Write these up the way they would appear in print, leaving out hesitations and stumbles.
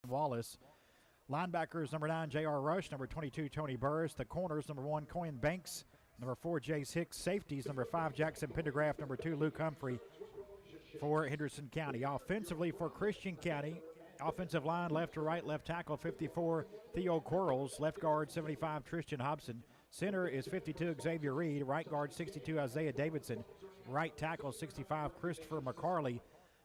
Wallace. Linebackers, number 9, J.R. Rush, number 22, Tony Burris. The corners, number 1, Coyne Banks, number 4, Jace Hicks. Safeties, number 5, Jackson Pendergraft, number 2, Luke Humphrey for Henderson County. Offensively for Christian County, offensive line, left to right, left tackle, 54, Theo Quarles. Left guard, 75, Tristan Hobson. Center is 52, Xavier Reed. Right guard, 62, Isaiah Davidson. Right tackle, 65, Christopher McCarley.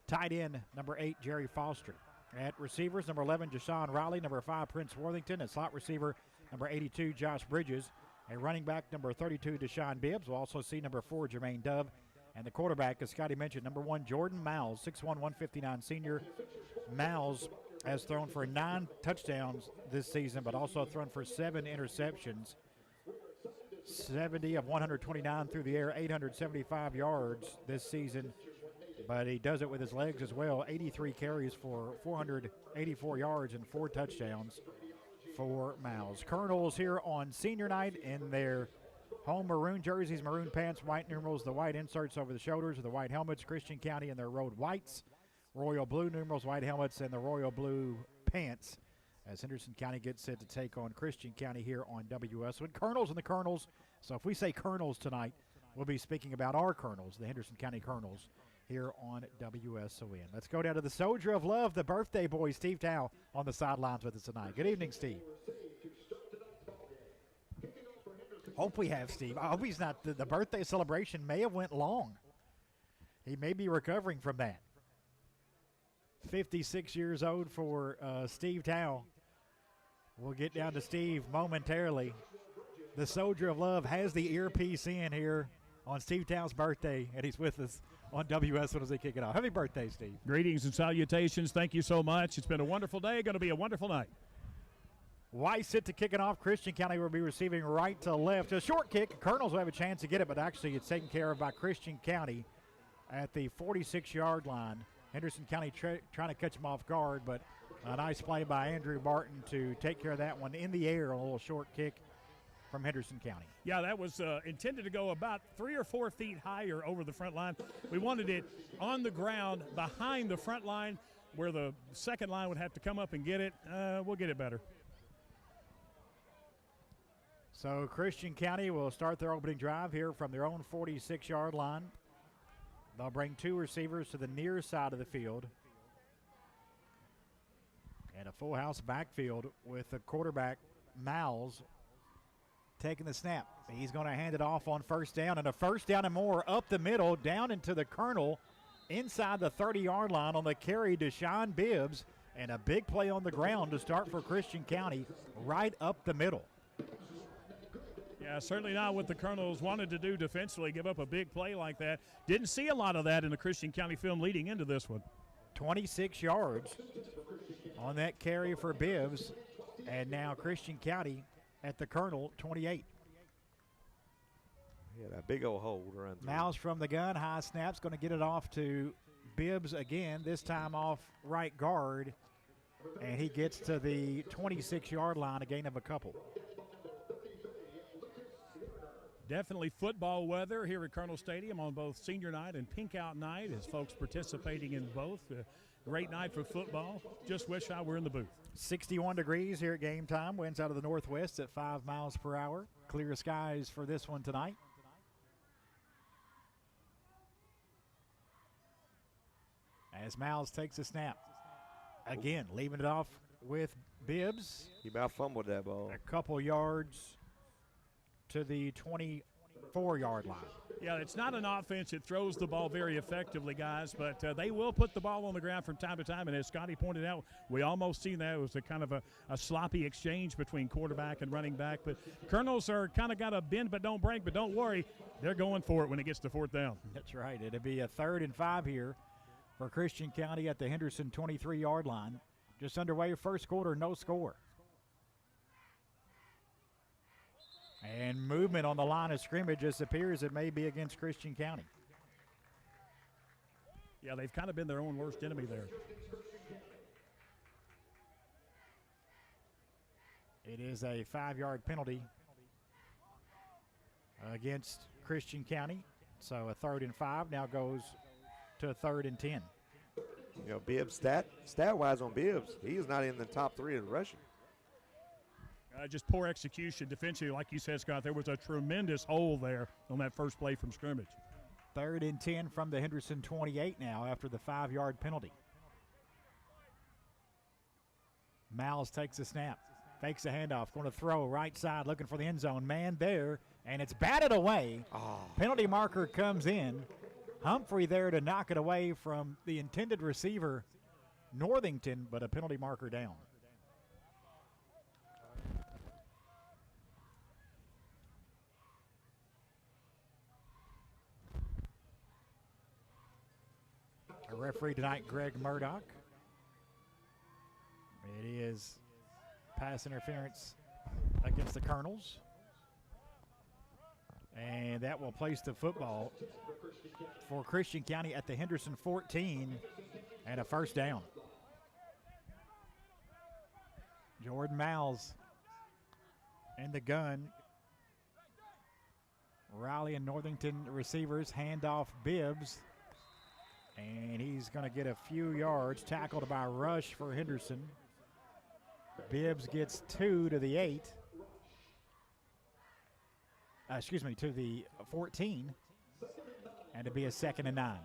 Tight end, number 8, Jerry Foster. At receivers, number 11, Jashawn Riley. Number 5, Prince Worthington. At slot receiver, number 82, Josh Bridges. A running back, number 32, Deshaun Bibbs. We'll also see number 4, Jermaine Dove. And the quarterback, as Scotty mentioned, number 1, Jordan Miles, 6'1", 159 senior. Miles has thrown for 9 touchdowns this season, but also thrown for 7 interceptions. 70 of 129 through the air, 875 yards this season. But he does it with his legs as well. 83 carries for 484 yards and 4 touchdowns for Miles. Colonels here on senior night in their home maroon jerseys, maroon pants, white numerals, the white inserts over the shoulders, the white helmets. Christian County in their road whites, royal blue numerals, white helmets, and the royal blue pants as Henderson County gets set to take on Christian County here on WSON. Colonels and the Colonels. So if we say Colonels tonight, we'll be speaking about our Colonels, the Henderson County Colonels, here on WSON. Let's go down to the soldier of love, the birthday boy, Steve Tao, on the sidelines with us tonight. Good evening, Steve. Hope we have Steve. I hope he's not. The birthday celebration may have went long. He may be recovering from that. 56 years old for Steve Tao. We'll get down to Steve momentarily. The soldier of love has the earpiece in here on Steve Tao's birthday, and he's with us on WSON as they kick it off. Happy birthday, Steve. Greetings and salutations. Thank you so much. It's been a wonderful day. Going to be a wonderful night. Weiss set to kick it off. Christian County will be receiving right to left. A short kick. Colonels will have a chance to get it, but actually it's taken care of by Christian County at the 46-yard line. Henderson County trying to catch him off guard, but a nice play by Andrew Barton to take care of that one in the air, a little short kick from Henderson County. Yeah, that was intended to go about 3 or 4 feet higher over the front line. We wanted it on the ground behind the front line where the second line would have to come up and get it. We'll get it better. So Christian County will start their opening drive here from their own 46-yard line. They'll bring 2 receivers to the near side of the field. And a full house backfield with the quarterback, Miles, taking the snap. He's going to hand it off on first down, and a first down and more up the middle, down into the Colonel, inside the 30-yard line on the carry, Deshaun Bibbs, and a big play on the ground to start for Christian County right up the middle. Yeah, certainly not what the Colonels wanted to do defensively, give up a big play like that. Didn't see a lot of that in the Christian County film leading into this one. 26 yards on that carry for Bibbs, and now Christian County at the Colonel, 28. Yeah, that big old hole to run through. Mouse from the gun, high snap's going to get it off to Bibbs again, this time off right guard, and he gets to the 26-yard line, a gain of a couple. Definitely football weather here at Colonel Stadium on both senior night and pink out night as folks participating in both. Great night for football. Just wish I were in the booth. 61 degrees here at game time. Winds out of the northwest at 5 miles per hour. Clear skies for this one tonight. As Miles takes a snap. Again, leaving it off with Bibbs. He about fumbled that ball. A couple yards to the 24-yard line. Yeah, it's not an offense that throws the ball very effectively, guys, but they will put the ball on the ground from time to time. And as Scotty pointed out, we almost seen that. It was a kind of a sloppy exchange between quarterback and running back. But Colonels are kind of got a bend but don't break, but don't worry. They're going for it when it gets to 4th down. That's right. It'll be a 3rd and 5 here for Christian County at the Henderson 23-yard line. Just underway, first quarter, no score. And movement on the line of scrimmage. Just appears it may be against Christian County. Yeah, they've kind of been their own worst enemy there. It is a 5-yard penalty against Christian County. So a 3rd and 5 now goes to a 3rd and 10. You know, Bibbs, stat-wise on Bibbs, he is not in the top 3 in rushing. Just poor execution defensively. Like you said, Scott, there was a tremendous hole there on that first play from scrimmage. 3rd and 10 from the Henderson 28 now after the 5-yard penalty. Miles takes a snap, fakes a handoff, going to throw right side, looking for the end zone. Man there, and it's batted away. Oh. Penalty marker comes in. Humphrey there to knock it away from the intended receiver, Northington, but a penalty marker down. A referee tonight, Greg Murdoch. It is pass interference against the Colonels. And that will place the football for Christian County at the Henderson 14 and a first down. Jordan Miles in the gun. Riley and Northington receivers hand off Bibbs. And he's going to get a few yards, tackled by Rush for Henderson. Bibbs gets 2 to the 8. To the 14. And it'll be a 2nd and 9.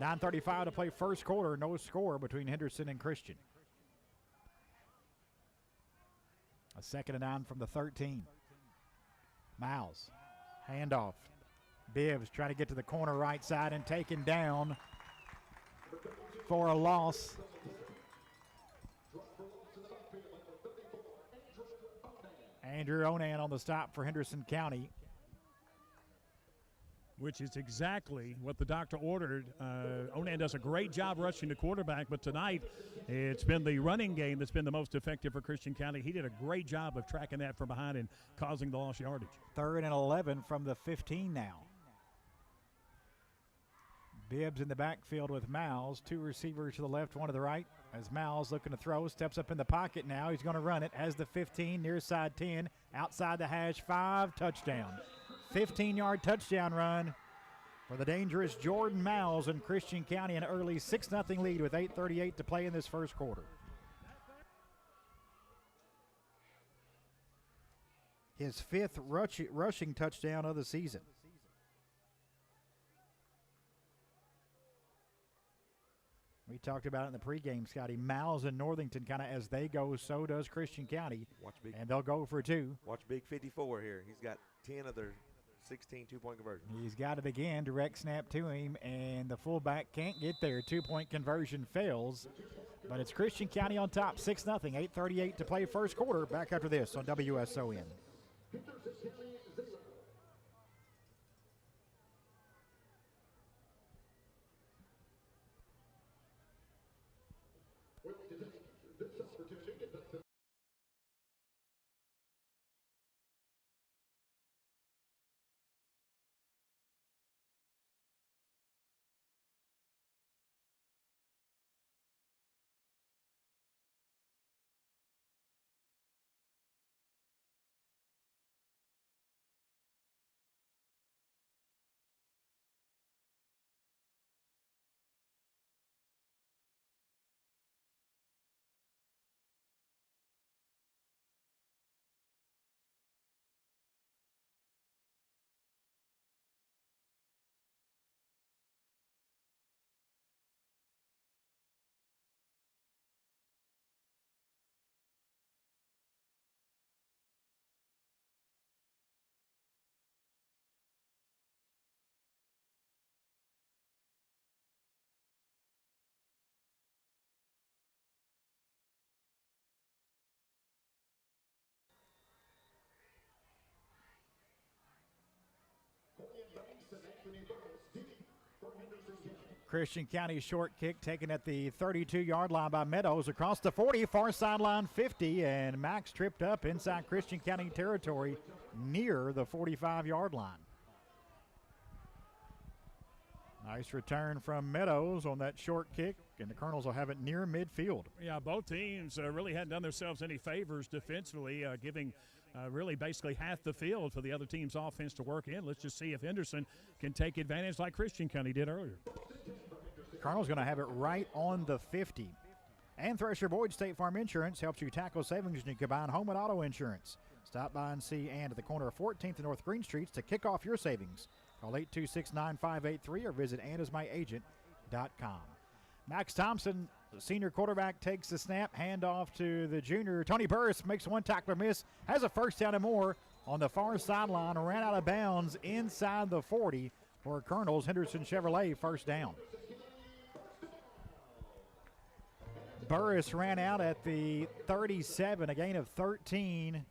9:35 to play first quarter. No score between Henderson and Christian. A 2nd and 9 from the 13. Miles, handoff. Bibbs trying to get to the corner right side and taken down for a loss. Andrew Onan on the stop for Henderson County. Which is exactly what the doctor ordered. Onan does a great job rushing the quarterback, but tonight it's been the running game that's been the most effective for Christian County. He did a great job of tracking that from behind and causing the lost yardage. 3rd and 11 from the 15 now. Bibbs in the backfield with Miles. 2 receivers to the left, 1 to the right. As Miles looking to throw, steps up in the pocket now. He's going to run it. Has the 15, near side 10, outside the hash 5, touchdown. 15-yard touchdown run for the dangerous Jordan Miles and Christian County, an early 6-0 lead with 8:38 to play in this first quarter. His 5th rushing touchdown of the season. We talked about it in the pregame, Scotty. Miles and Northington kind of as they go, so does Christian County. And they'll go for 2. Watch Big 54 here. He's got 10 of their 16 two-point conversions. He's got it again. Direct snap to him, and the fullback can't get there. 2-point conversion fails. But it's Christian County on top, 6-0, 8:38 to play first quarter. Back after this on WSON. Christian County short kick taken at the 32-yard line by Meadows across the 40, far sideline 50, and Max tripped up inside Christian County territory near the 45-yard line. Nice return from Meadows on that short kick, and the Colonels will have it near midfield. Yeah, both teams really hadn't done themselves any favors defensively, giving really basically half the field for the other team's offense to work in. Let's just see if Henderson can take advantage like Christian County did earlier. Colonel's going to have it right on the 50. And Thresher Boyd State Farm Insurance helps you tackle savings when you combine home and auto insurance. Stop by and see Ann at the corner of 14th and North Green Streets to kick off your savings. Call 826-9583 or visit annasmyagent.com. Max Thompson, the senior quarterback, takes the snap, handoff to the junior. Tony Burris makes one tackler miss, has a first down and more on the far sideline, ran out of bounds inside the 40 for Colonel's Henderson Chevrolet first down. Burris ran out at the 37, a gain of 13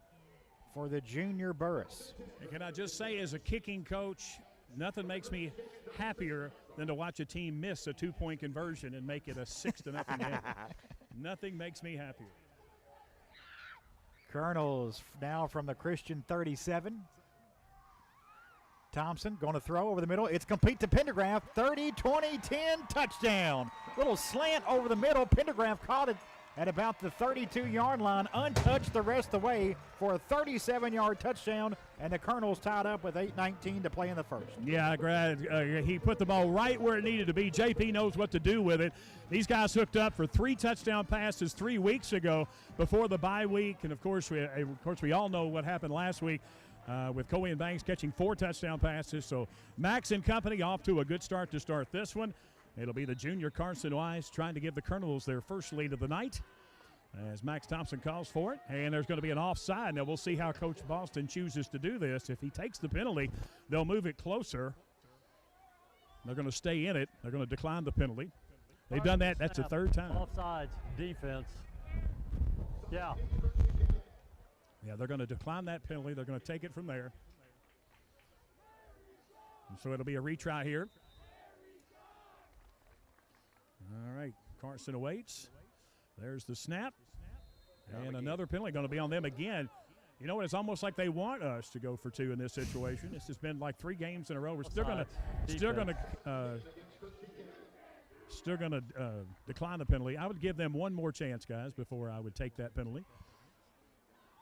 for the junior Burris. And can I just say, as a kicking coach, nothing makes me happier than to watch a team miss a 2-point conversion and make it a 6-0 game. Nothing makes me happier. Colonels now from the Christian 37. Thompson going to throw over the middle. It's complete to Pendergraft. 30, 20, 10, touchdown. Little slant over the middle. Pendergraft caught it at about the 32-yard line, untouched the rest of the way for a 37-yard touchdown, and the Colonels tied up with 8:19 to play in the first. Yeah, he put the ball right where it needed to be. JP knows what to do with it. These guys hooked up for 3 touchdown passes 3 weeks ago before the bye week, and of course we all know what happened last week with Cohen Banks catching 4 touchdown passes. So Max and company off to a good start to start this one. It'll be the junior Carson Wise trying to give the Colonels their first lead of the night as Max Thompson calls for it. And there's going to be an offside. Now we'll see how Coach Boston chooses to do this. If he takes the penalty, they'll move it closer. They're going to stay in it. They're going to decline the penalty. They've done that. That's the 3rd time. Offsides, defense. Yeah. Yeah, they're going to decline that penalty. They're going to take it from there. And so it'll be a retry here. All right, Carson awaits. There's the snap. And another penalty going to be on them again. You know what? It's almost like they want us to go for 2 in this situation. This has been like 3 games in a row. We're still going to decline the penalty. I would give them one more chance, guys, before I would take that penalty.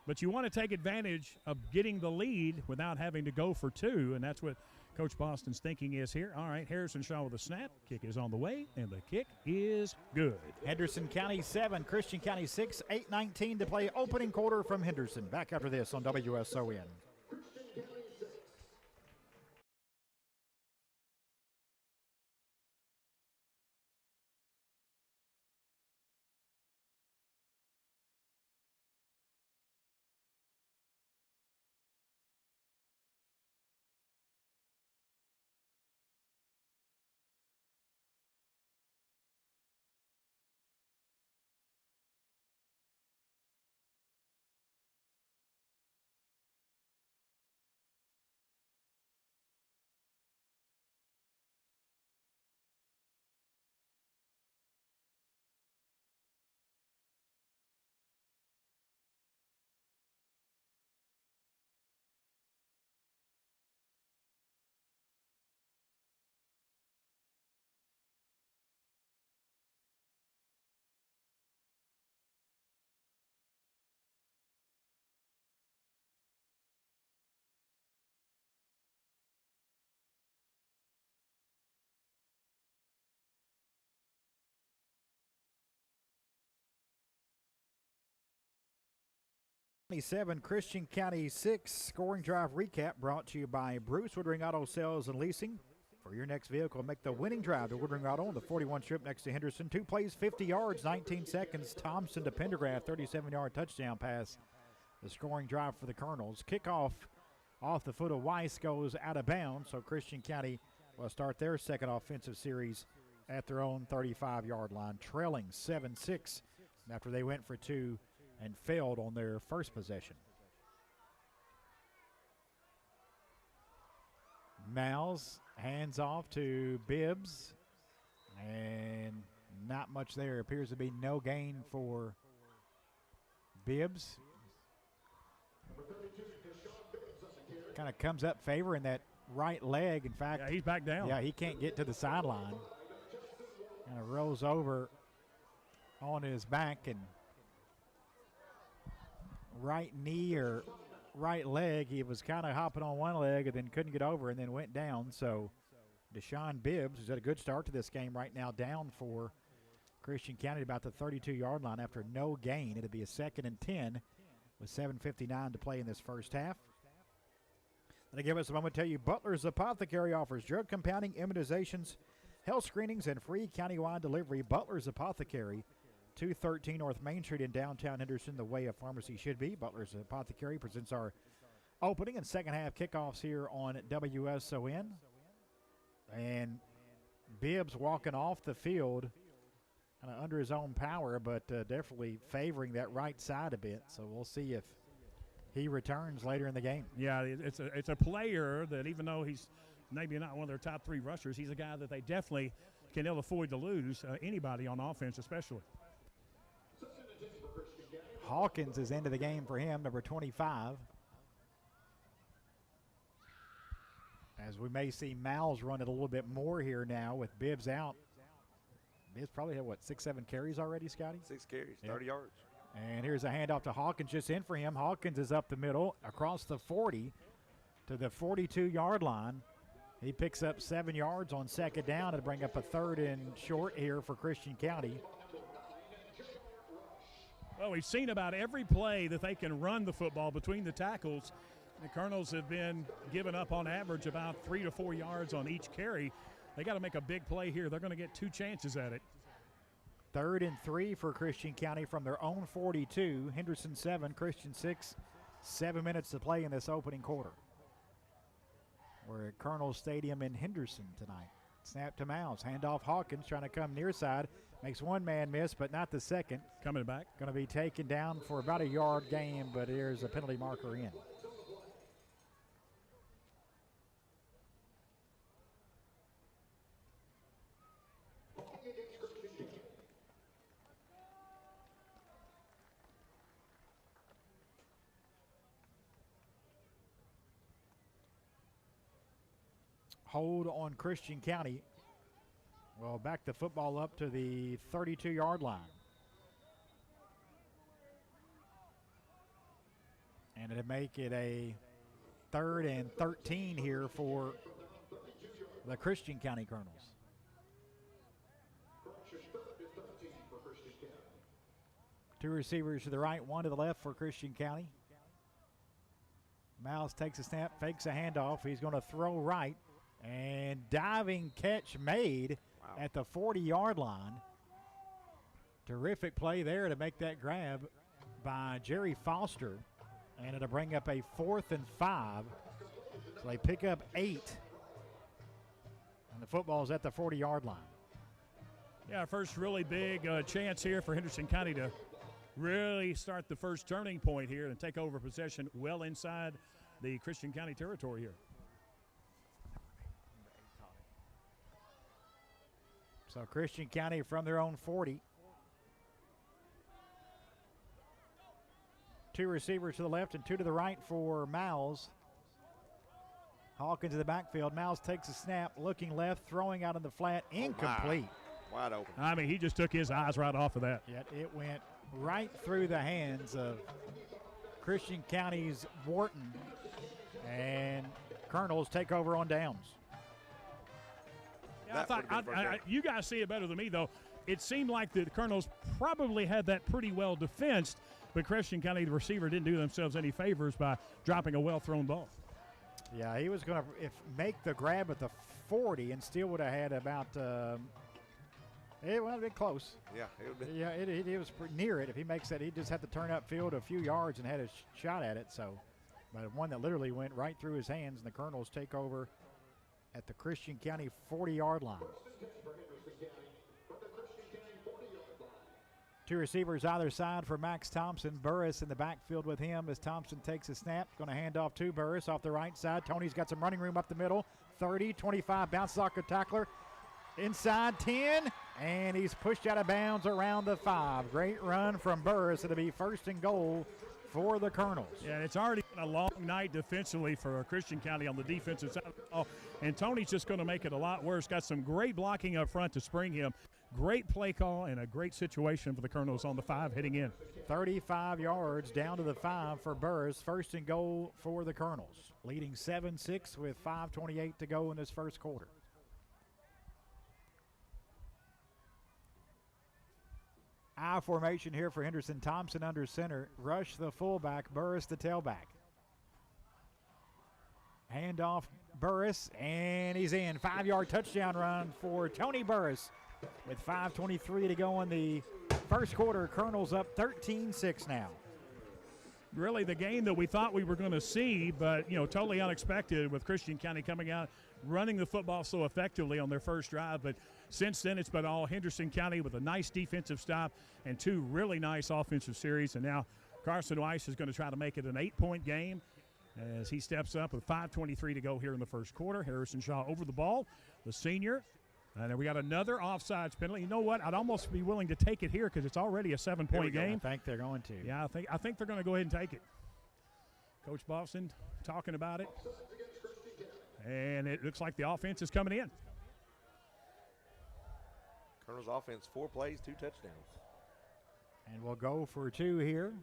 But you want to take advantage of getting the lead without having to go for 2, and that's what Coach Boston's thinking is here. All right, Harrison Shaw with a snap. Kick is on the way, and the kick is good. Henderson County 7, Christian County 6, 8:19 to play opening quarter from Henderson. Back after this on WSON. Christian County 6 scoring drive recap brought to you by Bruce Woodring Auto Sales and Leasing. For your next vehicle, make the winning drive to Woodring Auto on the 41 strip next to Henderson. 2 plays, 50 yards, 19 seconds. Thompson to Pendergraft, 37-yard touchdown pass. The scoring drive for the Colonels. Kickoff off the foot of Weiss goes out of bounds, so Christian County will start their second offensive series at their own 35-yard line, trailing 7-6 after they went for 2 and failed on their first possession. Miles hands off to Bibbs, and not much there. Appears to be no gain for Bibbs. Kind of comes up favoring that right leg. In fact, yeah, he's back down. Yeah, he can't get to the sideline. Kind of rolls over on his back, and right knee or right leg, he was kind of hopping on one leg and then couldn't get over and then went down. So Deshaun Bibbs, who's had a good start to this game right now, down for Christian County at about the 32-yard line after no gain. It'll be a 2nd and 10 with 7:59 to play in this first half. That'll give us a moment to tell you Butler's Apothecary offers drug compounding, immunizations, health screenings, and free countywide delivery. Butler's Apothecary, 213 North Main Street in downtown Henderson, the way a pharmacy should be. Butler's Apothecary presents our opening and second half kickoffs here on WSON. And Bibbs walking off the field kind of under his own power, but definitely favoring that right side a bit. So we'll see if he returns later in the game. Yeah, it's a player that even though he's maybe not one of their top 3 rushers, he's a guy that they definitely can ill afford to lose anybody on offense especially. Hawkins is into the game for him, number 25. As we may see Miles run it a little bit more here now with Bibbs out. Bibbs probably had, 6-7 carries already, Scotty? 6 carries, 30 yards. And here's a handoff to Hawkins just in for him. Hawkins is up the middle across the 40 to the 42-yard line. He picks up 7 yards on second down to bring up a 3rd and short here for Christian County. Well, we've seen about every play that they can run the football between the tackles. The Colonels have been giving up on average about 3 to 4 yards on each carry. They got to make a big play here. They're going to get 2 chances at it. 3rd and 3 for Christian County from their own 42. Henderson 7, Christian 6. 7 minutes to play in this opening quarter. We're at Colonel Stadium in Henderson tonight. Snap to Mouse. Handoff Hawkins trying to come near side. Makes one man miss, but not the second. Coming back. Going to be taken down for about a yard gain, but here's a penalty marker in. Hold on Christian County. Well, back the football up to the 32-yard line. And it'll make it a 3rd and 13 here for the Christian County Colonels. Two receivers to the right, one to the left for Christian County. Mouse takes a snap, fakes a handoff. He's going to throw right. And diving catch made at the 40-yard line. Terrific play there to make that grab by Jerry Foster. And it'll bring up a 4th and 5. So they pick up 8. And the football's at the 40-yard line. Yeah, first really big chance here for Henderson County to really start the first turning point here and take over possession well inside the Christian County territory here. So Christian County from their own 40. 2 receivers to the left and 2 to the right for Miles. Hawkins in the backfield. Miles takes a snap, looking left, throwing out in the flat, incomplete. Wide open. I mean, he just took his eyes right off of that. Yet it went right through the hands of Christian County's Wharton. And Colonels take over on downs. Yeah, you guys see it better than me, though. It seemed like the Colonels probably had that pretty well defensed, but Christian County, the receiver, didn't do themselves any favors by dropping a well-thrown ball. Yeah, he was going to make the grab at the 40 and still would have had about it would have been close. Yeah, it was near it. If he makes that, he just had to turn upfield a few yards and had a shot at it. So, but one that literally went right through his hands, and the Colonels take over at the Christian County 40-yard line. 2 receivers either side for Max Thompson. Burris in the backfield with him as Thompson takes a snap. Going to hand off to Burris off the right side. Tony's got some running room up the middle. 30, 25, bounces off a tackler. Inside 10, and he's pushed out of bounds around the 5. Great run from Burris. It'll be 1st and goal for the Colonels. Yeah, it's already been a long night defensively for Christian County on the defensive side of the ball, and Tony's just going to make it a lot worse. Got some great blocking up front to spring him. Great play call and a great situation for the Colonels on the 5 heading in. 35 yards down to the 5 for Burris. 1st and goal for the Colonels. Leading 7-6 with 5:28 to go in this first quarter. I formation here for Henderson. Thompson under center. Rush the fullback. Burris the tailback. Handoff Burris, and he's in. 5-yard touchdown run for Tony Burris with 5:23 to go in the first quarter. Colonel's up 13-6 now. Really the game that we thought we were going to see, but, totally unexpected with Christian County coming out, running the football so effectively on their first drive. But since then, it's been all Henderson County with a nice defensive stop and 2 really nice offensive series. And now Carson Weiss is going to try to make it an 8-point game as he steps up with 5:23 to go here in the first quarter. Harrison Shaw over the ball, the senior. And then we got another offsides penalty. You know what? I'd almost be willing to take it here because it's already a 7-point game. I think they're going to. Yeah, I think they're going to go ahead and take it. Coach Boston talking about it. And it looks like the offense is coming in. Colonel's offense, 4 plays, 2 touchdowns. And we'll go for 2 here.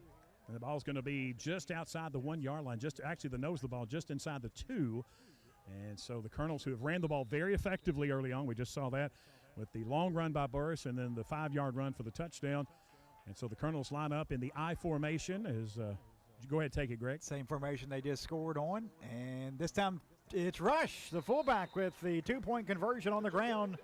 And the ball's going to be just outside the 1-yard line, actually the nose of the ball just inside the 2. And so the Colonels, who have ran the ball very effectively early on, we just saw that with the long run by Burris and then the 5-yard run for the touchdown. And so the Colonels line up in the I formation. Go ahead and take it, Greg. Same formation they just scored on. And this time it's Rush, the fullback, with the 2-point conversion on the ground.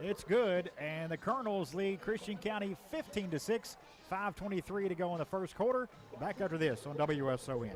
It's good, and the Colonels lead Christian County 15-6. 5:23 to go in the first quarter. Back after this on WSON.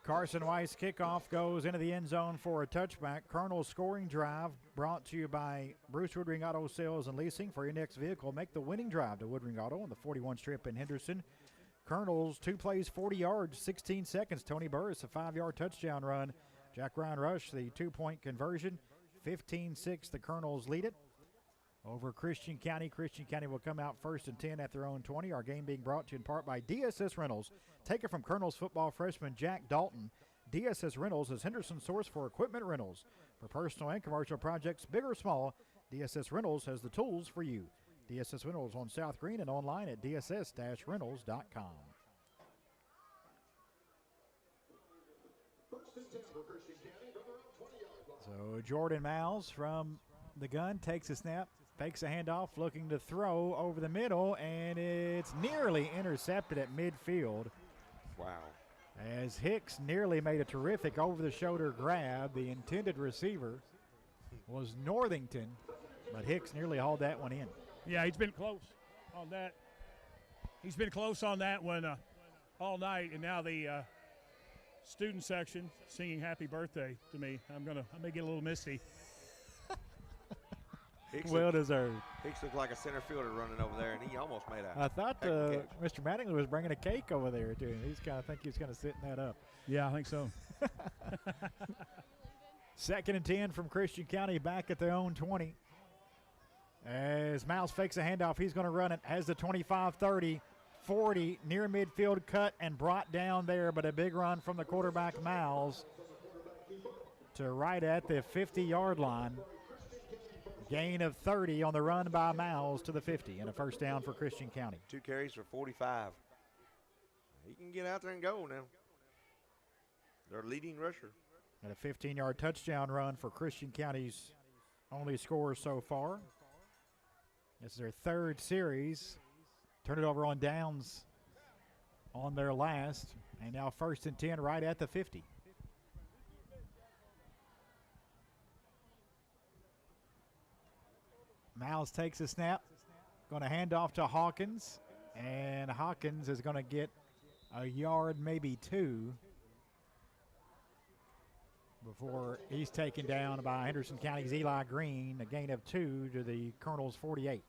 Carson Weiss kickoff goes into the end zone for a touchback. Colonel's scoring drive brought to you by Bruce Woodring Auto Sales and Leasing. For your next vehicle, make the winning drive to Woodring Auto on the 41 strip in Henderson. Colonel's 2 plays, 40 yards, 16 seconds. Tony Burris, a 5-yard touchdown run. Jack Ryan Rush, the 2-point conversion. 15-6, the Colonels lead it over Christian County. Christian County will come out 1st and 10 at their own 20. Our game being brought to you in part by DSS Rentals. Take it from Colonel's football freshman Jack Dalton. DSS Rentals is Henderson's source for equipment rentals. For personal and commercial projects, big or small, DSS Rentals has the tools for you. DSS Rentals on South Green and online at dss-rentals.com. So Jordan Miles from the gun takes a snap, fakes a handoff, looking to throw over the middle, and it's nearly intercepted at midfield. Wow. As Hicks nearly made a terrific over-the-shoulder grab. The intended receiver was Northington, but Hicks nearly hauled that one in. Yeah, he's been close on that. He's been close on that one all night, and now the student section singing happy birthday to me. I may get a little misty. Well deserved. Hicks looked like a center fielder running over there, and he almost made a. I thought catch. Mr. Mattingly was bringing a cake over there to him. I think he's kind of setting that up. Yeah, I think so. 2nd and 10 from Christian County, back at their own 20. As Miles fakes a handoff, he's going to run it. Has the 25, 30, 40, near midfield, cut and brought down there, but a big run from the quarterback, Miles, to right at the 50-yard line. Gain of 30 on the run by Miles to the 50, and a first down for Christian County. 2 carries for 45. He can get out there and go now. Their leading rusher. And a 15-yard touchdown run for Christian County's only score so far. This is their 3rd series. Turn it over on downs on their last. And now 1st and 10 right at the 50. Miles takes a snap. Going to hand off to Hawkins. And Hawkins is going to get a yard, maybe 2, before he's taken down by Henderson County's Eli Green, a gain of 2 to the Colonel's 48.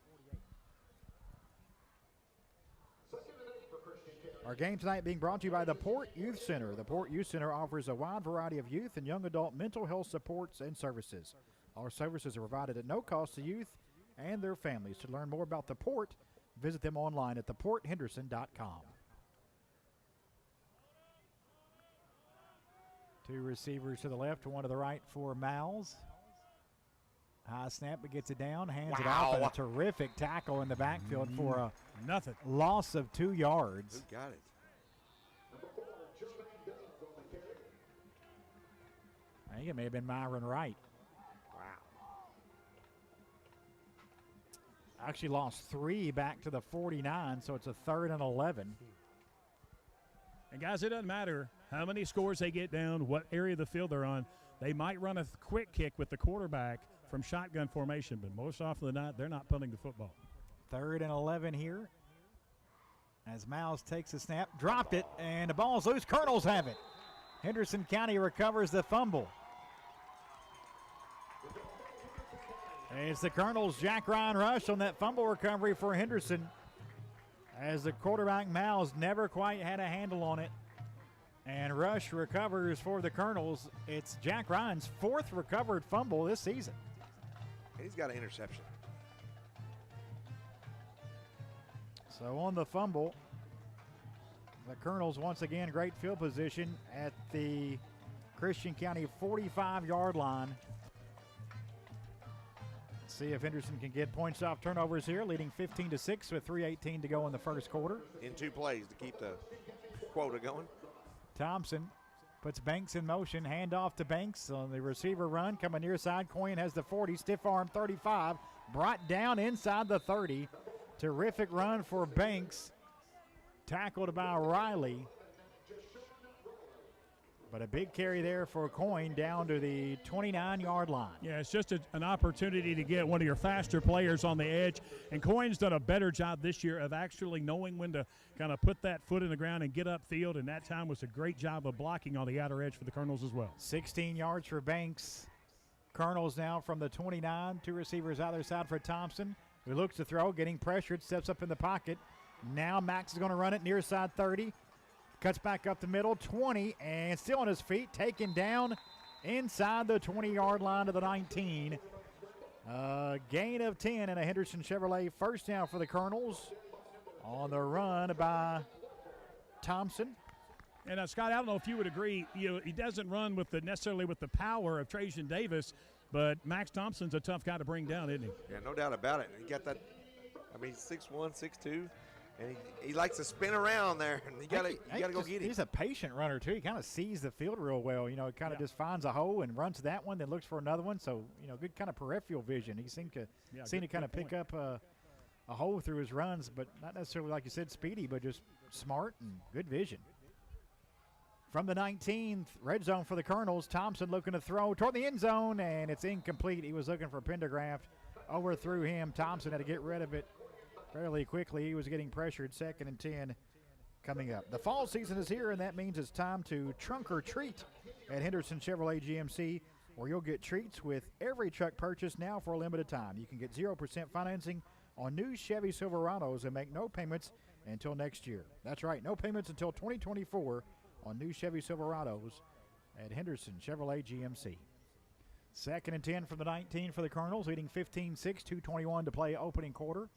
Our game tonight being brought to you by the Port Youth Center. The Port Youth Center offers a wide variety of youth and young adult mental health supports and services. Our services are provided at no cost to youth and their families. To learn more about the Port, visit them online at theporthenderson.com. 2 receivers to the left, 1 to the right for Miles. High snap, but gets it down, hands it off, and a terrific tackle in the backfield for a loss of 2 yards. Who got it? I think it may have been Myron Wright. Wow. Actually lost 3 back to the 49, so it's a 3rd and 11. And, guys, it doesn't matter how many scores they get down, what area of the field they're on. They might run a quick kick with the quarterback from shotgun formation, but most often than not, they're not punting the football. 3rd and 11 here. As Miles takes a snap, dropped it, and the ball's loose. Colonels have it. Henderson County recovers the fumble. It's the Colonels' Jack Ryan Rush on that fumble recovery for Henderson, as the quarterback Miles never quite had a handle on it. And Rush recovers for the Colonels. It's Jack Ryan's 4th recovered fumble this season. He's got an interception. So on the fumble, the Colonels once again great field position at the Christian County 45-yard line. Let's see if Henderson can get points off turnovers here, leading 15-6 with 3:18 to go in the first quarter. In 2 plays to keep the quota going. Thompson puts Banks in motion, handoff to Banks on the receiver run, coming near side. Coyne has the 40, stiff arm 35, brought down inside the 30. Terrific run for Banks, tackled by Riley. But a big carry there for Coyne down to the 29-yard line. Yeah, it's just an opportunity to get one of your faster players on the edge. And Coyne's done a better job this year of actually knowing when to kind of put that foot in the ground and get upfield. And that time was a great job of blocking on the outer edge for the Colonels as well. 16 yards for Banks. Colonels now from the 29. 2 receivers out there side for Thompson, who looks to throw, getting pressured, steps up in the pocket. Now Max is going to run it near side 30. Cuts back up the middle, 20, and still on his feet, taken down inside the 20-yard line to the 19. Gain of 10 and a Henderson Chevrolet first down for the Colonels on the run by Thompson. And Scott, I don't know if you would agree, he doesn't run necessarily with the power of Trajan Davis, but Max Thompson's a tough guy to bring down, isn't he? Yeah, no doubt about it. He got that, he's 6'1", 6'2". And he likes to spin around there, and you got to go get him. He's a patient runner, too. He kind of sees the field real well. He kind of just finds a hole and runs to that one, then looks for another one. So, good kind of peripheral vision. He seemed to kind of pick up a hole through his runs, but not necessarily, like you said, speedy, but just smart and good vision. From the 19th, red zone for the Colonels. Thompson looking to throw toward the end zone, and it's incomplete. He was looking for Pendergraft. Overthrew him. Thompson had to get rid of it fairly quickly. He was getting pressured. 2nd and 10 coming up. The fall season is here, and that means it's time to trunk or treat at Henderson Chevrolet GMC, where you'll get treats with every truck purchase now for a limited time. You can get 0% financing on new Chevy Silverados and make no payments until next year. That's right, no payments until 2024 on new Chevy Silverados at Henderson Chevrolet GMC. 2nd and 10 from the 19 for the Colonels, leading 15-6, 2:21 to play opening quarter.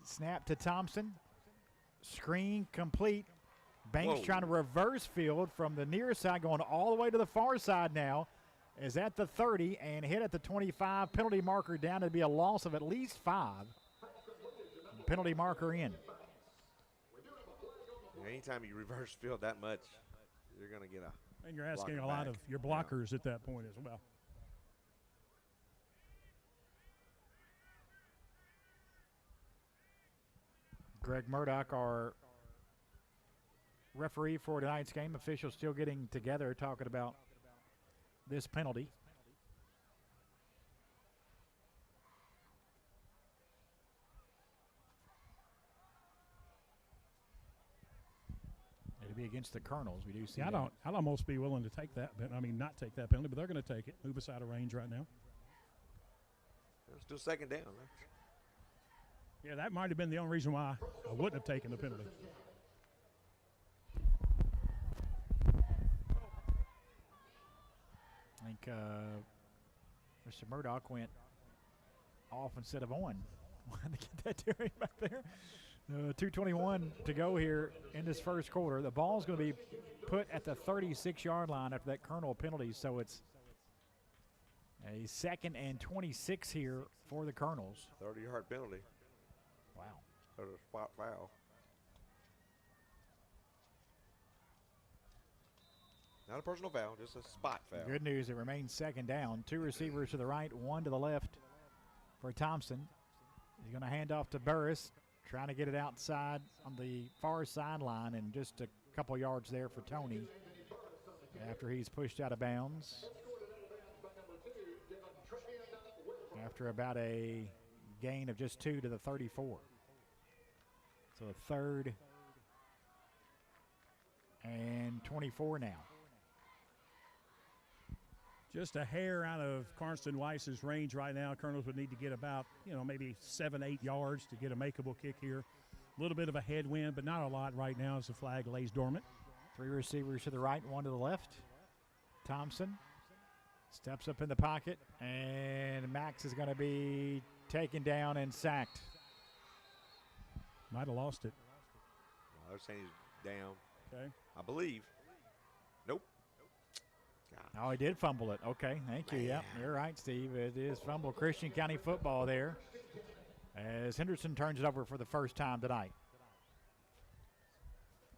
Snap to Thompson. Screen complete. Banks trying to reverse field from the near side, going all the way to the far side now. Is at the 30 and hit at the 25. Penalty marker down to be a loss of at least 5. Penalty marker in. Anytime you reverse field that much, you're going to get a And you're asking a lot of your blockers at that point as well. Greg Murdoch, our referee for tonight's game. Officials still getting together talking about this penalty. It'll be against the Colonels. We do see Yeah, that. I'd almost be willing to take that, but I mean not take that penalty, but they're going to take it. Move us out of range right now. It's still second down. Yeah, that might have been the only reason why I wouldn't have taken the penalty. I think Mr. Murdoch went off instead of on. Wanted to get that to him back there. 2:21 to go here in this first quarter. The ball's going to be put at the 36-yard line after that Colonel penalty, so it's a 2nd and 26 here for the Colonels. 30-yard penalty. Wow. Or a spot foul. Not a personal foul, just a spot foul. Good news, it remains 2nd down. 2 receivers to the right, 1 to the left for Thompson. He's going to hand off to Burris, trying to get it outside on the far sideline, and just a couple yards there for Tony after he's pushed out of bounds. After about a gain of just 2 to the 34. So a 3rd and 24 now. Just a hair out of Carson Weiss's range right now. Colonels would need to get about, maybe 7-8 yards to get a makeable kick here. A little bit of a headwind, but not a lot right now as the flag lays dormant. 3 receivers to the right, 1 to the left. Thompson steps up in the pocket, and Max is going to be taken down and sacked. Might have lost it. No, they're saying he's down. Okay. I believe. Nope. Oh, he did fumble it. Okay, thank you. Yep, you're right, Steve. It is fumble. Christian County football there as Henderson turns it over for the first time tonight.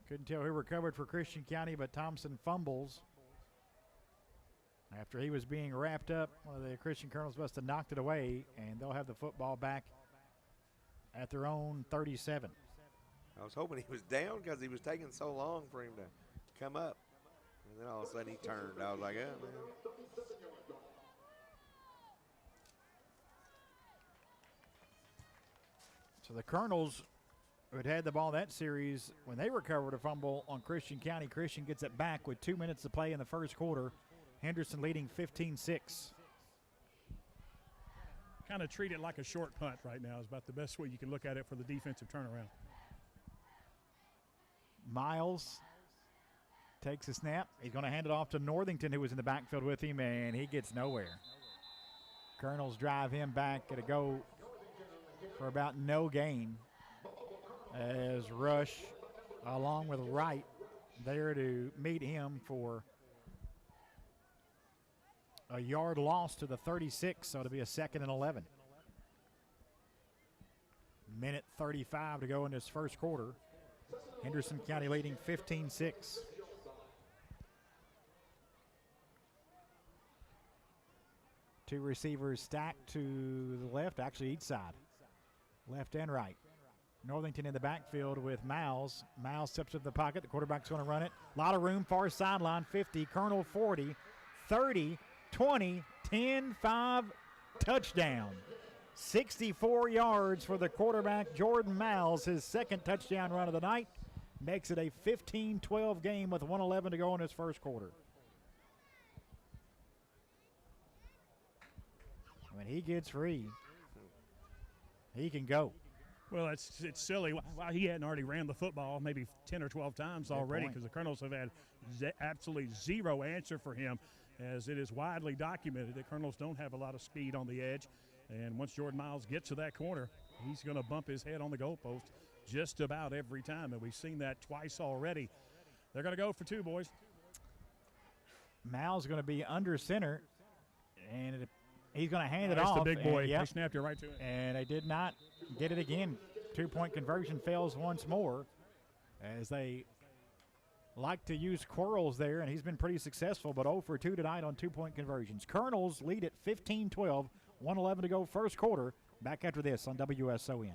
Couldn't tell who recovered for Christian County, but Thompson fumbles after he was being wrapped up. One of the Christian Colonels must have knocked it away, and they'll have the football back at their own 37. I was hoping he was down because he was taking so long for him to come up. And then all of a sudden he turned. I was like, oh, man. So the Colonels, who had the ball that series, when they recovered a fumble on Christian County, Christian gets it back with 2 minutes to play in the first quarter. Henderson leading 15-6. Kind of treat it like a short punt right now is about the best way you can look at it for the defensive turnaround. Miles takes a snap. He's going to hand it off to Northington, who was in the backfield with him, and he gets nowhere. Colonels drive him back at a go for about no gain as Rush, along with Wright, there to meet him for a yard loss to the 36, so it'll be a 2nd and 11. Minute 35 to go in this first quarter. Henderson County leading 15-6. Two receivers stacked to the left, actually each side, left and right. Northington in the backfield with Miles. Miles steps up the pocket. The quarterback's going to run it. A lot of room, far sideline, 50, Colonel 40, 30, 20, 10, 5, touchdown. 64 yards for the quarterback, Jordan Miles, his 2nd touchdown run of the night. Makes it a 15-12 game with 1:11 to go in his first quarter. When he gets free, he can go. Well, it's silly. Why he hadn't already ran the football maybe 10 or 12 times already, because the Colonels have had absolutely zero answer for him, as it is widely documented that Colonels don't have a lot of speed on the edge. And once Jordan Miles gets to that corner, he's going to bump his head on the goalpost just about every time, and we've seen that twice already. They're going to go for 2, boys. Miles going to be under center, and he's going to hand it That's off. the big boy. Yep. They snapped it right to him. And they did not get it again. 2-point conversion fails once more, as they like to use Quarles there, and he's been pretty successful, but 0 for 2 tonight on 2-point conversions. Colonels lead at 15-12, 1:11 to go first quarter. Back after this on WSON.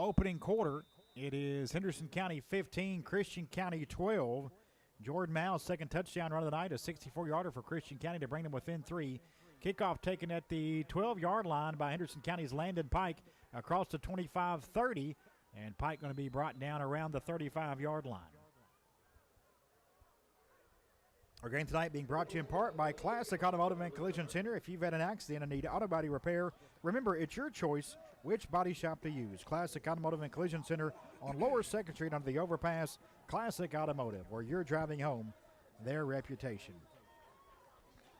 opening quarter. It is Henderson County 15, Christian County 12. Jordan Mow's second touchdown run of the night, a 64-yarder for Christian County to bring them within 3. Kickoff taken at the 12-yard line by Henderson County's Landon Pike across the 25-30, and Pike going to be brought down around the 35-yard line. Our game tonight being brought to you in part by Classic Automotive and Collision Center. If you've had an accident and need auto body repair, remember it's your choice which body shop to use. Classic Automotive and Collision Center on Lower 2nd Street under the overpass. Classic Automotive, where you're driving home their reputation.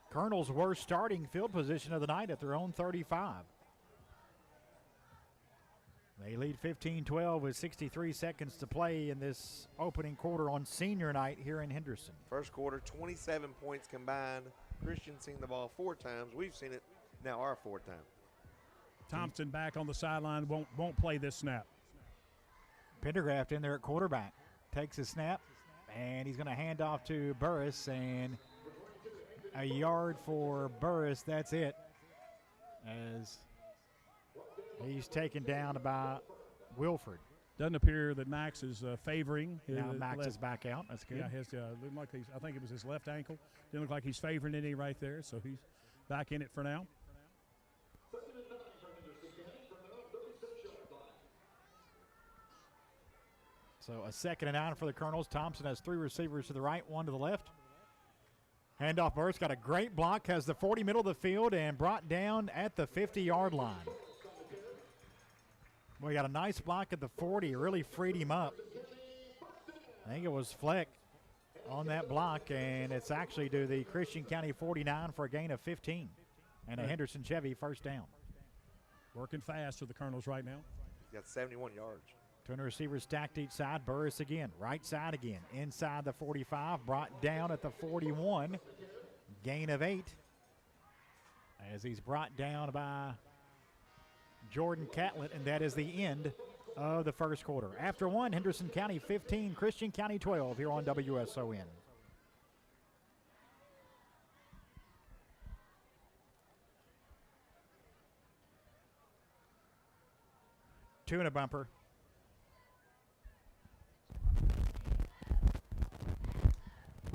Colonel's worst starting field position of the night at their own 35. They lead 15-12 with 63 seconds to play in this opening quarter on senior night here in Henderson. First quarter, 27 points combined. Christian's seen the ball 4 times. We've seen it now our 4th time. Thompson back on the sideline, won't play this snap. Pendergraft in there at quarterback. Takes a snap, and he's going to hand off to Burris, and a yard for Burris. That's it, as he's taken down by Wilford. Doesn't appear that Max is favoring. Now Max is back out. That's good. Yeah, looked like I think it was his left ankle. Didn't look like he's favoring any right there, so he's back in it for now. So a 2nd and 9 for the Colonels. Thompson has 3 receivers to the right, 1 to the left. Handoff Burris got a great block, has the 40 middle of the field, and brought down at the 50-yard line. We got a nice block at the 40, really freed him up. I think it was Fleck on that block, and it's actually to the Christian County 49 for a gain of 15 and a Henderson Chevy first down. Working fast for the Colonels right now. He's got 71 yards. 2 receivers stacked each side. Burris again, right side again, inside the 45, brought down at the 41. Gain of 8 as he's brought down by Jordan Catlett, and that is the end of the first quarter. After 1, Henderson County 15, Christian County 12 here on WSON. Two in a bumper.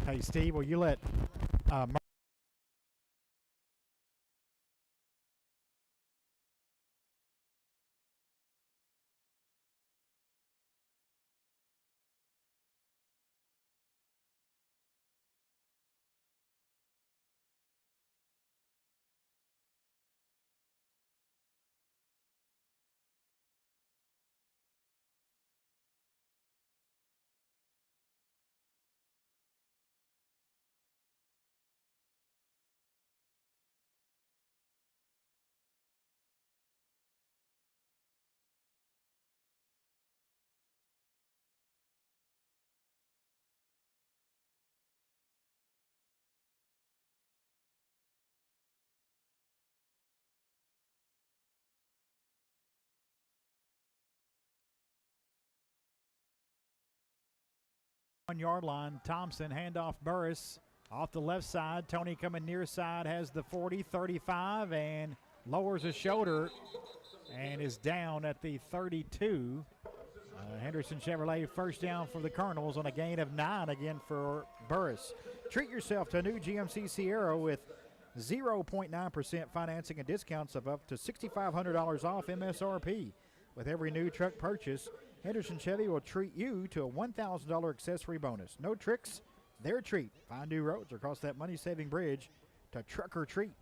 Hey, Steve, will you let one-yard line. Thompson, handoff Burris off the left side. Tony coming near side, has the 40, 35, and lowers his shoulder and is down at the 32. Henderson Chevrolet first down for the Colonels on a gain of 9 again for Burris. Treat yourself to a new GMC Sierra with 0.9% financing and discounts of up to $6,500 off MSRP. With every new truck purchase, Henderson Chevy will treat you to a $1,000 accessory bonus. No tricks, their treat. Find new roads across that money-saving bridge to truck or treat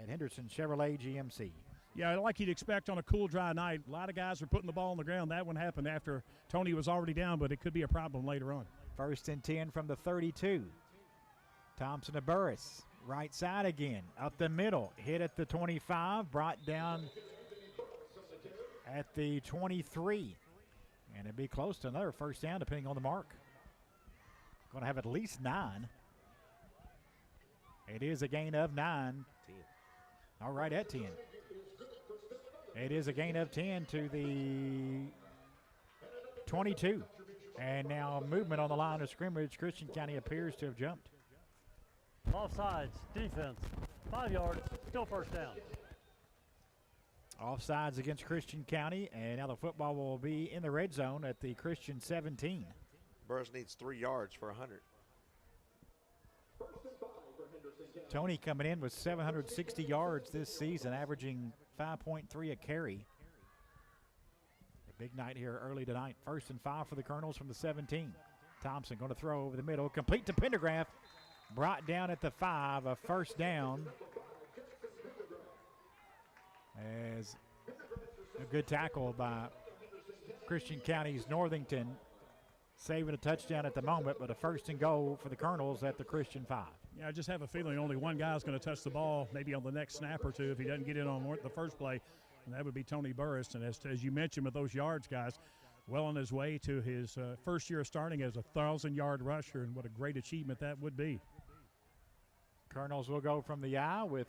at Henderson Chevrolet GMC. Yeah, like you'd expect on a cool, dry night, a lot of guys are putting the ball on the ground. That one happened after Tony was already down, but it could be a problem later on. 1st and 10 from the 32. Thompson to Burris. Right side again. Up the middle. Hit at the 25. Brought down at the 23. And it'd be close to another first down depending on the mark. Going to have at least 9. It is a gain of 9. 10. All right, at 10. It is a gain of 10 to the 22. And now movement on the line of scrimmage. Christian County appears to have jumped. Offsides, defense, 5 yards, still first down. Offsides against Christian County, and now the football will be in the red zone at the Christian 17. Burris needs 3 yards for 100. Tony coming in with 760 yards this season, averaging 5.3 a carry. A big night here early tonight. 1st and 5 for the Colonels from the 17. Thompson going to throw over the middle, complete to Pendergraft. Brought down at the 5, a first down. As a good tackle by Christian County's Northington, saving a touchdown at the moment, but a 1st and goal for the Colonels at the Christian 5. Yeah, I just have a feeling only one guy is going to touch the ball maybe on the next snap or two if he doesn't get in on the first play, and that would be Tony Burris. And as you mentioned with those yards, guys, well on his way to his first year starting as a 1,000-yard rusher, and what a great achievement that would be. Colonels will go from the I with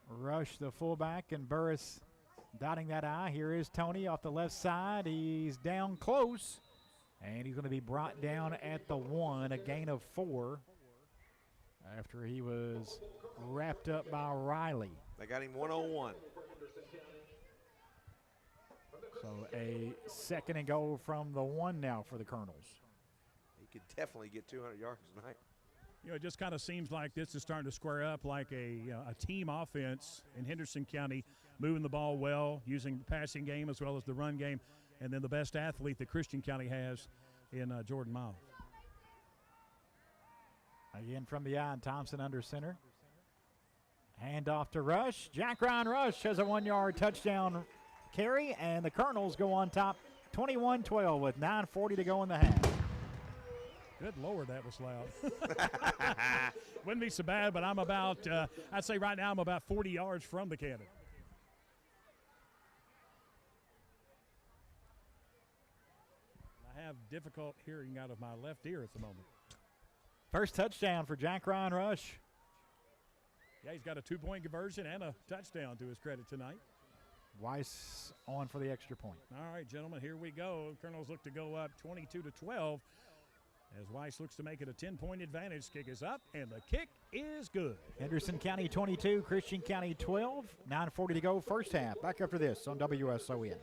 Rush, the fullback, and Burris dotting that I. Here is Tony off the left side. He's down close, and he's going to be brought down at the 1, a gain of 4 after he was wrapped up by Riley. They got him 101. So a 2nd and goal from the 1 now for the Colonels. He could definitely get 200 yards tonight. You know, it just kind of seems like this is starting to square up like a team offense in Henderson County, moving the ball well, using the passing game as well as the run game, and then the best athlete that Christian County has in Jordan Miles. Again from the I, and Thompson under center. Hand off to Rush. Jack Ryan Rush has a 1-yard touchdown carry, and the Colonels go on top 21-12 with 9:40 to go in the half. Good Lord, that was loud. Wouldn't be so bad, but I'm about, I'd say right now I'm about 40 yards from the cannon. I have difficult hearing out of my left ear at the moment. First touchdown for Jack Ryan Rush. Yeah, he's got a 2-point conversion and a touchdown to his credit tonight. Weiss on for the extra point. All right, gentlemen, here we go. Colonels look to go up 22-12 as Weiss looks to make it a 10-point advantage. Kick is up, and the kick is good. Henderson County 22, Christian County 12. 9:40 to go, first half. Back after this on WSON.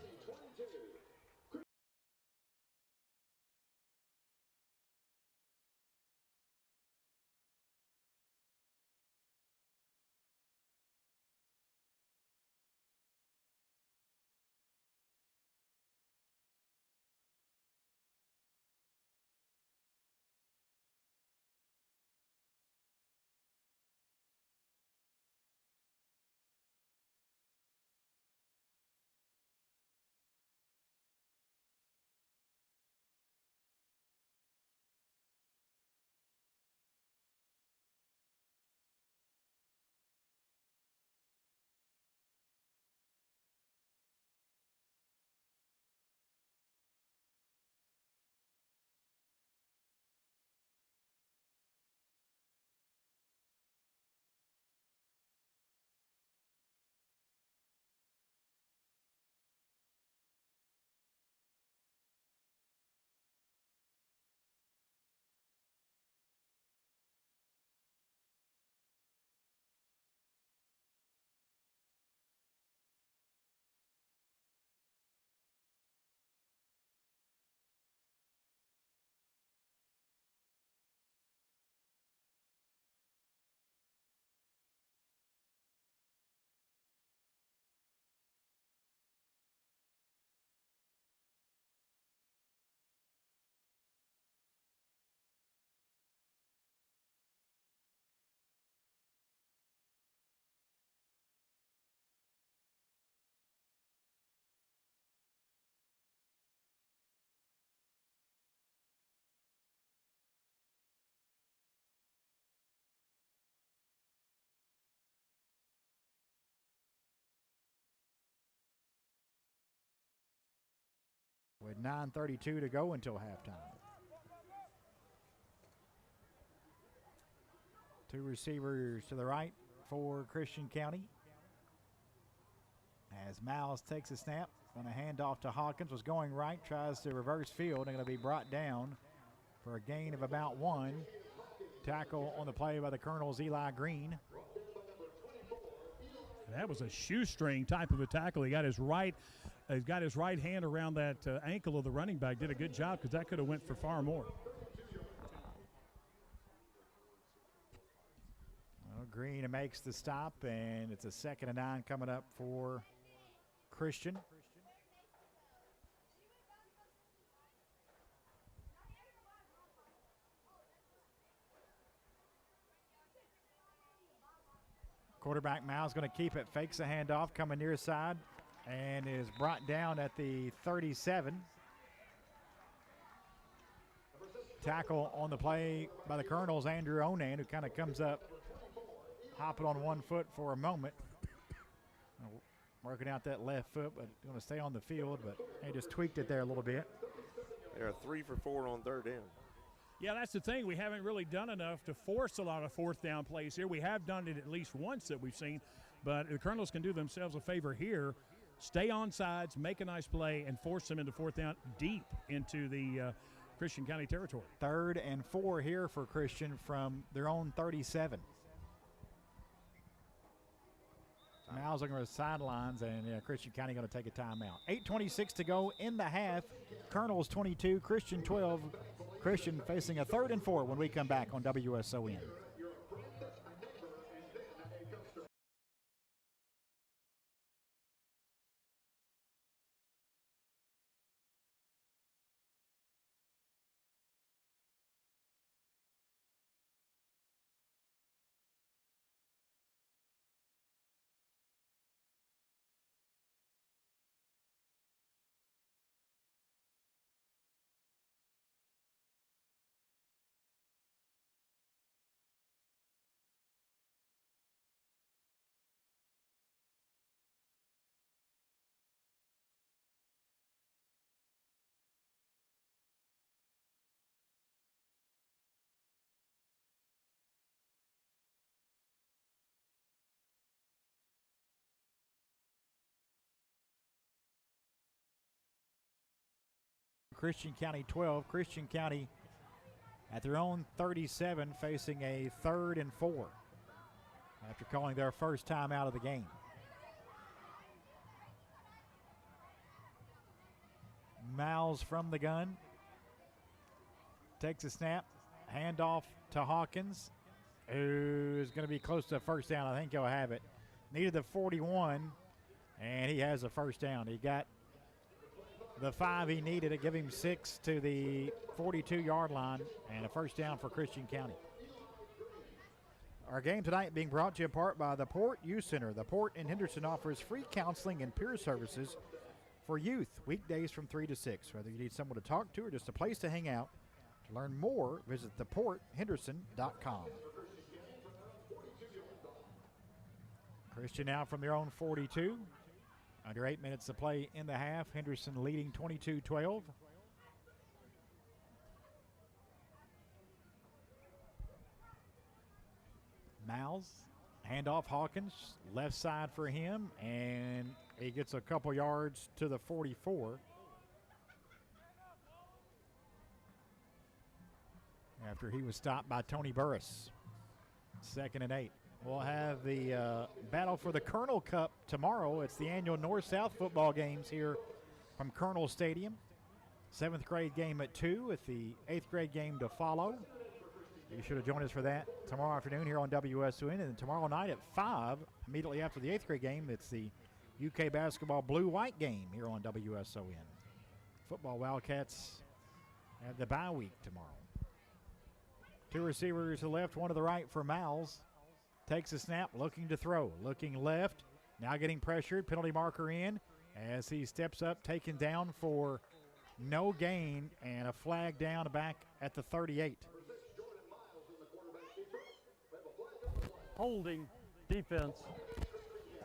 With 9:32 to go until halftime. Two receivers to the right for Christian County. As Miles takes a snap, going to hand off to Hawkins, was going right, tries to reverse field, and going to be brought down for a gain of about 1. Tackle on the play by the Colonels, Eli Green. That was a shoestring type of a tackle. He got his right hand around that ankle of the running back. Did a good job because that could have went for far more. Well, Green makes the stop, and it's a 2nd and 9 coming up for Christian. Quarterback Miles going to keep it, fakes a handoff, coming near side, and is brought down at the 37. Tackle on the play by the Colonels, Andrew Onan, who kind of comes up, hopping on one foot for a moment. Working out that left foot, but going to stay on the field, but he just tweaked it there a little bit. They're 3 for 4 on 3rd down. Yeah, that's the thing. We haven't really done enough to force a lot of 4th down plays here. We have done it at least once that we've seen, but the Colonels can do themselves a favor here. Stay on sides, make a nice play, and force them into 4th down deep into the Christian County territory. 3rd and 4 here for Christian from their own 37. Miles looking for the sidelines, and Christian County going to take a timeout. 8:26 to go in the half. Colonels 22, Christian 12. Christian facing a 3rd and 4 when we come back on WSON. Christian County 12. Christian County at their own 37 facing a 3rd and 4 after calling their first time out of the game. Miles from the gun. Takes a snap. Handoff to Hawkins, who's going to be close to a 1st down. I think he'll have it. Needed the 41, and he has a 1st down. He got the 5 he needed to give him 6 to the 42-yard line, and a 1st down for Christian County. Our game tonight being brought to you in part by the Port Youth Center. The Port in Henderson offers free counseling and peer services for youth, weekdays from 3 to 6. Whether you need someone to talk to or just a place to hang out, to learn more, visit theporthenderson.com. Christian now from their own 42. Under 8 minutes to play in the half. Henderson leading 22-12. Miles, handoff Hawkins, left side for him, and he gets a couple yards to the 44. After he was stopped by Tony Burris. 2nd and 8. We'll have the battle for the Colonel Cup tomorrow. It's the annual North-South football games here from Colonel Stadium. 7th grade game at 2 with the 8th grade game to follow. You should have joined us for that tomorrow afternoon here on WSON. And then tomorrow night at 5, immediately after the 8th grade game, it's the UK basketball blue-white game here on WSON. Football Wildcats have the bye week tomorrow. 2 receivers to the left, 1 to the right for Miles. Takes a snap, looking to throw, looking left, now getting pressured, penalty marker in as he steps up, taken down for no gain, and a flag down back at the 38. Holding defense,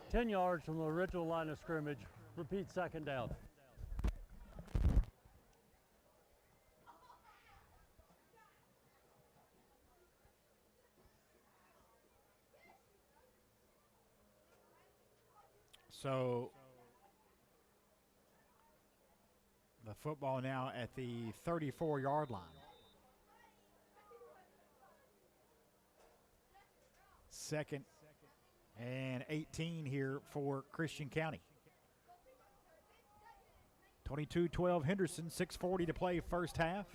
10 yards from the original line of scrimmage. Repeat 2nd down. So the football now at the 34-yard line. 2nd And 18 here for Christian County. 22-12 Henderson, 6:40 to play first half.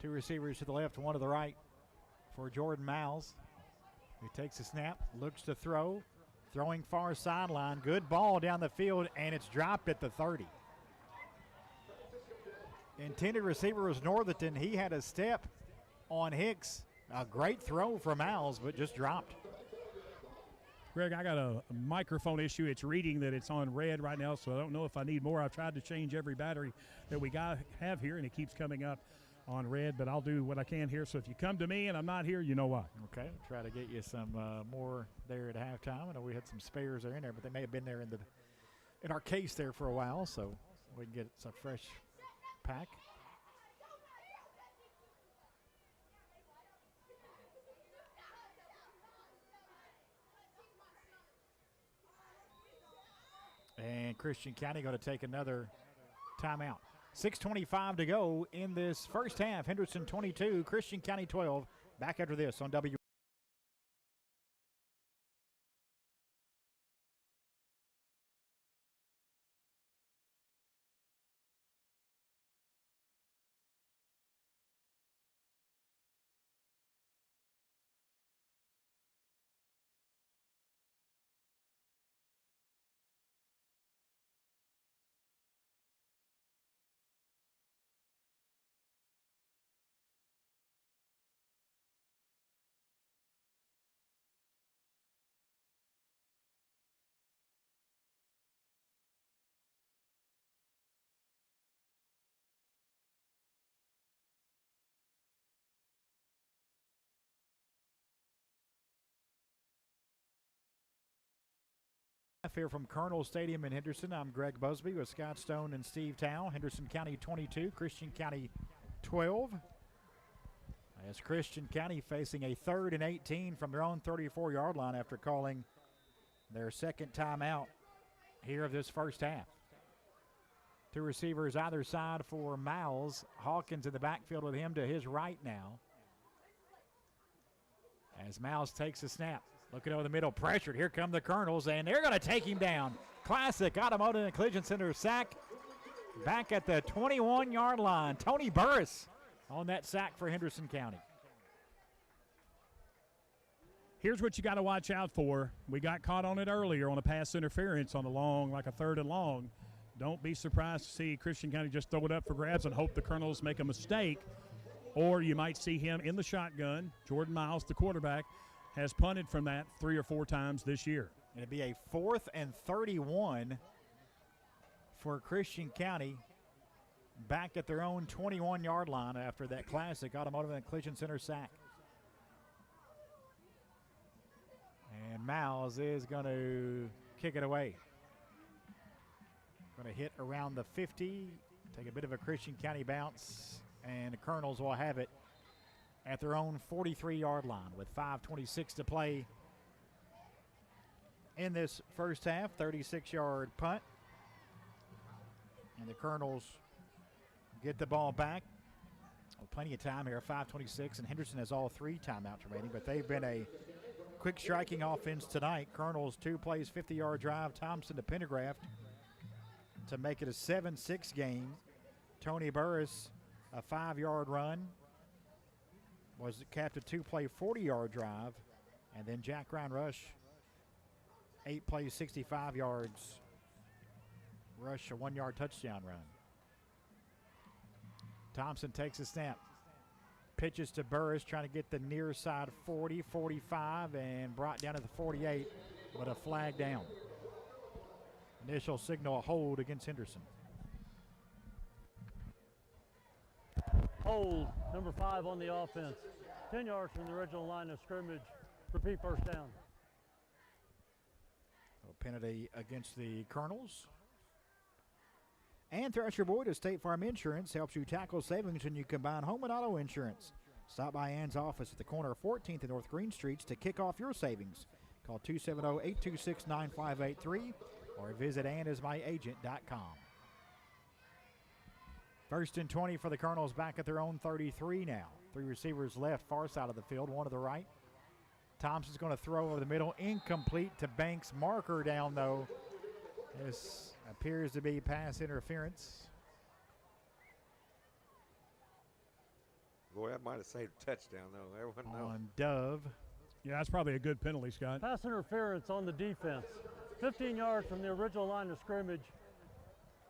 Two receivers to the left, one to the right for Jordan Miles. He takes a snap, looks to throw, throwing far sideline. Good ball down the field, and it's dropped at the 30. Intended receiver was Northerton. He had a step on Hicks. A great throw from Miles, but just dropped. Greg, I got a microphone issue. It's reading that it's on red right now, so I don't know if I need more. I've tried to change every battery that we have here, and it keeps coming up on red, but I'll do what I can here. So if you come to me and I'm not here, you know why. Okay, try to get you some more there at halftime. I know we had some spares there in there, but they may have been there in our case there for a while, so we can get some fresh pack. And Christian County going to take another timeout. 6:25 to go in this first half. Henderson 22, Christian County 12. Back after this on W. Here from Colonel Stadium in Henderson, I'm Greg Busby with Scott Stone and Steve Towle. Henderson County 22, Christian County 12. As Christian County facing a 3rd and 18 from their own 34-yard line after calling their second timeout here of this first half. Two receivers either side for Miles. Hawkins in the backfield with him to his right now. As Miles takes a snap. Looking over the middle, pressured. Here come the Colonels, and they're going to take him down. Classic Automotive and Collision Center sack back at the 21-yard line. Tony Burris on that sack for Henderson County. Here's what you got to watch out for. We got caught on it earlier on a pass interference on a long, like a 3rd and long. Don't be surprised to see Christian County just throw it up for grabs and hope the Colonels make a mistake. Or you might see him in the shotgun. Jordan Miles, the quarterback, has punted from that 3 or 4 times this year. It'll be a 4th and 31 for Christian County back at their own 21-yard line after that classic Automotive and Collision Center sack. And Miles is going to kick it away. Going to hit around the 50, take a bit of a Christian County bounce, and the Colonels will have it at their own 43-yard line with 5:26 to play in this first half. 36-yard punt. And the Colonels get the ball back. Well, plenty of time here, 5:26, and Henderson has all 3 timeouts remaining, but they've been a quick striking offense tonight. Colonels 2 plays, 50-yard drive. Thompson to Pendergraft to make it a 7-6 game. Tony Burris, a 5-yard run. Was capped a 2-play 40-yard drive, and then Jack Ryan Rush, 8 plays, 65 yards. Rush a 1-yard touchdown run. Thompson takes a snap, pitches to Burris, trying to get the near side 40, 45, and brought down to the 48, but a flag down. Initial signal, a hold against Henderson. Hold, number 5 on the offense. 10 yards from the original line of scrimmage. Repeat first down. A penalty against the Colonels. And Thrasher Boyd of State Farm Insurance helps you tackle savings when you combine home and auto insurance. Stop by Ann's office at the corner of 14th and North Green Streets to kick off your savings. Call 270-826-9583 or visit AnnIsMyAgent.com. 1st and 20 for the Colonels back at their own 33 now. 3 receivers left, far side of the field, 1 to the right. Thompson's going to throw over the middle. Incomplete to Banks. Marker down, though. This appears to be pass interference. Boy, that might have saved a touchdown, though. Everyone knows. On Dove. Yeah, that's probably a good penalty, Scott. Pass interference on the defense. 15 yards from the original line of scrimmage.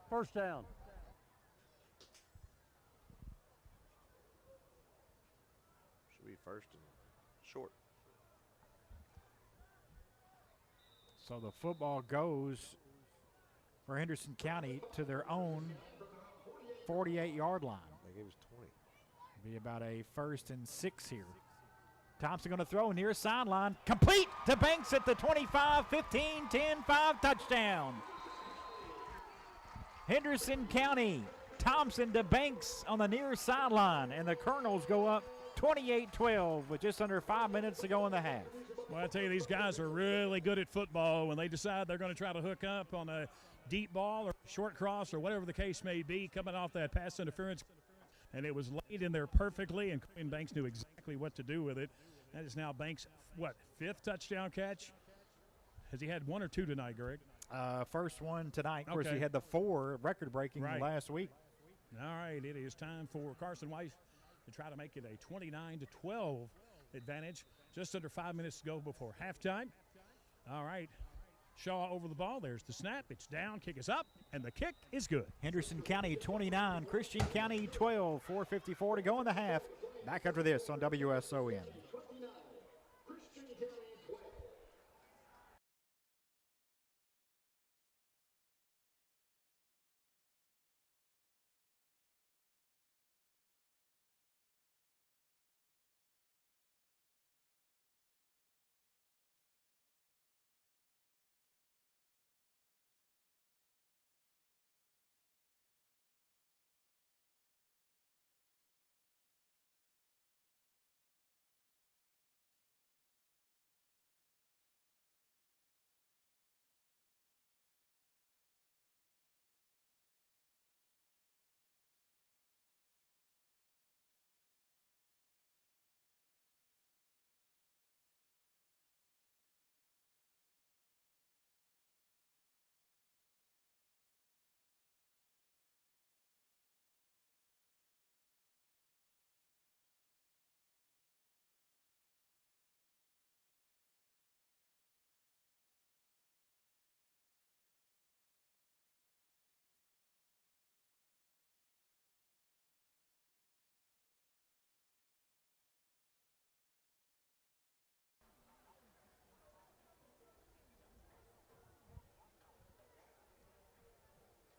First down. Should be first and short. So the football goes for Henderson County to their own 48-yard line. They gave us 20. Be about a 1st and 6 here. Thompson going to throw near sideline. Complete to Banks at the 25, 15, 10, 5 touchdown. Henderson County. Thompson to Banks on the near sideline. And the Colonels go up 28-12 with just under 5 minutes to go in the half. Well, I tell you, these guys are really good at football. When they decide they're going to try to hook up on a deep ball or short cross or whatever the case may be, coming off that pass interference, and it was laid in there perfectly, and Quinn Banks knew exactly what to do with it. That is now Banks' 5th touchdown catch? Has he had 1 or 2 tonight, Greg? First one tonight. Of course, Okay. he had the 4 record-breaking Right. last week. All right, it is time for Carson Weiss to try to make it a 29-12 advantage. Just under 5 minutes to go before halftime. All right, Shaw over the ball. There's the snap. It's down, kick is up, and the kick is good. Henderson County 29, Christian County 12, 4:54 to go in the half. Back after this on WSON.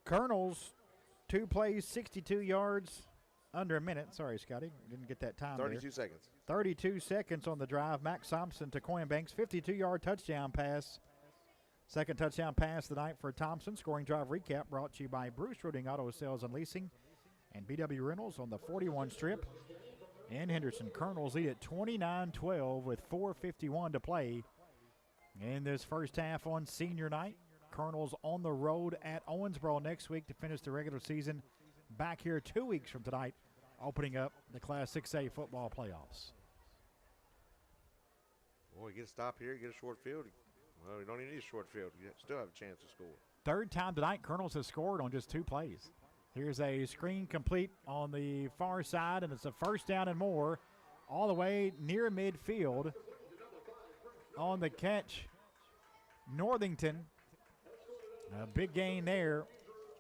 Colonels, 2 plays, 62 yards, under a minute. Sorry, Scotty. Didn't get that time 32 there. seconds. 32 seconds on the drive. Max Thompson to Coin Banks, 52-yard touchdown pass. Second touchdown pass of the night for Thompson. Scoring drive recap brought to you by Bruce Rooting Auto Sales and Leasing and BW Reynolds on the 41 strip. And Henderson Colonels lead at 29-12 with 4:51 to play in this first half on senior night. Colonels on the road at Owensboro next week to finish the regular season. Back here 2 weeks from tonight, opening up the Class 6A football playoffs. Boy, get a stop here, get a short field. Well, you don't even need a short field. You still have a chance to score. Third time tonight, Colonels has scored on just 2 plays. Here's a screen complete on the far side, and it's a first down and more all the way near midfield. On the catch, Northington. A big gain there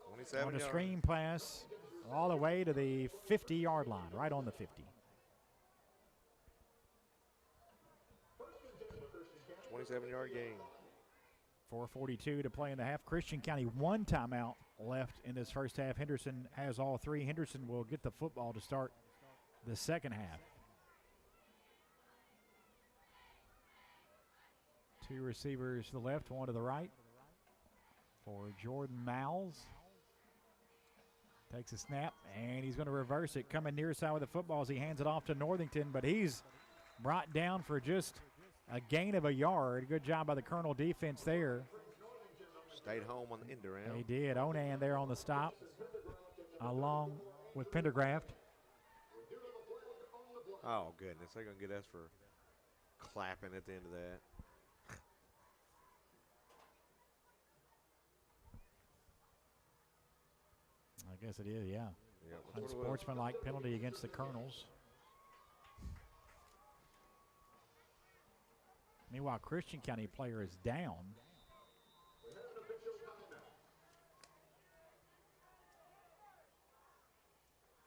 27 on the yards. screen pass all the way to the 50-yard line, right on the 50. 27-yard gain. 4:42 to play in the half. Christian County 1 timeout left in this first half. Henderson has all 3. Henderson will get the football to start the second half. 2 receivers to the left, 1 to the right for Jordan Mowles. Takes a snap, and he's going to reverse it. Coming near side with the football as he hands it off to Northington, but he's brought down for just a gain of a yard. Good job by the Colonel defense there. Stayed home on the end around. They did. Onan there on the stop, along with Pendergraft. Oh, goodness. They're going to get us for clapping at the end of that. I guess it is, yeah. Yeah, that's what it was. Unsportsmanlike penalty against the Colonels. Meanwhile, Christian County player is down.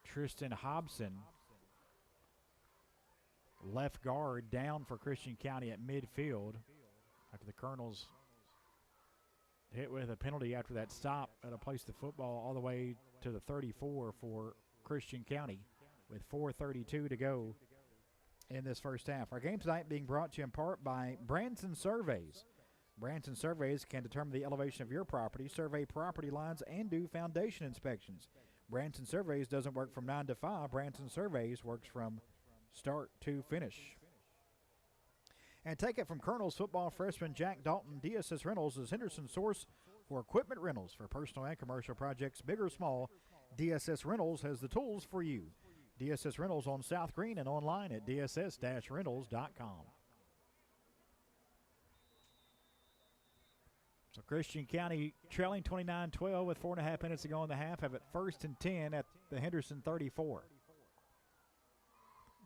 Tristan Hobson, left guard, down for Christian County at midfield after the Colonels hit with a penalty after that stop at a place the football all the way to the 34 for Christian County with 4:32 to go in this first half. Our game tonight being brought to you in part by Branson Surveys. Branson Surveys can determine the elevation of your property, survey property lines, and do foundation inspections. Branson Surveys doesn't work from 9 to 5. Branson Surveys works from start to finish. And take it from Colonels football freshman Jack Dalton, DSS Rentals is Henderson's source for equipment rentals for personal and commercial projects, big or small. DSS Rentals has the tools for you. DSS Rentals on South Green and online at dss-rentals.com. So Christian County trailing 29-12 with 4.5 minutes to go in the half, have it 1st and 10 at the Henderson 34.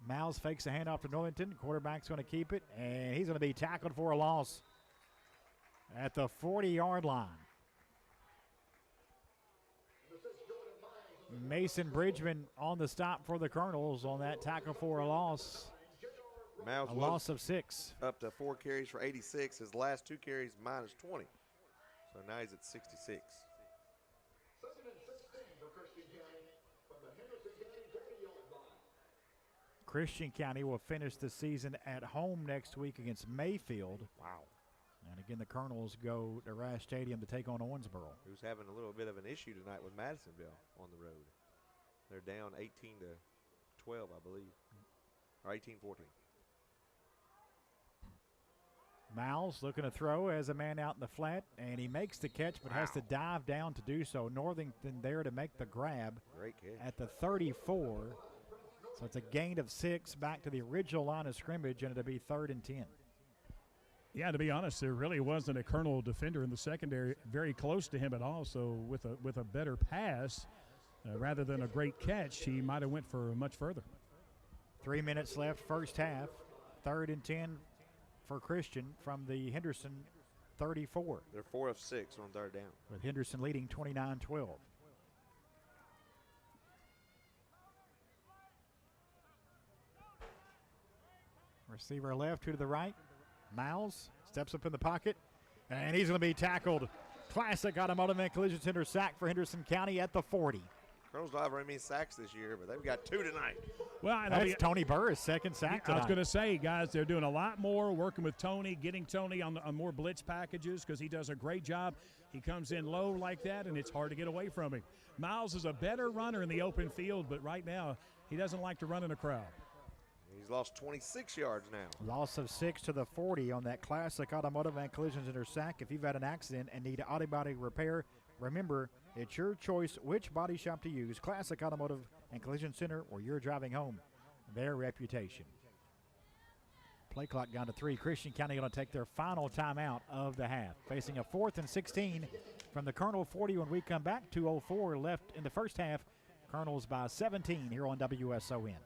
Miles fakes a handoff to Northington. Quarterback's going to keep it, and he's going to be tackled for a loss at the 40-yard line. Mason Bridgman on the stop for the Colonels on that tackle for a loss. Miles A loss of 6. up to 4 carries for 86. His last 2 carries minus 20. So now he's at 66. Christian County will finish the season at home next week against Mayfield. Wow. And again, the Colonels go to Rash Stadium to take on Owensboro. Who's having a little bit of an issue tonight with Madisonville on the road. They're down 18-12, I believe. Or 18-14. Miles looking to throw as a man out in the flat, and he makes the catch but has to dive down to do so. Northington there to make the grab Great catch. at the 34. So it's a gain of 6 back to the original line of scrimmage, and it'll be 3rd and 10. Yeah, to be honest, there really wasn't a Colonel defender in the secondary very close to him at all. So with a better pass, rather than a great catch, he might have went for much further. 3 minutes left, first half. 3rd and 10 for Christian from the Henderson 34, They're 4 of 6 on 3rd down. with Henderson leading 29-12. Receiver left, 2 to the right. Miles steps up in the pocket, and he's going to be tackled. Classic automotive and collision center sack for Henderson County at the 40. Colonels don't have very many sacks this year, but they've got 2 tonight. Well, and That's Tony Burr's second sack I was tonight. going to say, guys, they're doing a lot more working with Tony, getting Tony on more blitz packages because he does a great job. He comes in low like that, and it's hard to get away from him. Miles is a better runner in the open field, but right now he doesn't like to run in a crowd. He's lost 26 yards now. Loss of 6 to the 40 on that classic automotive and collision center sack. If you've had an accident and need auto body repair, remember, it's your choice which body shop to use. Classic Automotive and Collision Center, where you're driving home their reputation. Play clock down to 3. Christian County going to take their final timeout of the half. Facing a 4th and 16 from the Colonel 40 when we come back. 2:04 left in the first half. Colonels by 17 here on WSON.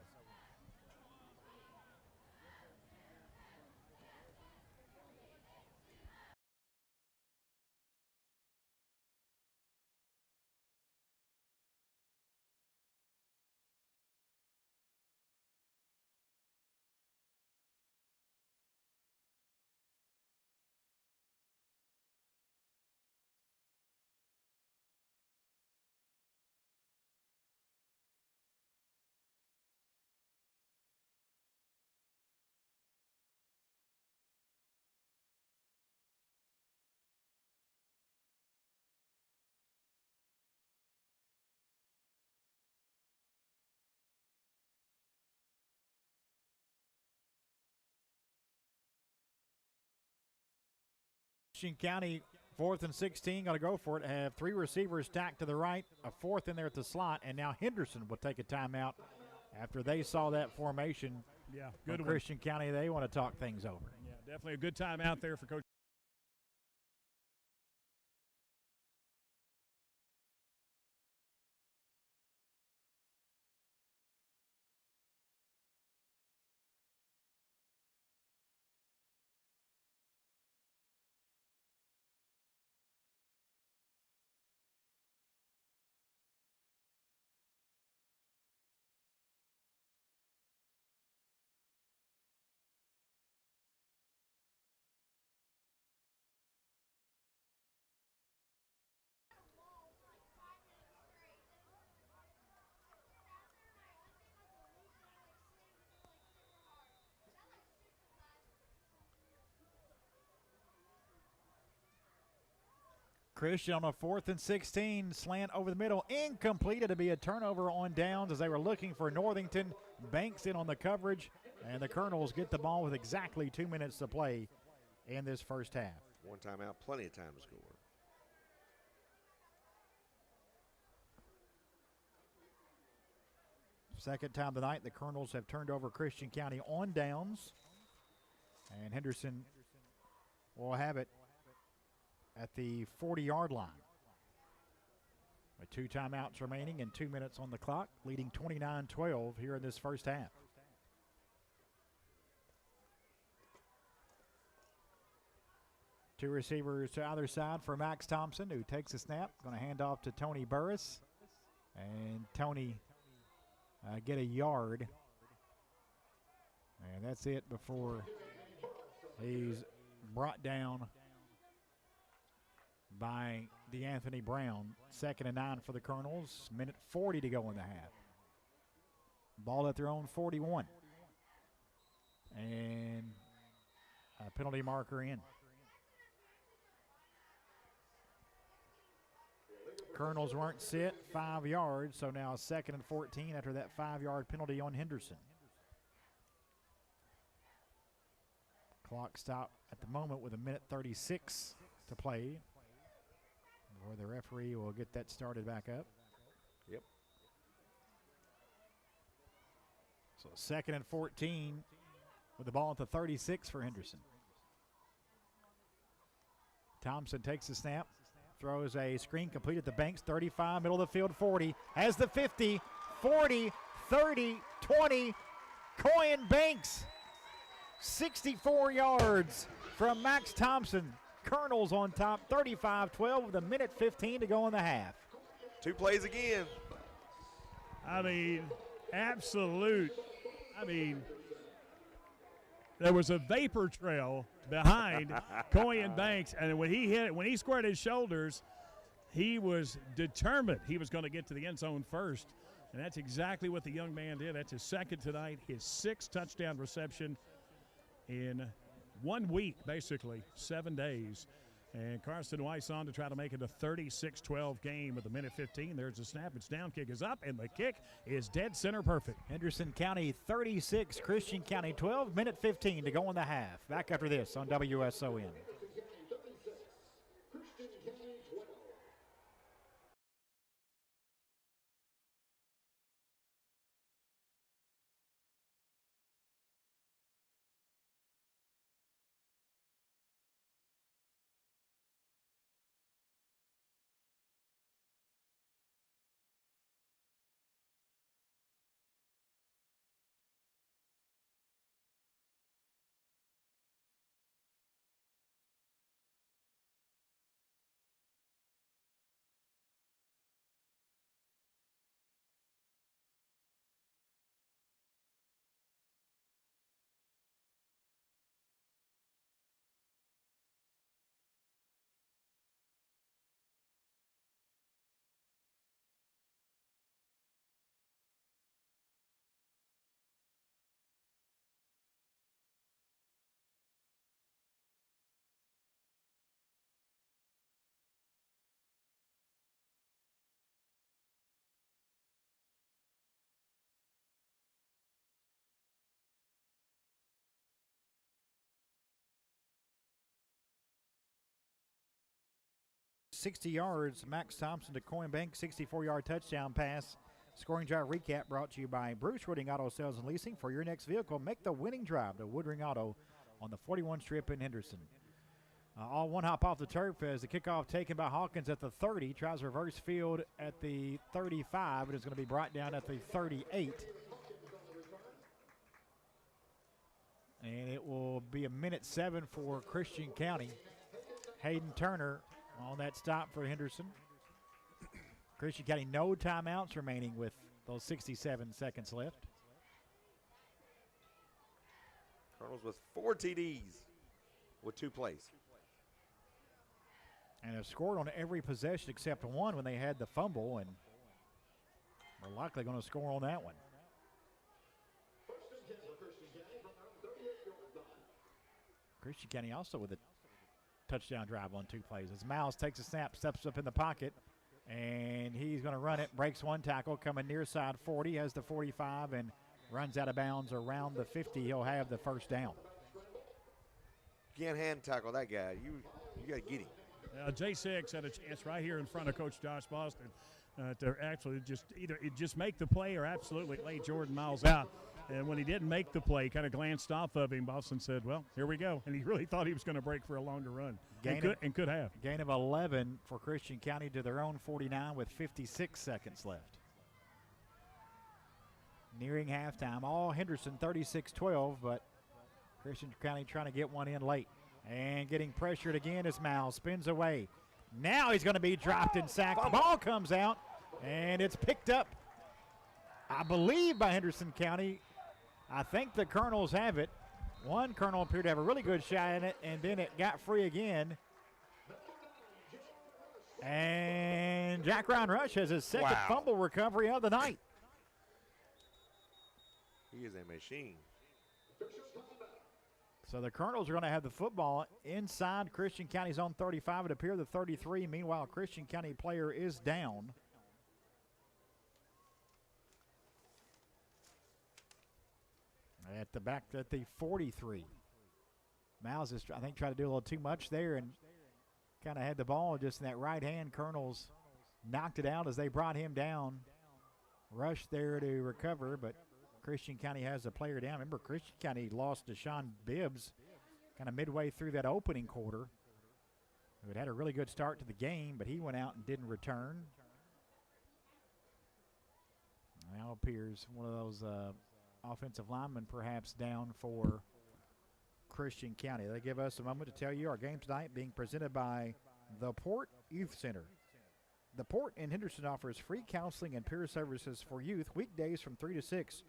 Christian County 4th and 16, going to go for it. Have 3 receivers stacked to the right, a 4th in there at the slot, and now Henderson will take a timeout after they saw that formation Yeah, From good one. Christian County, they want to talk things over. Yeah, definitely a good time out there for Coach. Christian on a 4th and 16, slant over the middle, incomplete. It'll be a turnover on downs as they were looking for Northington. Banks in on the coverage, and the Colonels get the ball with exactly 2 minutes to play in this first half. One timeout, plenty of time to score. Second time tonight, the Colonels have turned over Christian County on downs, and Henderson will have it at the 40-yard line. With 2 timeouts remaining and 2 minutes on the clock, leading 29-12 here in this first half. Two receivers to either side for Max Thompson, who takes a snap. Going to hand off to Tony Burris. And Tony get a yard. And that's it before he's brought down by DeAnthony Brown. 2nd and 9 for the Colonels. Minute 40 to go in the half. Ball at their own 41. And a penalty marker in. Colonels weren't set, 5 yards, so now 2nd and 14 after that 5-yard penalty on Henderson. Clock stop at the moment with a minute 36 to play. Before the referee will get that started back up. Yep. So 2nd and 14 with the ball at the 36 for Henderson. Thompson takes the snap. Throws a screen complete at the Banks, 35, middle of the field, 40. Has the 50, 40, 30, 20. Coyen Banks, 64 yards from Max Thompson. Colonels on top, 35-12 with a minute 15 to go in the half. 2 plays again. I mean, absolute. I mean, there was a vapor trail behind Coyen Banks, and when he hit it, when he squared his shoulders, he was determined he was going to get to the end zone first, and that's exactly what the young man did. That's his 2nd tonight, his 6th touchdown reception in 1 week, basically 7 days. And Carson Weiss on to try to make it a 36-12 game with a minute 15. There's the snap. It's down. Kick is up, and the kick is dead center perfect. Henderson County 36, Christian County 12, minute 15 to go in the half. Back after this on WSON. .60 yards, Max Thompson to Coyen Banks, 64-yard touchdown pass Scoring drive recap brought to you by Bruce Woodring Auto Sales and Leasing. For your next vehicle, make the winning drive to Woodring Auto on the 41 strip in Henderson. All one hop off the turf as the kickoff taken by Hawkins at the 30. Tries reverse field at the 35, and is going to be brought down at the 38. And it will be a minute 7 for Christian County. Hayden Turner on that stop for Henderson. Christian County, no timeouts remaining with those 67 seconds left. Colonels with 4 TDs with 2 plays. And have scored on every possession except one when they had the fumble, and we're likely going to score on that one. Christian County also with a touchdown drive on 2 plays. As Miles takes a snap, steps up in the pocket, and he's going to run it. Breaks one tackle, coming near side 40, has the 45, and runs out of bounds around the 50. He'll have the first down. You can't hand tackle that guy. You got to get him. J6 had a chance right here in front of Coach Josh Boston to actually just make the play or absolutely lay Jordan Miles out. And when he didn't make the play, kind of glanced off of him, Boston said, well, here we go. And he really thought he was going to break for a longer run. And could have. Gain of 11 for Christian County to their own 49 with 56 seconds left. Nearing halftime. All Henderson 36-12, but Christian County trying to get one in late. And getting pressured again as Miles spins away. Now he's going to be dropped and sacked. The ball comes out, and it's picked up, I believe, by Henderson County. I think the Colonels have it. One Colonel appeared to have a really good shot in it, and then it got free again. And Jack Ryan Rush has his second fumble recovery of the night. He is a machine. So the Colonels are going to have the football inside Christian County's own 35. It appears the 33. Meanwhile, Christian County player is down. At the back at the 43. Miles is, I think, tried to do a little too much there and kind of had the ball just in that right hand. Colonels knocked it out as they brought him down. Rushed there to recover, but Christian County has a player down. Remember, Christian County lost Deshaun Bibbs kind of midway through that opening quarter, who had a really good start to the game, but he went out and didn't return. Now appears one of those offensive linemen perhaps down for Christian County. They give us a moment to tell you our game tonight being presented by the Port Youth Center. The Port in Henderson offers free counseling and peer services for youth weekdays from 3 to 6.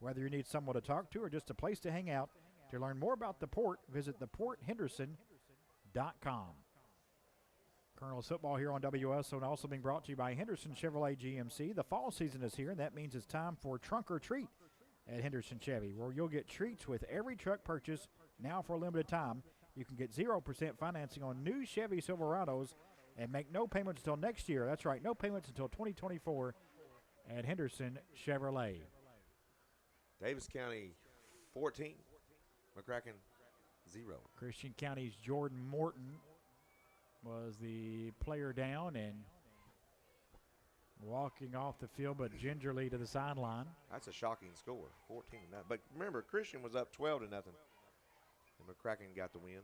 Whether you need someone to talk to or just a place to hang out, to learn more about the Port, visit theporthenderson.com. Colonel's football here on WSO and also being brought to you by Henderson Chevrolet GMC. The fall season is here, and that means it's time for Trunk or Treat at Henderson Chevy, where you'll get treats with every truck purchase. Now for a limited time, you can get 0% financing on new Chevy Silverados and make no payments until next year. That's right, no payments until 2024 at Henderson Chevrolet. Davis County 14, McCracken 0. Christian County's Jordan Morton was the player down and walking off the field, but gingerly to the sideline. That's a shocking score, 14-0. But remember, Christian was up 12-0, and McCracken got the win.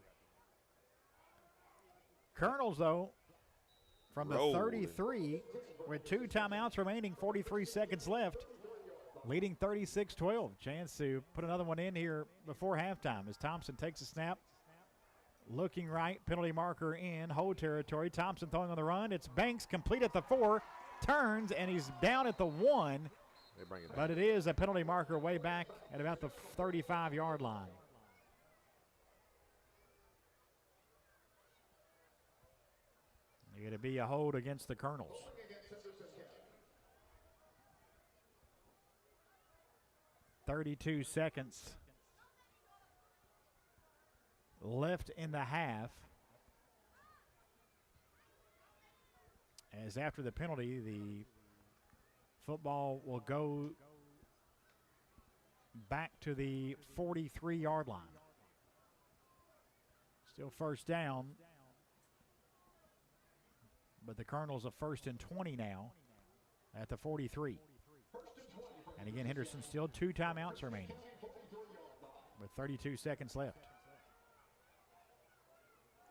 Colonels, though, from the 33, with 2 timeouts remaining, 43 seconds left, leading 36-12. Chance to put another one in here before halftime as Thompson takes a snap. Looking right, penalty marker in, hold territory. Thompson throwing on the run. It's Banks, complete at the 4, turns, and he's down at the 1. They bring it back. But it is a penalty marker way back at about the 35-yard line. Going to be a hold against the Colonels. .32 seconds left in the half. As after the penalty, the football will go back to the 43-yard line. Still first down, but the Colonels are 1st and 20 now at the 43. And again, Henderson still 2 timeouts remaining with 32 seconds left.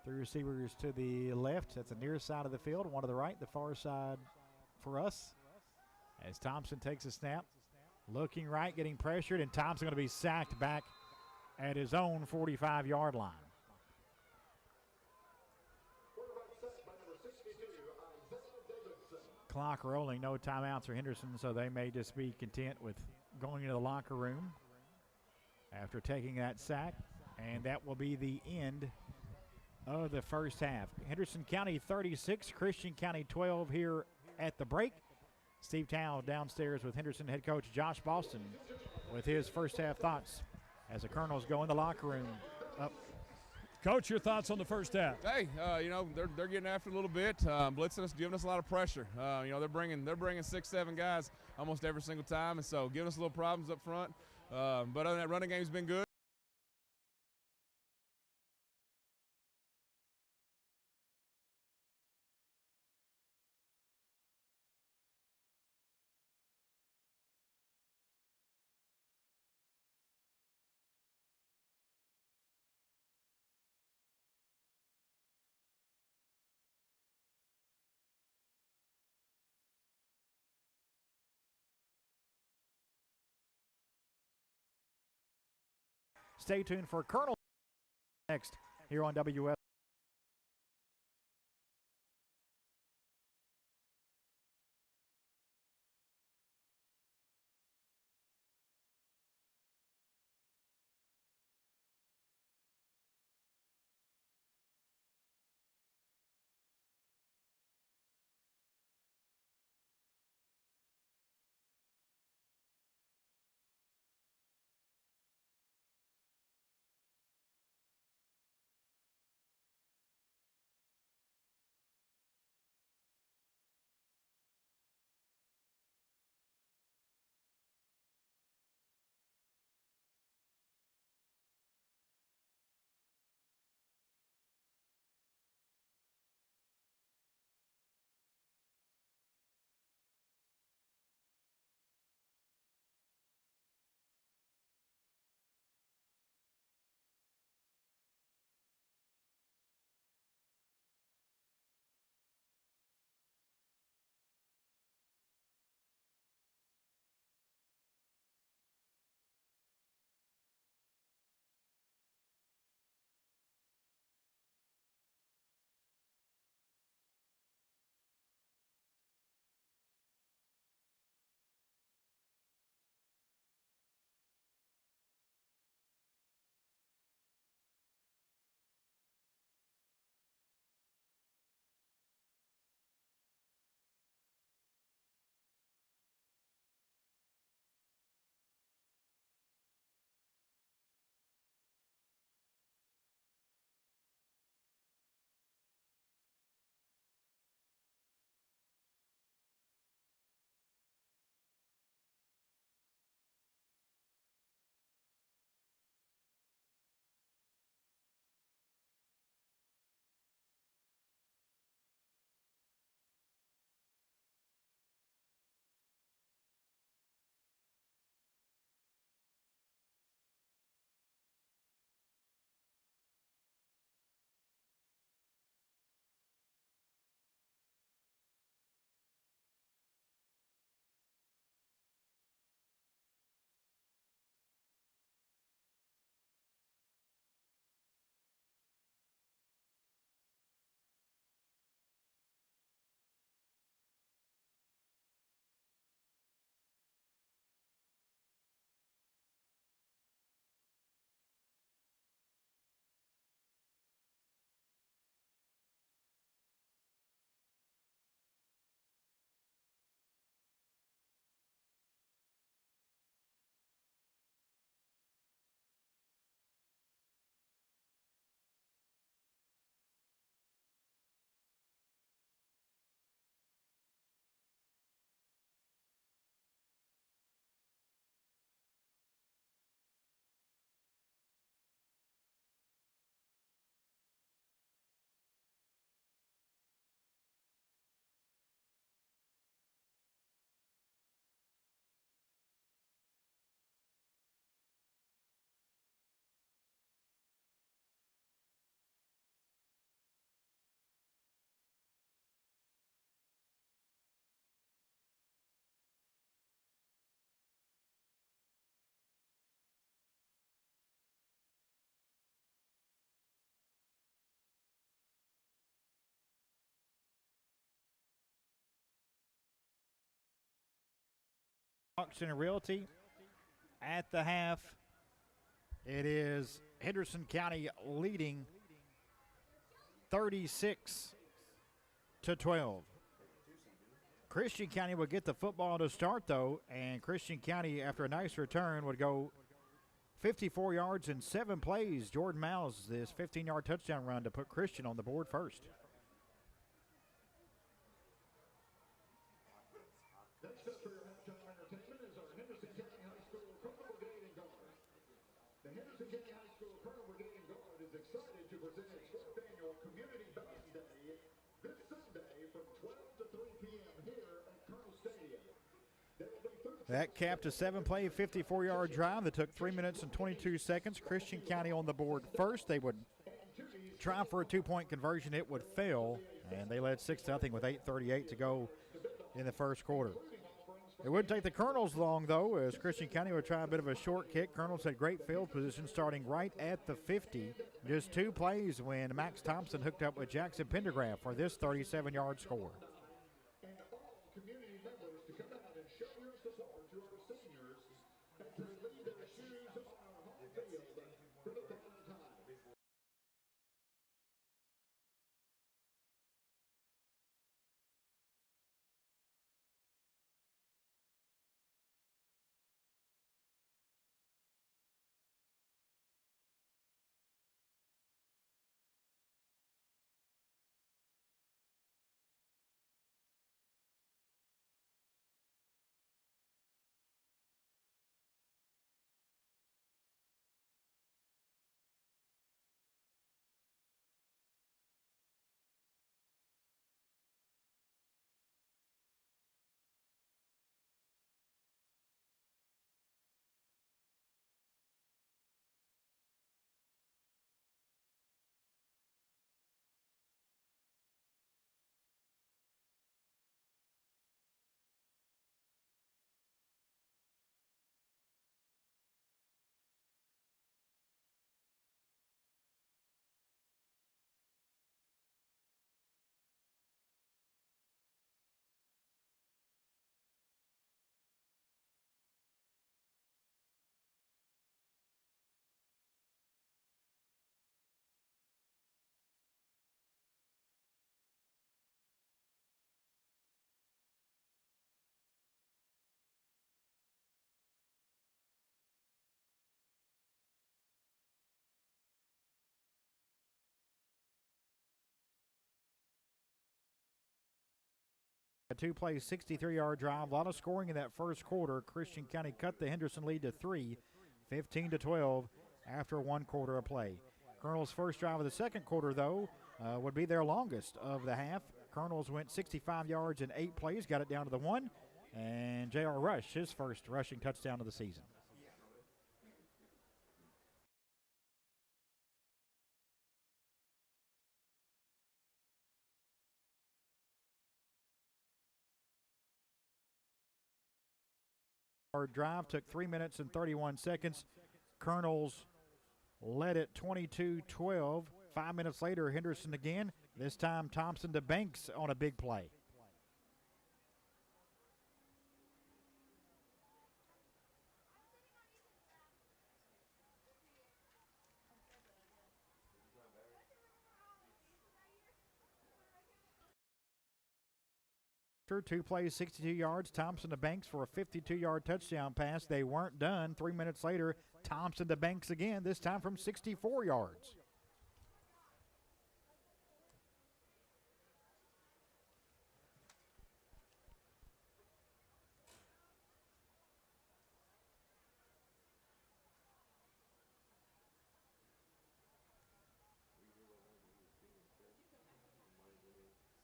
3 receivers to the left. That's the near side of the field. 1 to the right, the far side for us. As Thompson takes a snap. Looking right, getting pressured, and Thompson going to be sacked back at his own 45-yard line. Clock rolling, no timeouts for Henderson, so they may just be content with going into the locker room after taking that sack, and that will be the end of the first half. Henderson County 36, Christian County 12 here at the break. Steve Towle downstairs with Henderson head coach Josh Boston with his first half thoughts as the Colonels go in the locker room. Up. Coach, your thoughts on the first half? Hey, they're getting after it a little bit, blitzing us, giving us a lot of pressure. They're bringing 6, 7 guys almost every single time, and so giving us a little problems up front. But other than that, running game's been good. Stay tuned for Colonel next here on WS. Auction and Realty. At the half, it is Henderson County leading 36-12. Christian County would get the football to start, though, and Christian County, after a nice return, would go 54 yards in 7 plays. Jordan Miles, this 15-yard touchdown run to put Christian on the board first. Next up for your halftime entertainment is our Henderson County High School Colonel Brigade and Guard. The Henderson County High School Colonel Brigade and Guard is excited to present its 4th annual Community Band Day this Sunday from 12 to 3 p.m. here at Colonel Stadium. That capped a 7-play, 54-yard drive that took 3 minutes and 22 seconds. Christian County on the board first. They would try for a 2-point conversion. It would fail, and they led 6-0 with 8:38 to go in the first quarter. It wouldn't take the Colonels long, though, as Christian County would try a bit of a short kick. Colonels had great field position starting right at the 50. Just 2 plays when Max Thompson hooked up with Jackson Pendergraph for this 37-yard score. And all community members to come out and show your support to our seniors as they leave their shoes on our home field for the final time. A 2-play, 63-yard drive. A lot of scoring in that first quarter. Christian County cut the Henderson lead to 3, 15-12 after 1 quarter of play. Colonel's first drive of the second quarter, though, would be their longest of the half. Colonels went 65 yards in 8 plays, got it down to the 1, and J.R. Rush, his first rushing touchdown of the season. Our drive took 3 minutes and 31 seconds. Colonels led it 22-12. 5 minutes later, Henderson again. This time Thompson to Banks on a big play. After 2 plays, 62 yards, Thompson to Banks for a 52-yard touchdown pass. They weren't done. 3 minutes later, Thompson to Banks again, this time from 64 yards.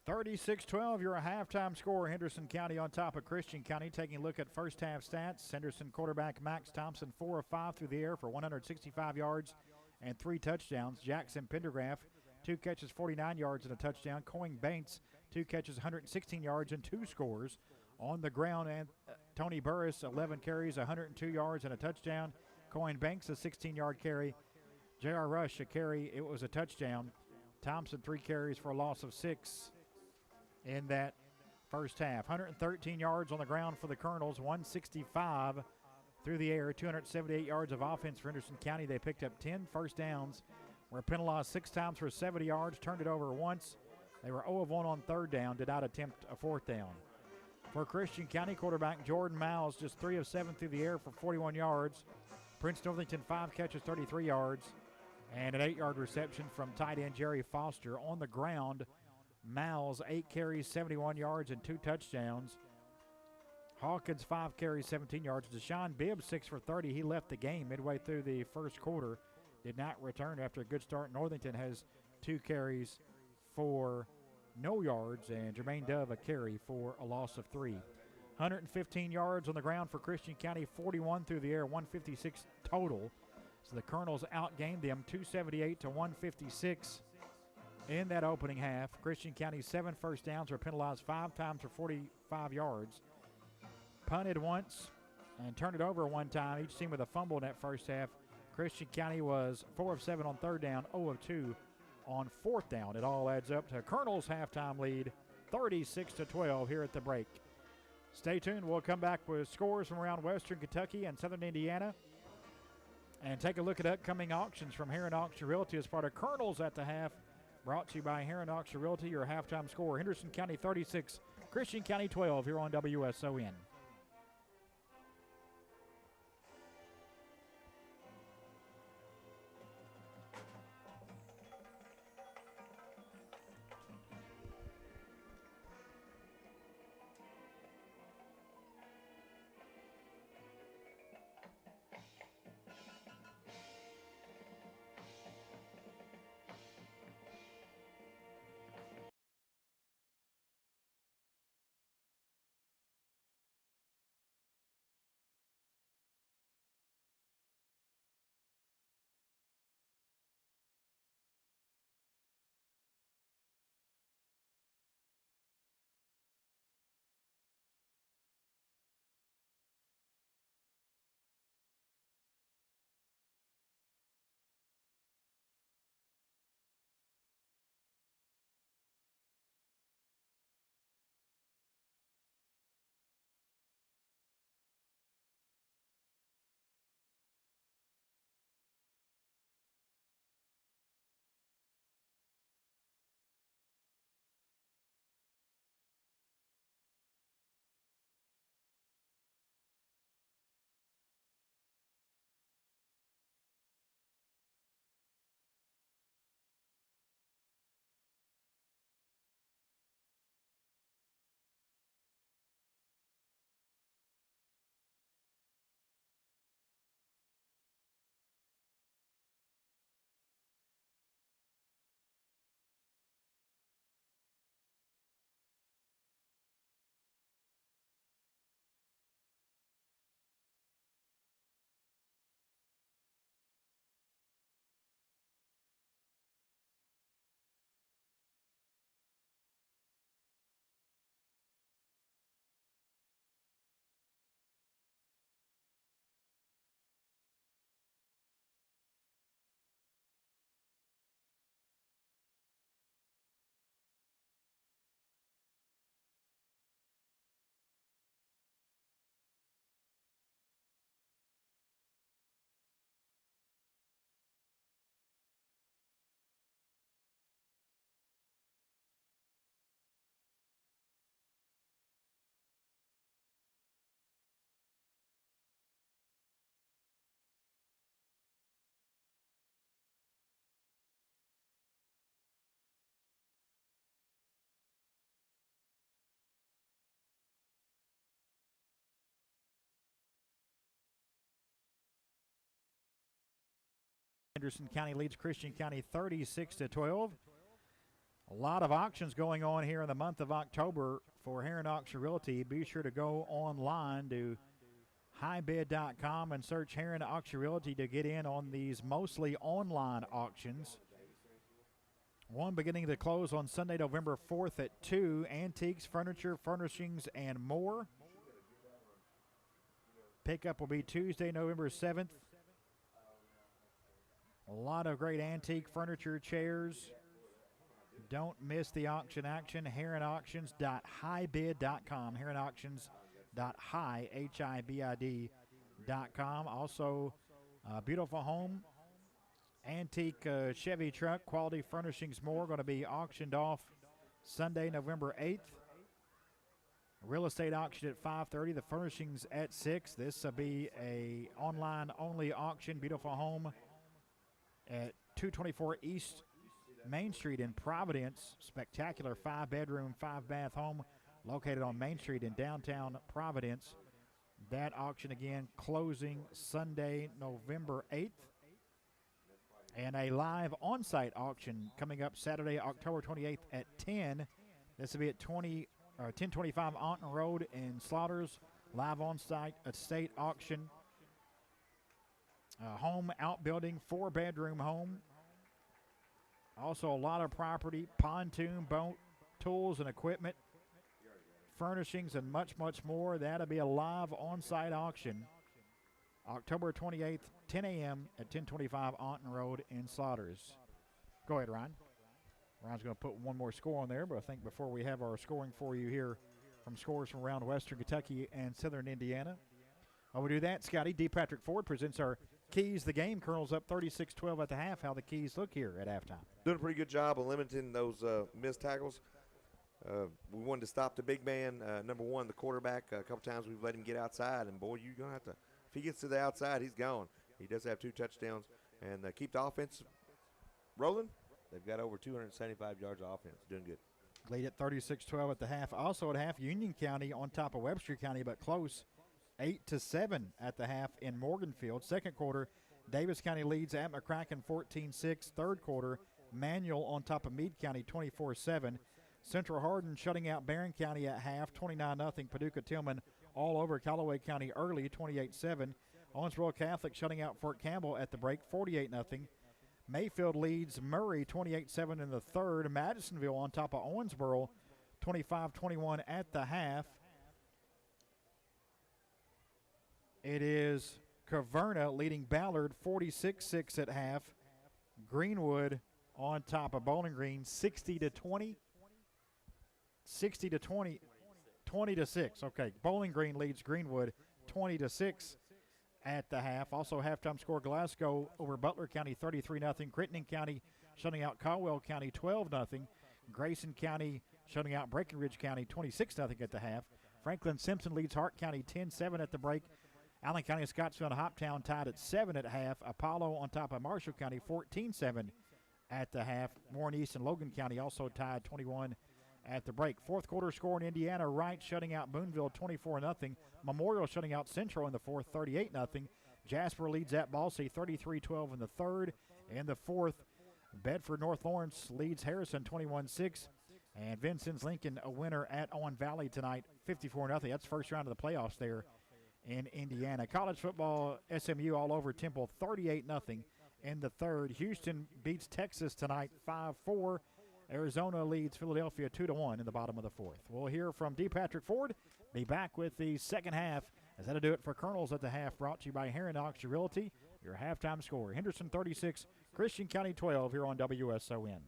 (36-12), your halftime score. Henderson County on top of Christian County. Taking a look at first half stats, Henderson quarterback Max Thompson 4 of 5 through the air for 165 yards and 3 touchdowns. Jackson Pendergraph 2 catches, 49 yards and a touchdown. Coyne Banks 2 catches, 116 yards and 2 scores. On the ground, and Tony Burris 11 carries, 102 yards and a touchdown. Coyne Banks a 16-yard carry. J.R. Rush a carry, it was a touchdown. Thompson 3 carries for a loss of 6 in that first half. 113 yards on the ground for the Colonels, 165 through the air, 278 yards of offense for Henderson County. They picked up 10 first downs, were penalized 6 times for 70 yards, turned it over once. They were 0 of 1 on third down, did not attempt a fourth down. For Christian County, quarterback Jordan Miles just 3 of 7 through the air for 41 yards. Prince Northington 5 catches, 33 yards, and an 8-yard reception from tight end Jerry Foster. On the ground, Miles 8 carries, 71 yards, and 2 touchdowns. Hawkins 5 carries, 17 yards. Deshaun Bibbs 6 for 30. He left the game midway through the first quarter. Did not return after a good start. Northington has 2 carries for no yards, and Jermaine Dove a carry for a loss of 3. 115 yards on the ground for Christian County, 41 through the air, 156 total. So the Colonels outgained them 278 to 156 in that opening half. Christian County 7 first downs, were penalized 5 times for 45 yards. Punted once and turned it over one time, each team with a fumble in that first half. Christian County was 4 of 7 on third down, 0 of 2 on fourth down. It all adds up to Colonel's halftime lead, 36 to 12 here at the break. Stay tuned. We'll come back with scores from around Western Kentucky and Southern Indiana and take a look at upcoming auctions from Heron Auction Realty as part of Colonel's at the half. Brought to you by Heron Auction Realty, your halftime score. Henderson County 36, Christian County 12 here on WSON. Henderson County leads Christian County 36 to 12. A lot of auctions going on here in the month of October for Heron Auction Realty. Be sure to go online to highbid.com and search Heron Auction Realty to get in on these mostly online auctions. One beginning to close on Sunday, November 4th at 2. Antiques, furniture, furnishings, and more. Pickup will be Tuesday, November 7th. A lot of great antique furniture, chairs, Don't miss the auction action. HeronAuctions.highbid.com. HeronAuctions.hibid.com. Also, beautiful home, antique Chevy truck, quality furnishings more, going to be auctioned off Sunday, November 8th. Real estate auction at 5:30. The furnishings at 6. This will be a online-only auction. Beautiful home at 224 East Main Street in Providence. Spectacular 5-bedroom, 5-bath home located on Main Street in downtown Providence. That auction again closing Sunday, November 8th. And a live on-site auction coming up Saturday, October 28th at 10. This will be at 1025 Aunton Road in Slaughters. Live on-site estate auction. Home outbuilding, 4-bedroom home. Also a lot of property, pontoon, boat, tools and equipment, furnishings, and much, much more. That'll be a live on-site auction. October 28th, 10 a.m. at 1025 Aunton Road in Slaughters. Go ahead, Ryan. Ryan's going to put one more score on there, but I think before we have our scoring for you here from scores from around Western Kentucky and Southern Indiana, while we do that, Scotty, D. Patrick Ford presents our Keys the Game. Colonels up 36-12 at the half. How the Keys look here at halftime? Doing a pretty good job of limiting those missed tackles. We wanted to stop the big man, number one, the quarterback. A couple times we've let him get outside, and, boy, you're going to have to – if he gets to the outside, he's gone. He does have 2 touchdowns. And keep the offense rolling. They've got over 275 yards of offense. Doing good. Lead at 36-12 at the half. Also at half, Union County on top of Webster County, but close, 8-7 at the half in Morganfield. Second quarter, Davis County leads at McCracken 14-6. Third quarter, Manual on top of Meade County 24-7. Central Hardin shutting out Barron County at half, 29-0. Paducah Tillman all over Callaway County early, 28-7. Owensboro Catholic shutting out Fort Campbell at the break, 48-0. Mayfield leads Murray 28-7 in the third. Madisonville on top of Owensboro 25-21 at the half. It is Caverna leading Ballard 46-6 at half. Greenwood on top of Bowling Green 60-20. 60-20. 20-6. Okay, Bowling Green leads Greenwood 20-6 at the half. Also halftime score, Glasgow over Butler County 33-0. Crittenden County shutting out Caldwell County 12-0. Grayson County shutting out Breckenridge County 26-0 at the half. Franklin Simpson leads Hart County 10-7 at the break. Allen County, Scottsville, and Hoptown tied at 7 at half. Apollo on top of Marshall County 14-7 at the half. Warren East and Logan County also tied 21 at the break. Fourth quarter score in Indiana, Wright shutting out Boonville 24-0. Memorial shutting out Central in the fourth 38-0. Jasper leads at Balsey 33-12 in the third. In the fourth, Bedford North Lawrence leads Harrison 21-6. And Vincennes Lincoln a winner at Owen Valley tonight 54-0. That's first round of the playoffs there in Indiana. College football, SMU all over Temple 38-0 in the third. Houston beats Texas tonight 5-4. Arizona leads Philadelphia 2-1 in the bottom of the fourth. We'll hear from D. Patrick Ford. Be back with the second half. As that'll do it for Colonels at the half, brought to you by Heron Auction Realty. Your halftime score, Henderson 36, Christian County 12 here on WSON.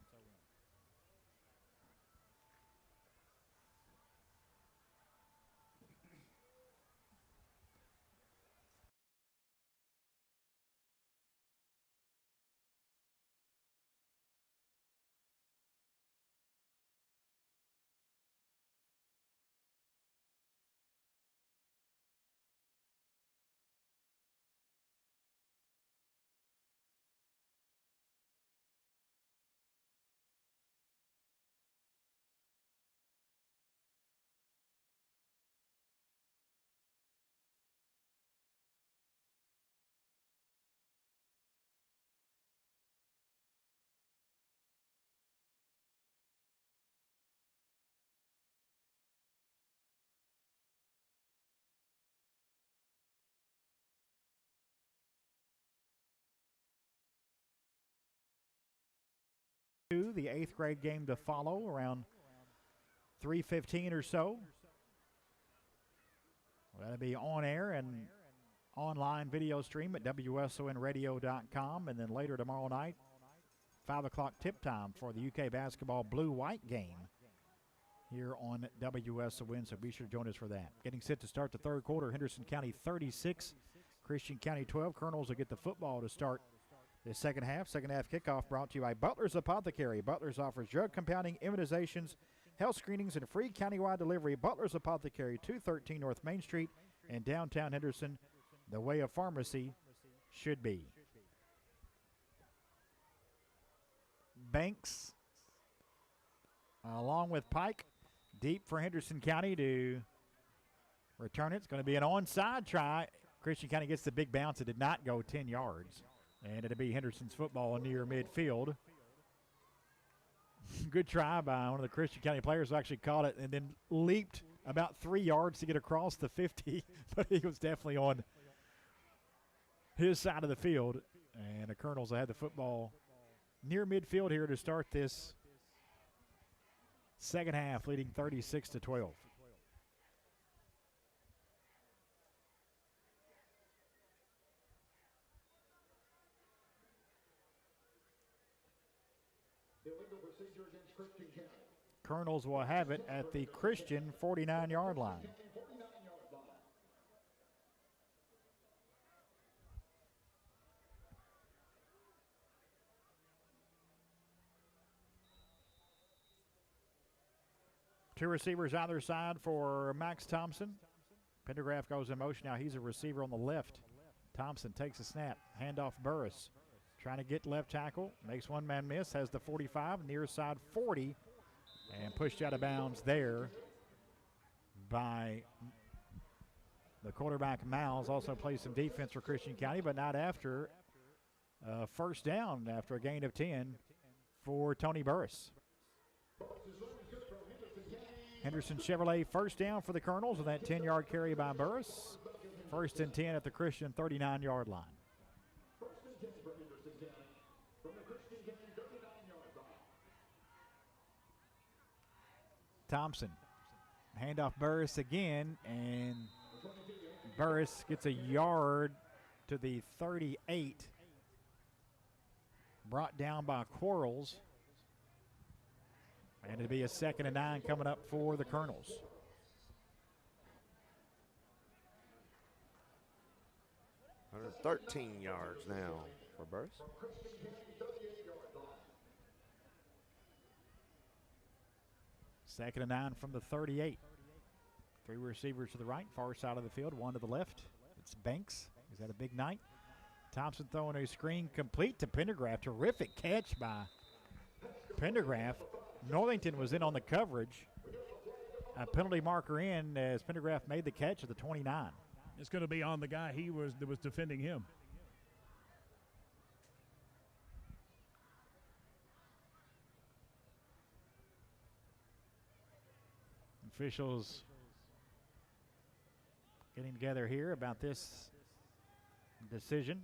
The eighth grade game to follow around 3:15 or so. That'll be on air and online video stream at WSONradio.com, and then later tomorrow night 5 o'clock tip time for the UK basketball blue-white game here on WSON, so be sure to join us for that. Getting set to start the third quarter, Henderson County 36, Christian County 12. Colonels will get the football to start the second half. Second half kickoff brought to you by Butler's Apothecary. Butler's offers drug compounding, immunizations, health screenings, and free countywide delivery. Butler's Apothecary, 213 North Main Street in downtown Henderson, the way a pharmacy should be. Banks, along with Pike, deep for Henderson County to return it. It's going to be an onside try. Christian County gets the big bounce. It did not go 10 yards. And it'll be Henderson's football near midfield. Good try by one of the Christian County players who actually caught it and then leaped about 3 yards to get across the 50. But he was definitely on his side of the field. And the Colonels had the football near midfield here to start this second half, leading 36-12. Illegal procedure against Christian County. Colonels will have it at the Christian 49-yard line. 49-yard line. Two receivers either side for Max Thompson. Pendergraph goes in motion. Now he's a receiver on the left. Thompson takes a snap. Handoff Burris. Trying to get left tackle. Makes one man miss. Has the 45. Near side 40. And pushed out of bounds there by the quarterback Miles. Also plays some defense for Christian County, but not after first down after a gain of 10 for Tony Burris. Henderson Chevrolet first down for the Colonels with that 10-yard carry by Burris. First and 10 at the Christian 39-yard line. First and 10 for Henderson County from the Christian County 39-yard line. Thompson. Handoff Burris again, and Burris gets a yard to the 38. Brought down by Quarles. And it'll be a 2nd and 9 coming up for the Colonels. Under 13 yards now for Burris. Second and 9 from the 38. Three receivers to the right, far side of the field, one to the left. It's Banks. He's had a big night. Thompson throwing a screen complete to Pendergraph. Terrific catch by Pendergraph. Northington was in on the coverage. A penalty marker in as Pendergraph made the catch at the 29. It's going to be on the guy that was defending him. Officials getting together here about this decision.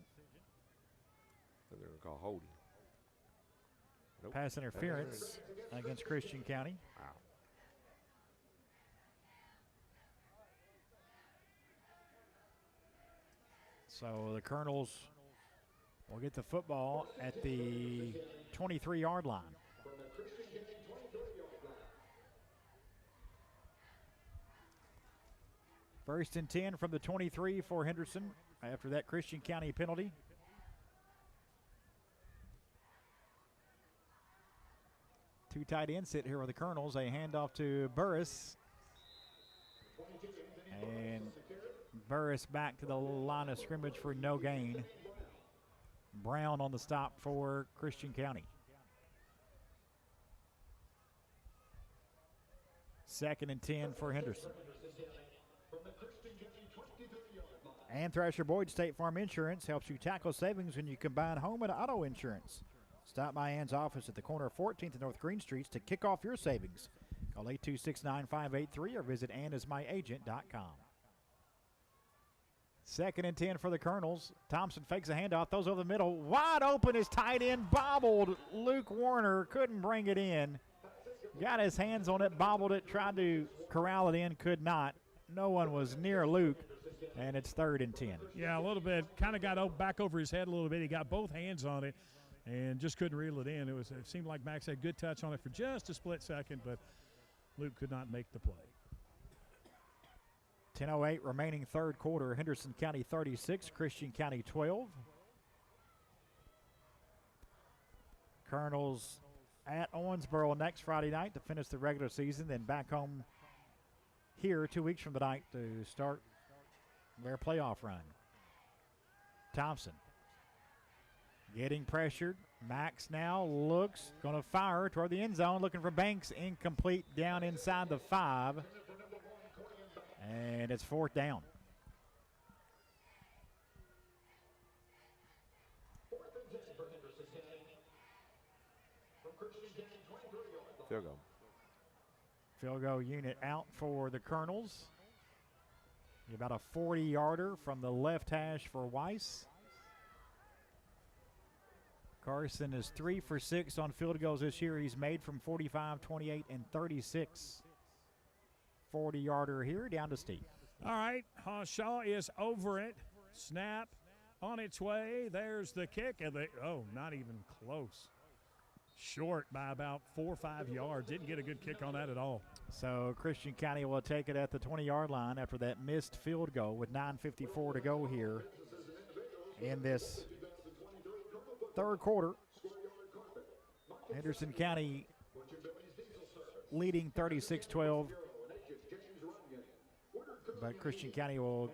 They're going to call holding. Nope. Pass interference against Christian County. Wow. So the Colonels will get the football at the 23-yard line. First and 10 from the 23 for Henderson after that Christian County penalty. Two tight ends sit here with the Colonels. A handoff to Burris. And Burris back to the line of scrimmage for no gain. Brown on the stop for Christian County. Second and 10 for Henderson. And Thrasher Boyd State Farm Insurance helps you tackle savings when you combine home and auto insurance. Stop by Ann's office at the corner of 14th and North Green Streets to kick off your savings. Call 826-9583 or visit AnnIsMyAgent.com. Second and 10 for the Colonels. Thompson fakes a handoff, throws over the middle. Wide open is tight end, bobbled. Luke Warner couldn't bring it in. Got his hands on it, bobbled it, tried to corral it in, could not. No one was near Luke, and it's third and 10. Yeah, a little bit. Kind of got back over his head a little bit. He got both hands on it and just couldn't reel it in. It seemed like Max had good touch on it for just a split second, but Luke could not make the play. 10:08 remaining third quarter. Henderson County 36, Christian County 12. Colonels at Owensboro next Friday night to finish the regular season, then back home here 2 weeks from tonight to start their playoff run. Thompson getting pressured. Max now looks, going to fire toward the end zone, looking for Banks. Incomplete down inside the 5. And it's fourth down. Field goal. Field goal unit out for the Colonels. About a 40-yarder from the left hash for Weiss. Carson is 3 for 6 on field goals this year. He's made from 45, 28, and 36. 40-yarder here down to Steve. All right, Shaw is over it. Snap on its way. There's the kick. And not even close. Short by about 4 or 5 yards. Didn't get a good kick on that at all. So Christian County will take it at the 20-yard line after that missed field goal with 9:54 to go here in this third quarter. Henderson County leading 36-12. But Christian County will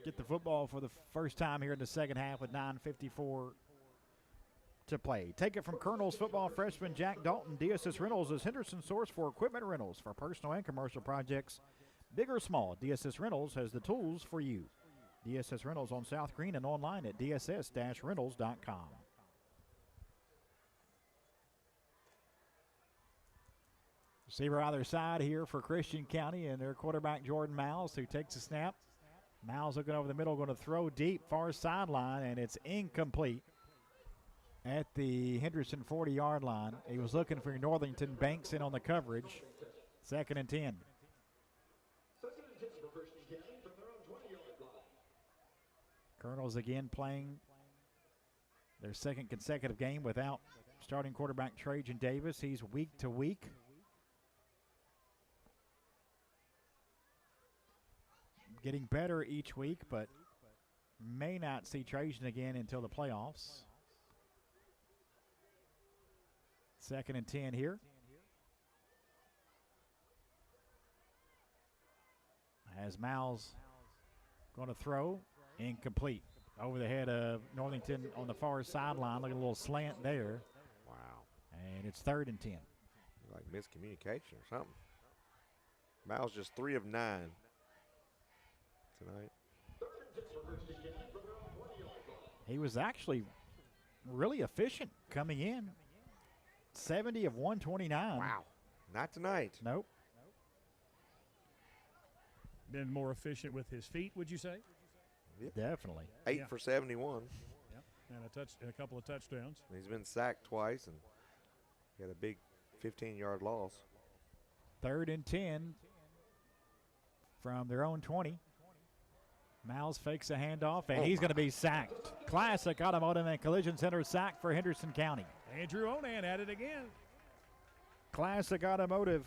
get the football for the first time here in the second half with 9:54 to play. Take it from Colonels football freshman Jack Dalton. DSS Rentals is Henderson's source for equipment rentals for personal and commercial projects, big or small. DSS Rentals has the tools for you. DSS Rentals on South Green and online at dss-rentals.com. Receiver either side here for Christian County and their quarterback Jordan Miles, who takes a snap. Miles looking over the middle, going to throw deep, far sideline, and it's incomplete at the Henderson 40-yard line. He was looking for Northington. Banks in on the coverage. 2nd and 10. Colonels again playing their second consecutive game without starting quarterback Trajan Davis. He's week to week. Getting better each week, but may not see Trajan again until the playoffs. 2nd and 10 here. As Miles going to throw, incomplete. Over the head of Northington on the far sideline. Look at a little slant there. Wow. And it's 3rd and 10. Like miscommunication or something. Miles just 3 of 9 tonight. He was actually really efficient coming in. 70 of 129. Wow. Not tonight. Nope. Been more efficient with his feet, would you say? Yep. Definitely. 8 for 71. Yep. And a couple of touchdowns. He's been sacked twice and got a big 15-yard loss. 3rd and 10 from their own 20. Miles fakes a handoff, and he's going to be sacked. Classic Automotive and Collision Center sack for Henderson County. Andrew Onan at it again. Classic Automotive.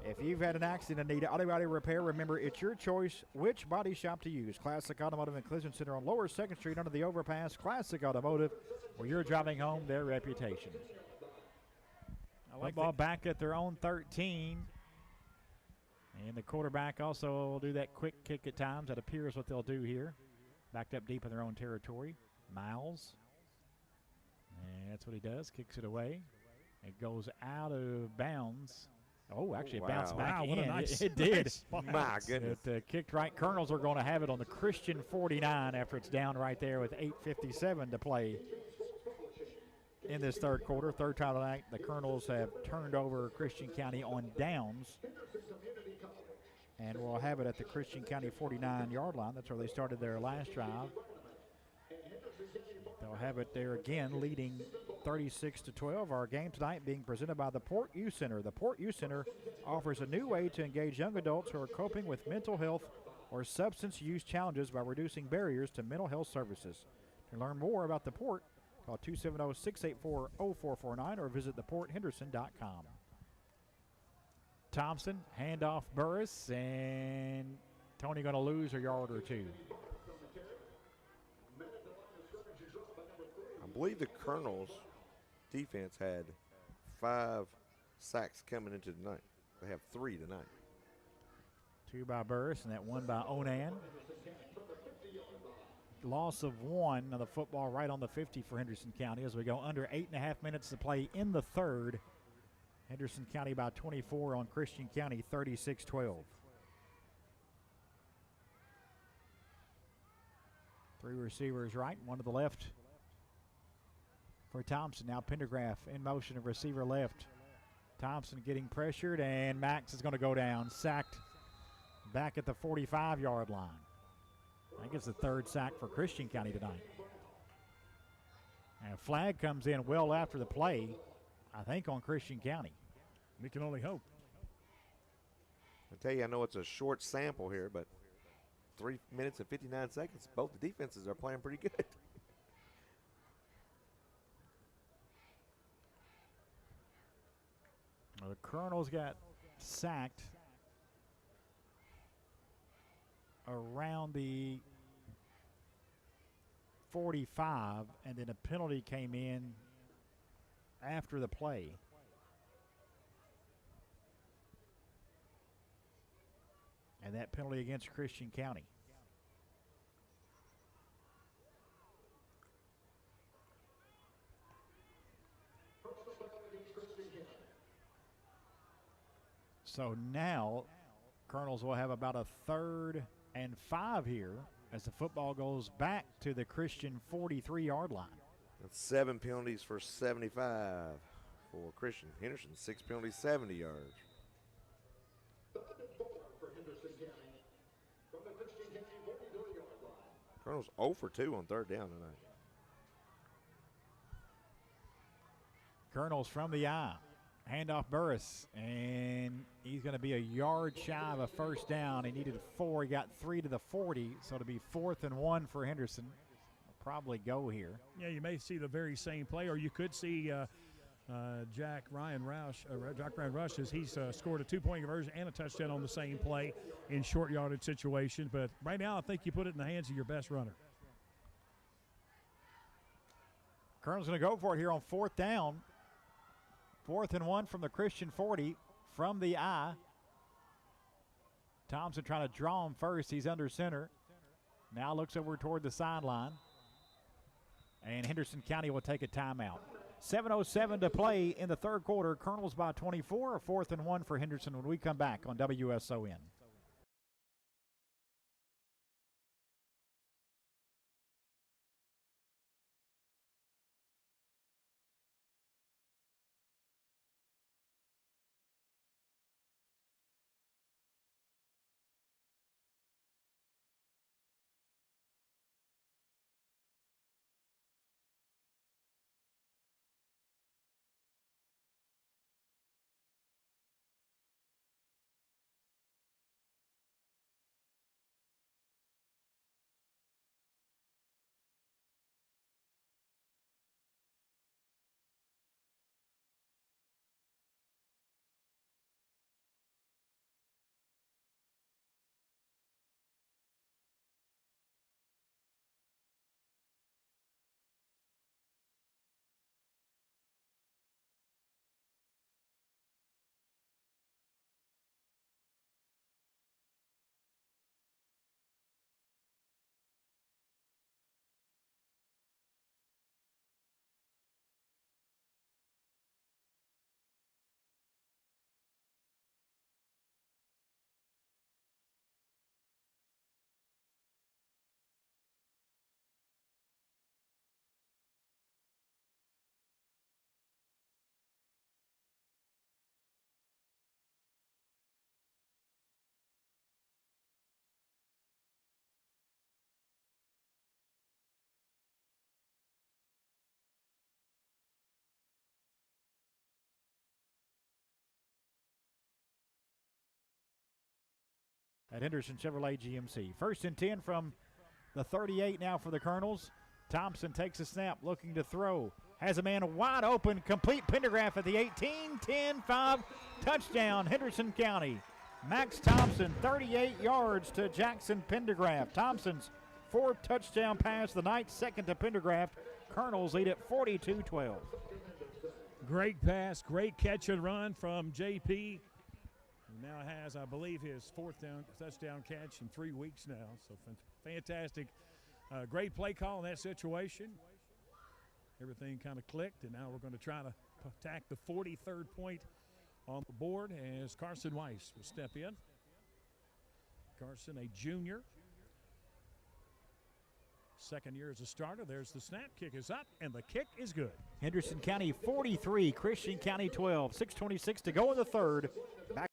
If you've had an accident and need auto body repair, remember it's your choice which body shop to use. Classic Automotive and Collision Center on Lower 2nd Street under the overpass. Classic Automotive, where you're driving home their reputation. Football back at their own 13. And the quarterback also will do that quick kick at times. That appears what they'll do here. Backed up deep in their own territory. Miles. And that's what he does. Kicks it away. It goes out of bounds. Oh, actually, it bounced back in. What a nice, it did. Nice My goodness. It kicked right. Colonels are going to have it on the Christian 49 after it's down right there with 8:57 to play in this third quarter. Third time tonight, the Colonels have turned over Christian County on downs. And we'll have it at the Christian County 49-yard line. That's where they started their last drive. They'll have it there again, leading 36-12. Our game tonight being presented by the Port Youth Center. The Port Youth Center offers a new way to engage young adults who are coping with mental health or substance use challenges by reducing barriers to mental health services. To learn more about the Port, call 270-684-0449 or visit theporthenderson.com. Thompson, handoff Burris, and Tony going to lose a yard or two. I believe the Colonels defense had 5 sacks coming into tonight. They have 3 tonight. 2 by Burris and that 1 by Onan. Loss of 1 of the football right on the 50 for Henderson County as we go under 8.5 minutes to play in the third. Henderson County by 24 on Christian County 36-12. 3 receivers right, 1 to the left for Thompson. Now Pendergraph in motion of receiver left. Thompson getting pressured, and Max is going to go down, sacked back at the 45-yard line. I think it's the 3rd sack for Christian County tonight. And a flag comes in well after the play, I think on Christian County. We can only hope. I tell you, I know it's a short sample here, but 3 minutes and 59 seconds, both the defenses are playing pretty good. Well, the Colonels got sacked around the 45, and then a penalty came in after the play. And that penalty against Christian County. So now Colonels will have about a 3rd and 5 here as the football goes back to the Christian 43-yard line. That's 7 penalties for 75 for Christian. Henderson, 6 penalties, 70 yards. Colonel's 0 for 2 on 3rd down tonight. Colonels from the eye. Handoff Burris, and he's going to be a yard shy of a 1st down. He needed 4. He got 3 to the 40, so to be 4th and 1 for Henderson. Will probably go here. Yeah, you may see the very same play, or you could see Jack Ryan Rush as he's scored a 2-point conversion and a touchdown on the same play in short yardage situation. But right now, I think you put it in the hands of your best runner. Colonel's going to go for it here on 4th down. 4th and 1 from the Christian 40 from the eye. Thompson trying to draw him first. He's under center. Now looks over toward the sideline. And Henderson County will take a timeout. 7:07 to play in the 3rd quarter. Colonels by 24. A 4th and 1 for Henderson when we come back on WSON. At Henderson Chevrolet GMC. 1st and 10 from the 38 now for the Colonels. Thompson takes a snap, looking to throw. Has a man wide open, complete Pendergraft at the 18, 10, 5, touchdown, Henderson County. Max Thompson, 38 yards to Jackson Pendergraft. Thompson's 4th touchdown pass of the night, 2nd to Pendergraft. Colonels lead at 42-12. Great pass, great catch and run from JP. He now has, I believe, his 4th touchdown catch in 3 weeks now. So fantastic. Great play call in that situation. Everything kind of clicked, and now we're going to try to attack the 43rd point on the board as Carson Weiss will step in. Carson, a junior. 2nd year as a starter. There's the snap. Kick is up, and the kick is good. Henderson County 43, Christian County 12. 6:26 to go in the 3rd. Back.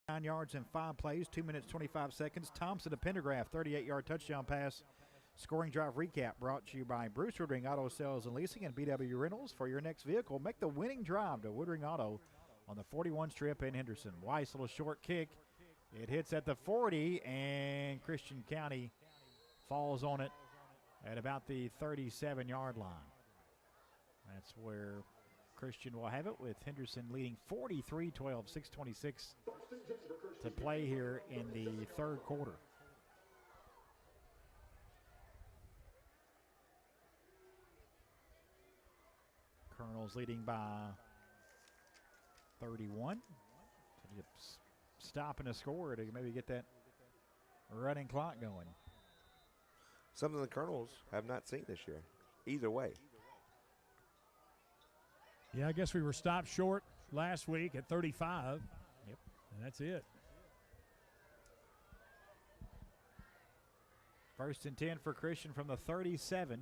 Nine yards in 5 plays, 2 minutes, 25 seconds. Thompson to Pendergraft, 38-yard touchdown pass. Scoring drive recap brought to you by Bruce Woodring Auto Sales and Leasing and BW Rentals. For your next vehicle, make the winning drive to Woodring Auto on the 41 strip in Henderson. Weiss, little short kick. It hits at the 40, and Christian County falls on it at about the 37-yard line. That's where Christian will have it, with Henderson leading 43-12, 6:26 to play here in the 3rd quarter. Colonels leading by 31. Stopping a score to maybe get that running clock going. Something the Colonels have not seen this year, either way. Yeah, I guess we were stopped short last week at 35. Yep. And that's it. 1st and 10 for Christian from the 37,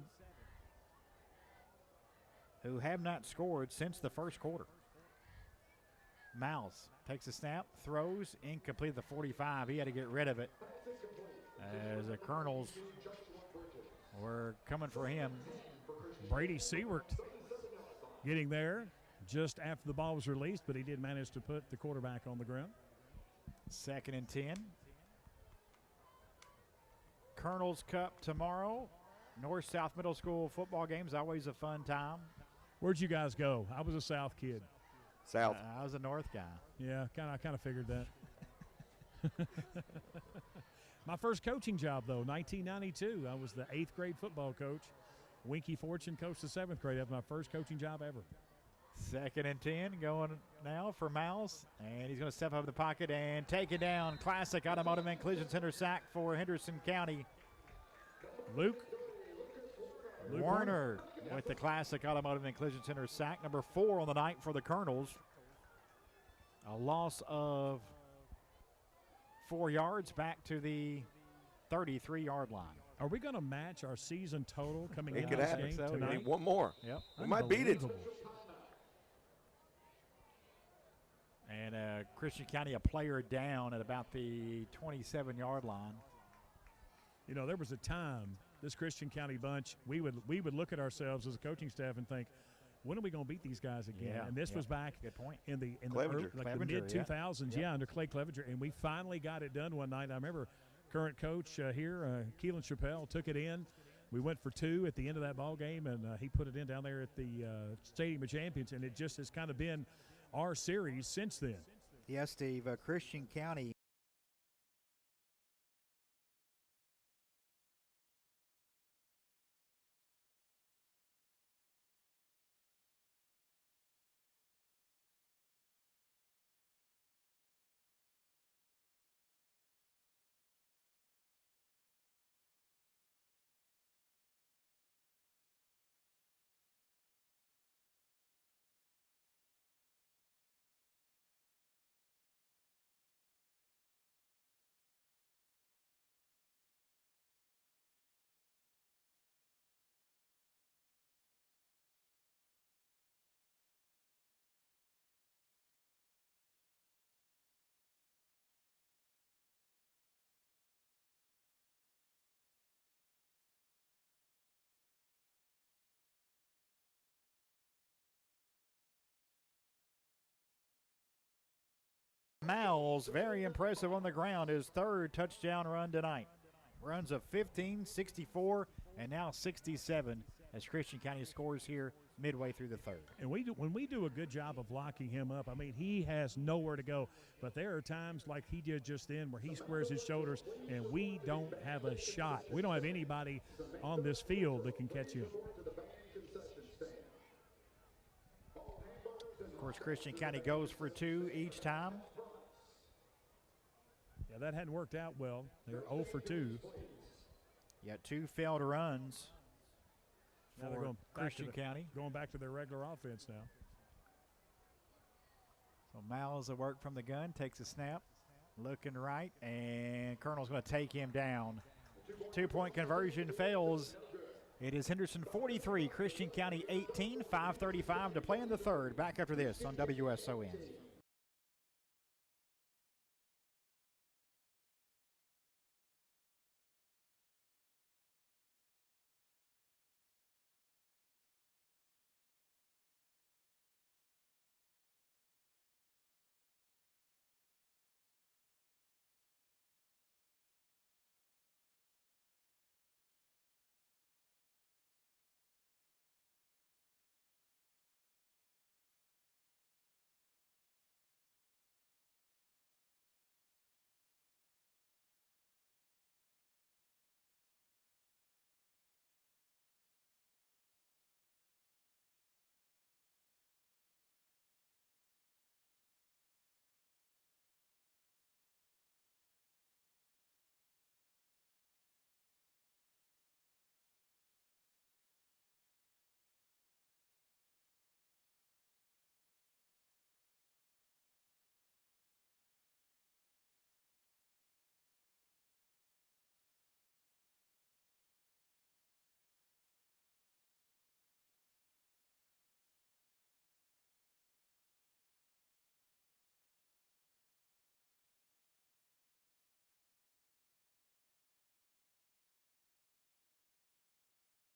who have not scored since the 1st quarter. Mouse takes a snap, throws, incomplete at the 45. He had to get rid of it as the Colonels were coming for him. Brady Seward getting there just after the ball was released, but he did manage to put the quarterback on the ground. 2nd and 10. Colonels Cup tomorrow. North-South Middle School football games, always a fun time. Where'd you guys go? I was a South kid. South. I was a North guy. Yeah, I kind of figured that. My first coaching job, though, 1992. I was the 8th grade football coach. Winky Fortune coached the 7th grade. That was my first coaching job ever. 2nd and 10 going now for Mouse. And he's going to step up in the pocket and take it down. Classic Automotive and Collision Center sack for Henderson County. Luke Warner with the Classic Automotive and Collision Center sack. Number 4 on the night for the Colonels. A loss of 4 yards back to the 33-yard line. Are we going to match our season total coming It into could this happen. game So, tonight? We need one more. Yep. We might beat it. Unbelievable. And Christian County a player down at about the 27-yard line. You know, there was a time, this Christian County bunch, we would look at ourselves as a coaching staff and think, when are we going to beat these guys again? Yeah, And this was back good point. in the Clevenger. like the Clevenger, mid 2000s, yeah. under Clay Clevenger, and we finally got it done one night. I remember current coach here, Keelan Chappelle, took it in. We went for 2 at the end of that ball game, and he put it in down there at the Stadium of Champions, and it just has kind of been our series since then. Yes, Steve. Christian County. Miles, very impressive on the ground. His 3rd touchdown run tonight. Runs of 15, 64, and now 67 as Christian County scores here midway through the 3rd. And when we do a good job of locking him up, I mean, he has nowhere to go. But there are times like he did just then where he squares his shoulders and we don't have a shot. We don't have anybody on this field that can catch him. Of course, Christian County goes for 2 each time. Yeah, that hadn't worked out well. They're 0 for 2. Yeah, 2 failed runs Now they're for going back Christian County. Going back to their regular offense now. So Miles will work from the gun, takes a snap, looking right, and Colonel's going to take him down. 2-point conversion fails. It is Henderson 43, Christian County 18, 5:35 to play in the 3rd. Back after this on WSON.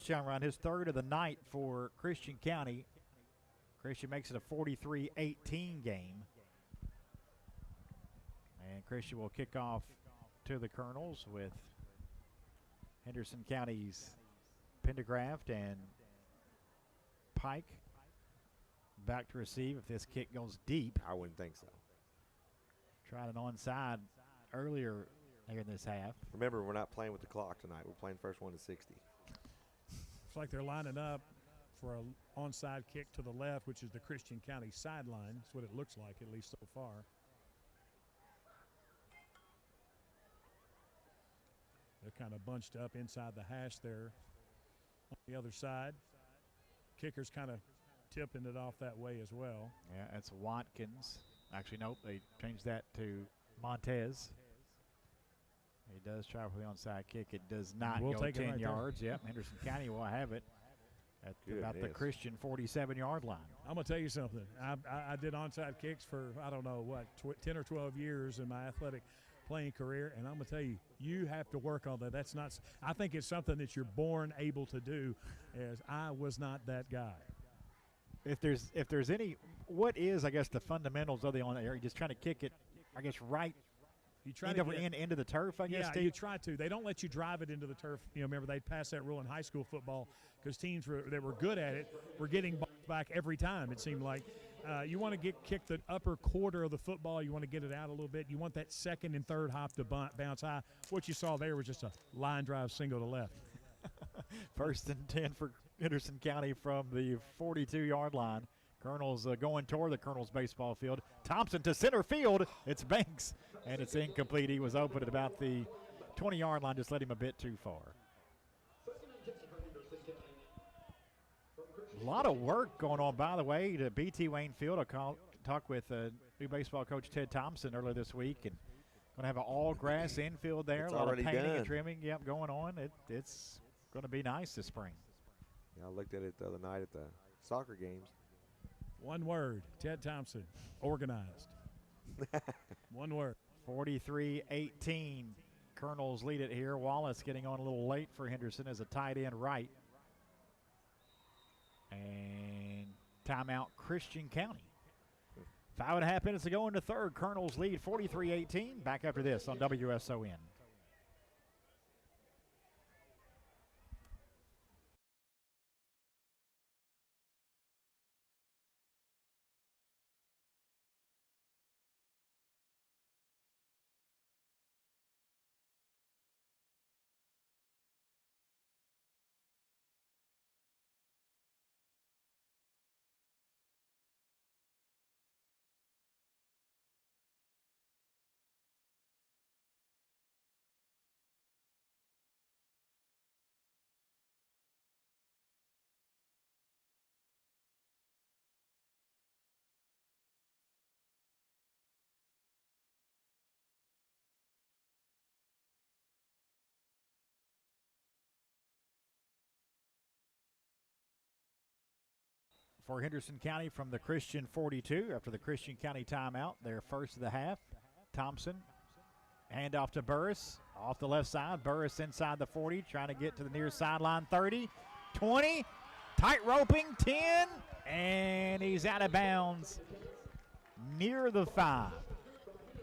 Touchdown run, his 3rd of the night for Christian County. Christian makes it a 43-18 game. And Christian will kick off to the Colonels with Henderson County's Pendergraft and Pike back to receive if this kick goes deep. I wouldn't think so. Tried an onside earlier here in this half. Remember, we're not playing with the clock tonight. We're playing first one to 60. Looks like they're lining up for an onside kick to the left, which is the Christian County sideline. That's what it looks like, at least so far. They're kind of bunched up inside the hash there on the other side. Kicker's kind of tipping it off that way as well. Yeah, that's Watkins. Actually, nope, they changed that to Montez. He does try for the onside kick. It does not We'll go take it 10 right yards. Yep, Henderson County will have it at about the Christian 47-yard line. I'm going to tell you something. I did onside kicks for, I don't know, what, 10 or 12 years in my athletic playing career, and I'm going to tell you, you have to work on that. That's not – I think it's something that you're born able to do, as I was not that guy. if there's any, what is, I guess, the fundamentals of the on air? You're just trying to kick it, I guess, right You try into the turf, I guess, Yeah, Steve? you try to. They don't let you drive it into the turf. Remember, they passed that rule in high school football because teams that were good at it were getting balls back every time, it seemed like. You want to kick the upper quarter of the football. You want to get it out a little bit. You want that second and third hop to bounce high. What you saw there was just a line drive single to left. 1st and 10 for Henderson County from the 42-yard line. Colonel's going toward the Colonel's baseball field. Thompson to center field. It's Banks, and it's incomplete. He was open at about the 20-yard line, just let him a bit too far. A lot of work going on, by the way, to BT Wayne Field. I talked with new baseball coach Ted Thompson earlier this week, and going to have an all-grass infield there. It's a lot of already painting done. and trimming, going on. It's going to be nice this spring. Yeah, I looked at it the other night at the soccer games. One word, Ted Thompson, organized. One word. 43-18. Colonels lead it here. Wallace getting on a little late for Henderson as a tight end right. And timeout Christian County. 5.5 minutes to go in the third. Colonels lead 43-18. Back after this on WSON. For Henderson County from the Christian 42 after the Christian County timeout, their first of the half. Thompson, handoff to Burris, off the left side. Burris inside the 40, trying to get to the near sideline. 30, 20, tight roping, 10, and he's out of bounds near the 5.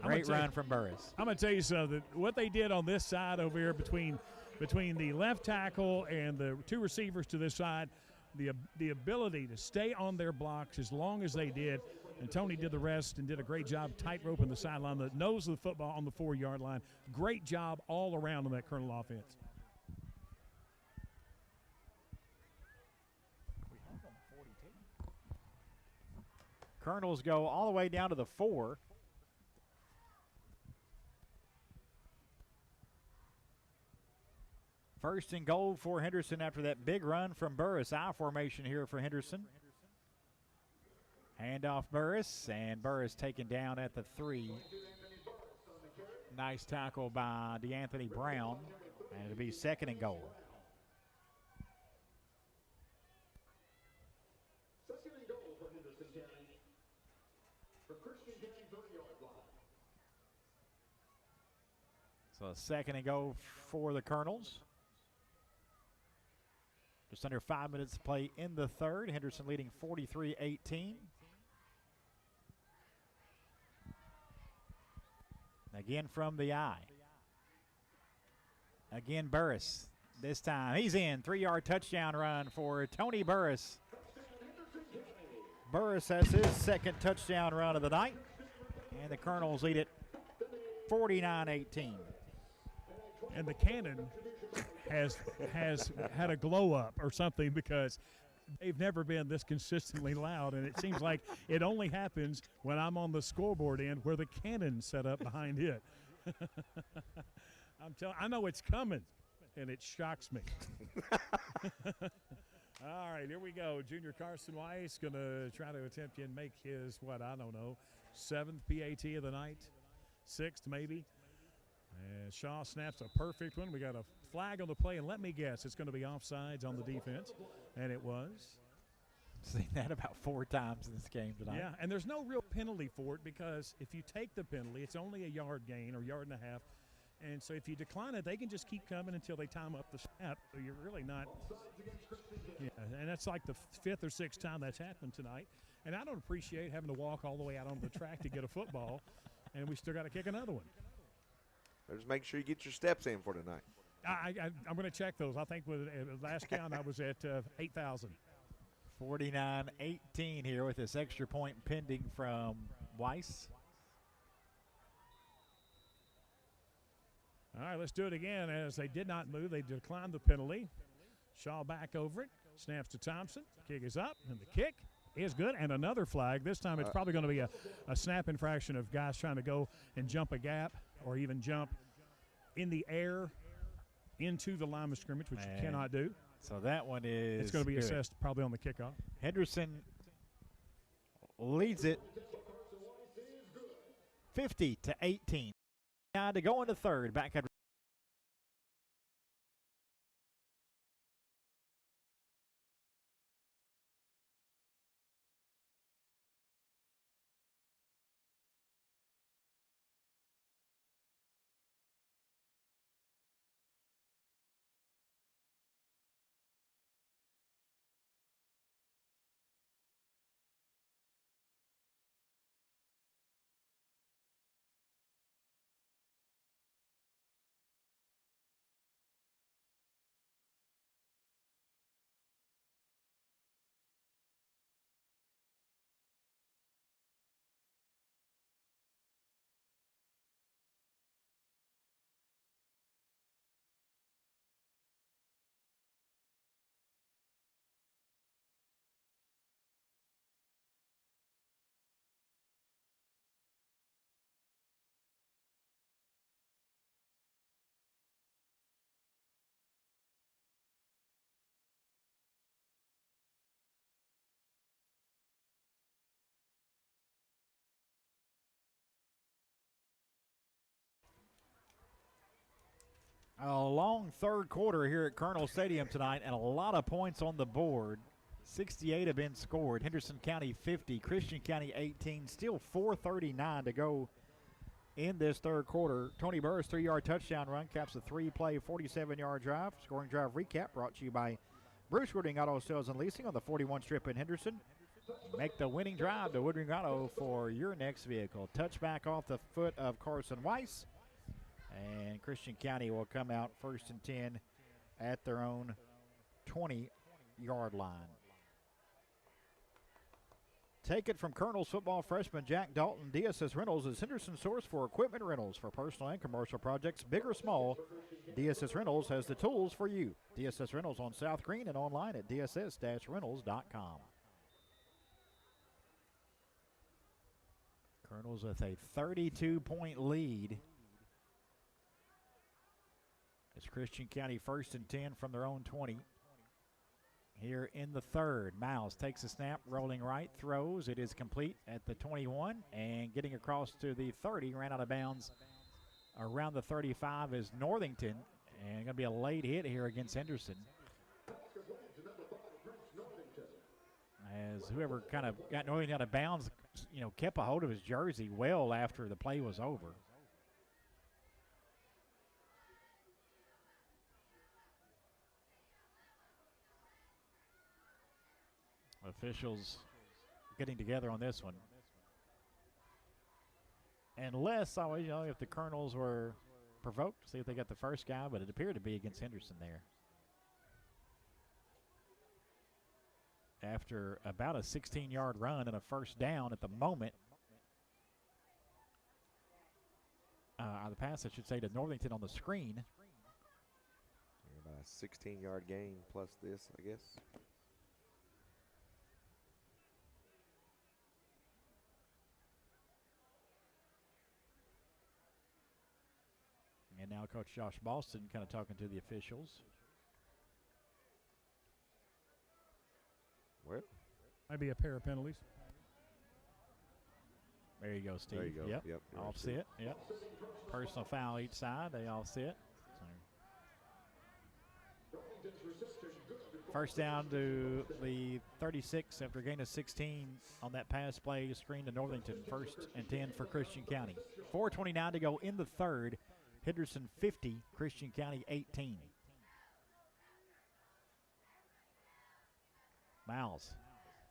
Great run from Burris. I'm going to tell you something. What they did on this side over here between the left tackle and the two receivers to this side, the ability to stay on their blocks as long as they did, and Tony did the rest and did a great job tight roping the sideline, the nose of the football on the 4-yard line. Great job all around on that Colonel offense. Colonels go all the way down to the 4. First and goal for Henderson after that big run from Burris. I formation here for Henderson. Handoff Burris, and Burris taken down at the 3. Nice tackle by DeAnthony Brown, and it'll be second and goal. Second and goal for Henderson County. For Christian County 30-yard line. So a second and goal for the Colonels. Just under 5 minutes to play in the third. Henderson leading 43-18. Again from the eye. Again Burris. This time he's in. 3-yard touchdown run for Tony Burris. Burris has his second touchdown run of the night. And the Colonels lead it 49-18. And the cannon has had a glow up or something, because they've never been this consistently loud, and it seems like it only happens when I'm on the scoreboard end where the cannon's set up behind it. I know it's coming, and it shocks me. All right, here we go. Junior Carson Weiss going to try to attempt and make his, 7th PAT of the night, 6th maybe. And Shaw snaps a perfect one. We got a flag on the play, and let me guess, it's going to be offsides on the defense, and it was. Seen that about 4 times in this game tonight. Yeah, and there's no real penalty for it, because if you take the penalty, it's only a yard gain or yard and a half. And so if you decline it, they can just keep coming until they time up the snap. So you're really not. Yeah, and that's like the fifth or sixth time that's happened tonight. And I don't appreciate having to walk all the way out onto the track to get a football, and we still got to kick another one. Just make sure you get your steps in for tonight. I'm going to check those. I think with last count I was at 8,000. 49-18 here with this extra point pending from Weiss. All right, let's do it again. As they did not move, they declined the penalty. Shaw back over it, snaps to Thompson. Kick is up, and the kick is good. And another flag. This time it's probably going to be a snap infraction of guys trying to go and jump a gap or even jump in the air into the line of scrimmage, which you cannot do. So that one is It's going to be good. assessed probably on the kickoff. Henderson leads it 50-18. Now to go into third. Back at a long third quarter here at Colonel Stadium tonight, and a lot of points on the board. 68 have been scored. Henderson County 50, Christian County 18. Still 4:39 to go in this third quarter. Tony Burris 3-yard touchdown run caps a 3-play 47-yard drive. Scoring drive recap brought to you by Bruce Woodring Auto Sales and Leasing on the 41 strip in Henderson. Make the winning drive to Woodring Auto for your next vehicle. Touchback off the foot of Carson Weiss. And Christian County will come out 1st and 10 at their own 20-yard line. Take it from Colonel's football freshman Jack Dalton. DSS Rentals is Henderson's source for equipment rentals for personal and commercial projects, big or small. DSS Rentals has the tools for you. DSS Rentals on South Green and online at dss-rentals.com. Colonels with a 32-point lead. It's Christian County 1st and 10 from their own 20. Here in the third, Miles takes a snap, rolling right, throws. It is complete at the 21, and getting across to the 30, ran out of bounds around the 35 is Northington, and going to be a late hit here against Henderson. As whoever kind of got Northington out of bounds, kept a hold of his jersey well after the play was over. Officials getting together on this one. Unless, if the Colonels were provoked, see if they got the first guy, but it appeared to be against Henderson there. After about a 16-yard run and a first down at the moment. The pass, I should say, to Northington on the screen. About a 16-yard gain plus this, I guess. And now Coach Josh Boston kind of talking to the officials. Well, Might be a pair of penalties. There you go, Steve. There you go. Yep. Yep. All sit. Yep. Personal foul each side. They all sit. So first down to the 36 after a gain of 16 on that pass play screen to Northington. 1st and 10 for Christian County. 4:29 to go in the third. Henderson 50, Christian County 18. Miles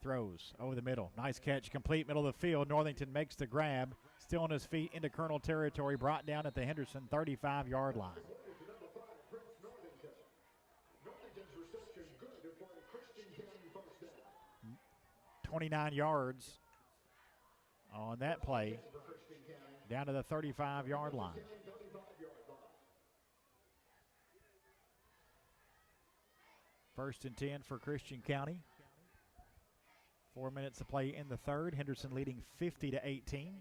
throws over the middle. Nice catch, complete middle of the field. Northington makes the grab. Still on his feet into Colonel territory, brought down at the Henderson 35-yard line. 29 yards on that play, down to the 35-yard line. First and 10 for Christian County. 4 minutes to play in the third. Henderson leading 50-18.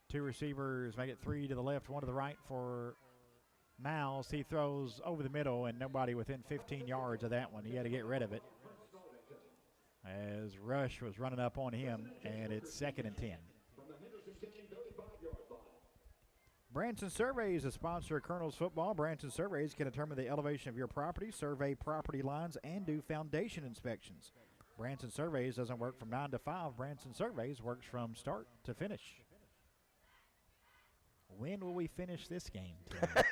Two receivers make it three to the left, one to the right for Miles. He throws over the middle and nobody within 15 yards of that one. He had to get rid of it as Rush was running up on him, and it's 2nd and 10. Branson Surveys, a sponsor of Colonel's football. Branson Surveys can determine the elevation of your property, survey property lines, and do foundation inspections. Branson Surveys doesn't work from 9 to 5. Branson Surveys works from start to finish. When will we finish this game, Tim?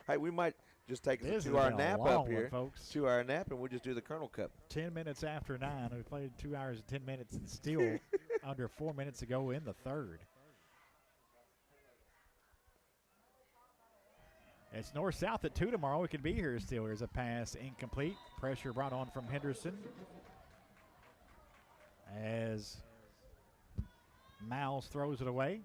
Hey, we might just take a This has 2-hour been a nap long up one, here. folks. 2-hour nap, and we'll just do the Colonel Cup. 10 minutes after 9. We played 2 hours and 10 minutes and still under 4 minutes to go in the third. It's north-south at 2 tomorrow. We could be here still. Here's a pass incomplete. Pressure brought on from Henderson as Miles throws it away.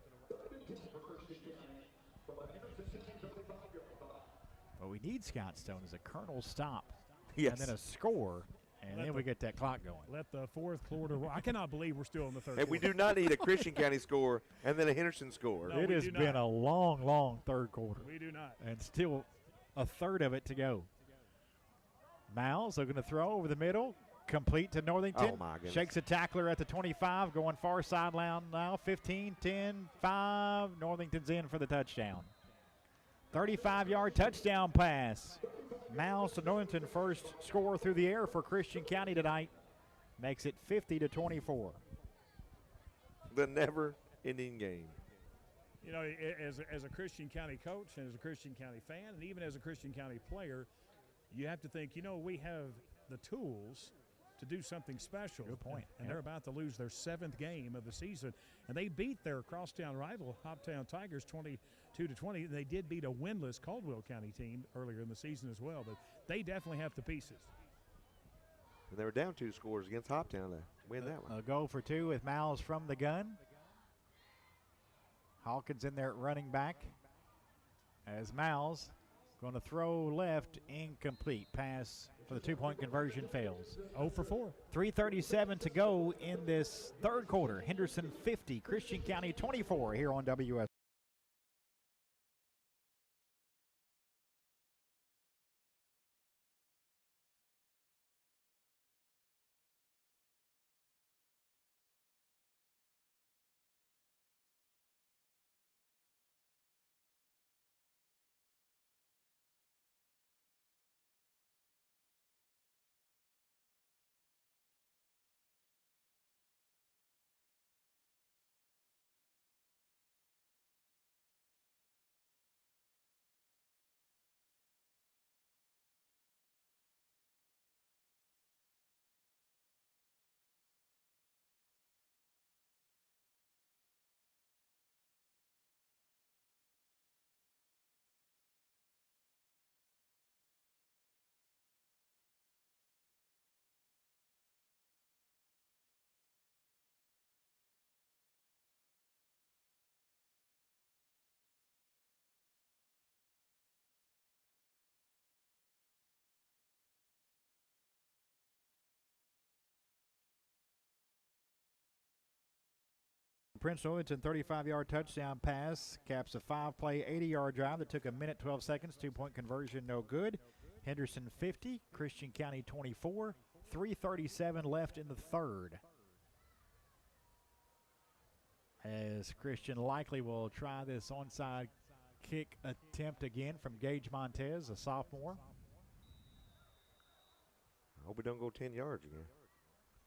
What we need, Scott Stone, is a Colonel stop. Yes. And then a score, and then we get that clock going. Let the fourth quarter roll. I cannot believe we're still in the third And we quarter. do not need a Christian County score and then a Henderson score. No. It we has do been not. a long, long third quarter. We do not. And still a third of it to go. Miles looking to throw over the middle. Complete to Northington. Oh, my goodness. Shakes a tackler at the 25. Going far sideline now. 15, 10, 5. Northington's in for the touchdown. 35-yard touchdown pass. Miles to Northington, first score through the air for Christian County tonight. Makes it 50-24. The never-ending game. You know, as a Christian County coach and as a Christian County fan and even as a Christian County player, you have to think, you know, we have the tools to do something special. Good point. And Yep. they're about to lose their 7th game of the season. And they beat their crosstown rival, Hoptown Tigers, 22-20. They did beat a winless Caldwell County team earlier in the season as well. But they definitely have the pieces. And they were down 2 scores against Hoptown to win that one. A go for 2 with Miles from the gun. Hawkins in there at running back as Miles going to throw left, incomplete. Pass for the 2-point conversion fails. 0 for 4. 3:37 to go in this third quarter. Henderson 50, Christian County 24 here on WS. Prince Northington 35-yard touchdown pass caps a 5-play 80-yard drive that took a minute 12 seconds. 2-point conversion no good. Henderson 50, Christian County 24. 3:37 left in the third. As Christian likely will try this onside kick attempt again from Gage Montez, a sophomore. I hope we don't go 10 yards again.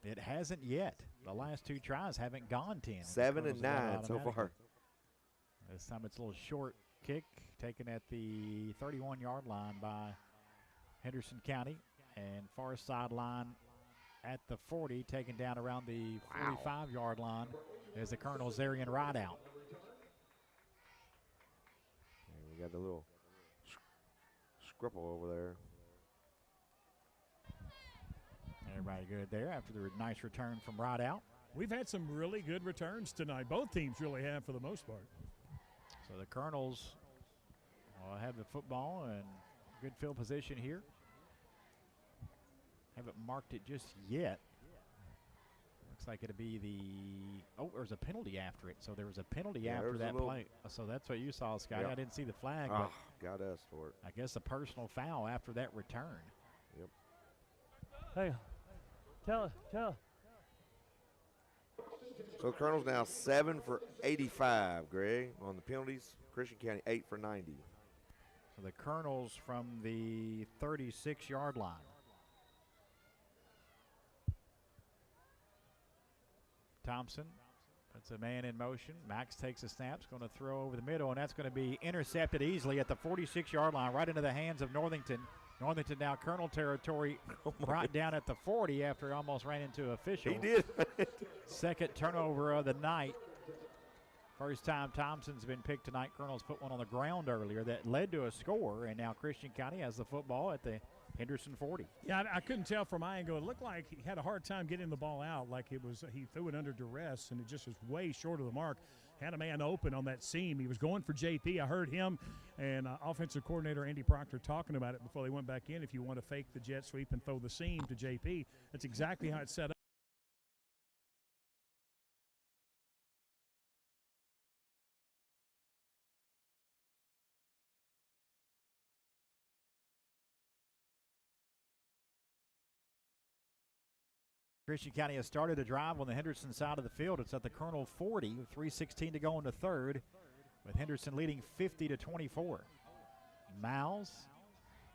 It hasn't yet. The last 2 tries haven't gone 10. 7 and Colonels have got it 9 so automatically. far. This time it's a little short kick taken at the 31-yard line by Henderson County, and far sideline at the 40, taken down around the 45-yard line as the Colonel's Arian ride out. And we got the little scribble over there. Everybody good there after the nice return from ride out. We've had some really good returns tonight. Both teams really have for the most part. So the Colonels have the football and good field position here. Haven't marked it just yet. Looks like it'll be there's a penalty after it. So there was a penalty after that play. So that's what you saw, Scotty. Yep. I didn't see the flag, Oh, but got us for it. I guess a personal foul after that return. Yep. Hey, tell. So the Colonel's now 7 for 85, Greg, on the penalties. Christian County 8 for 90. So the Colonels from the 36-yard line. Thompson puts a man in motion. Max takes a snap. Is going to throw over the middle, and that's going to be intercepted easily at the 46-yard line, right into the hands of Northington. Northington now Colonel territory, brought down at the 40 after he almost ran into official. He did. Second turnover of the night. First time Thompson's been picked tonight. Colonels put one on the ground earlier that led to a score, and now Christian County has the football at the Henderson 40. Yeah, I couldn't tell from my angle. It looked like he had a hard time getting the ball out, like he threw it under duress, and it just was way short of the mark. Had a man open on that seam. He was going for JP. I heard him and offensive coordinator Andy Proctor talking about it before they went back in. If you want to fake the jet sweep and throw the seam to JP, that's exactly how it's set up. Christian County has started a drive on the Henderson side of the field. It's at the Colonel 40, with 3:16 to go in the third, with Henderson leading 50-24. Miles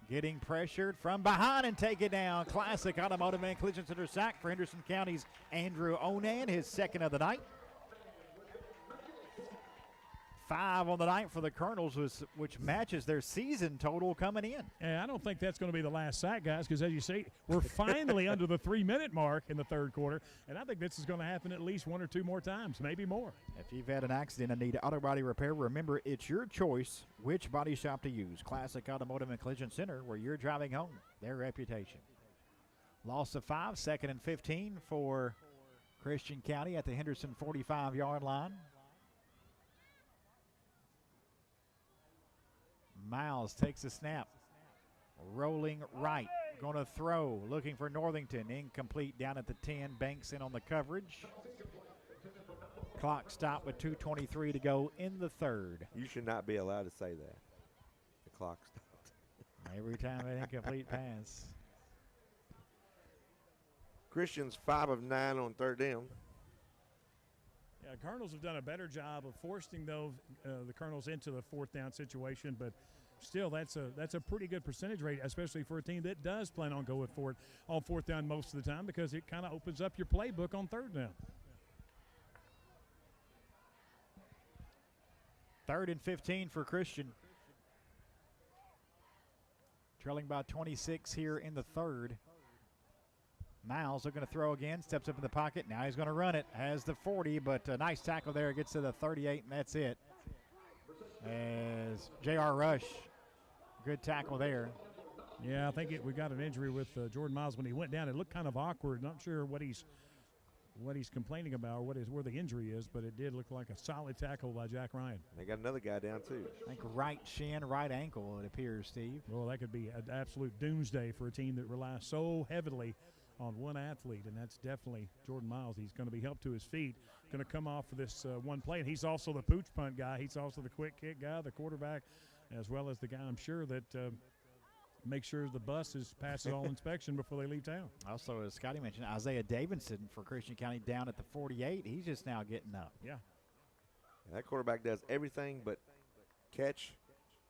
getting pressured from behind and take it down. Classic automotive and collision center sack for Henderson County's Andrew Onan, his second of the night. 5 on the night for the Colonels, which matches their season total coming in. And I don't think that's going to be the last sack, guys, because as you say, we're finally under the 3-minute mark in the third quarter, and I think this is going to happen at least 1 or 2 more times, maybe more. If you've had an accident and need auto body repair, remember it's your choice which body shop to use. Classic Automotive and Collision Center, where you're driving home, their reputation. Loss of 5, 2nd and 15 for Christian County at the Henderson 45-yard line. Miles takes a snap, rolling right, going to throw, looking for Northington, incomplete down at the 10, Banks in on the coverage. Clock stopped with 2:23 to go in the third. You should not be allowed to say that. The clock stopped. Every time an incomplete pass. Christian's 5 of 9 on third down. Yeah, Colonels have done a better job of forcing the Colonels into the 4th down situation, but still, that's a pretty good percentage rate, especially for a team that does plan on going for it on 4th down most of the time, because it kind of opens up your playbook on 3rd down. 3rd and 15 for Christian. Trailing by 26 here in the third. Miles looking to throw again, steps up in the pocket. Now he's going to run it. Has the 40, but a nice tackle there. Gets to the 38, and that's it. As J.R. Rush, good tackle there. Yeah, I think we got an injury with Jordan Miles when he went down. It looked kind of awkward. Not sure what he's complaining about or where the injury is, but it did look like a solid tackle by Jack Ryan. They got another guy down too. I think right shin, right ankle, it appears, Steve. Well, that could be an absolute doomsday for a team that relies so heavily on one athlete, and that's definitely Jordan Miles. He's going to be helped to his feet, going to come off for this one play, and he's also the pooch punt guy. He's also the quick kick guy, the quarterback, as well as the guy, I'm sure, that makes sure the bus passes all inspection before they leave town. Also, as Scotty mentioned, Isaiah Davidson for Christian County down at the 48. He's just now getting up. Yeah. That quarterback does everything but catch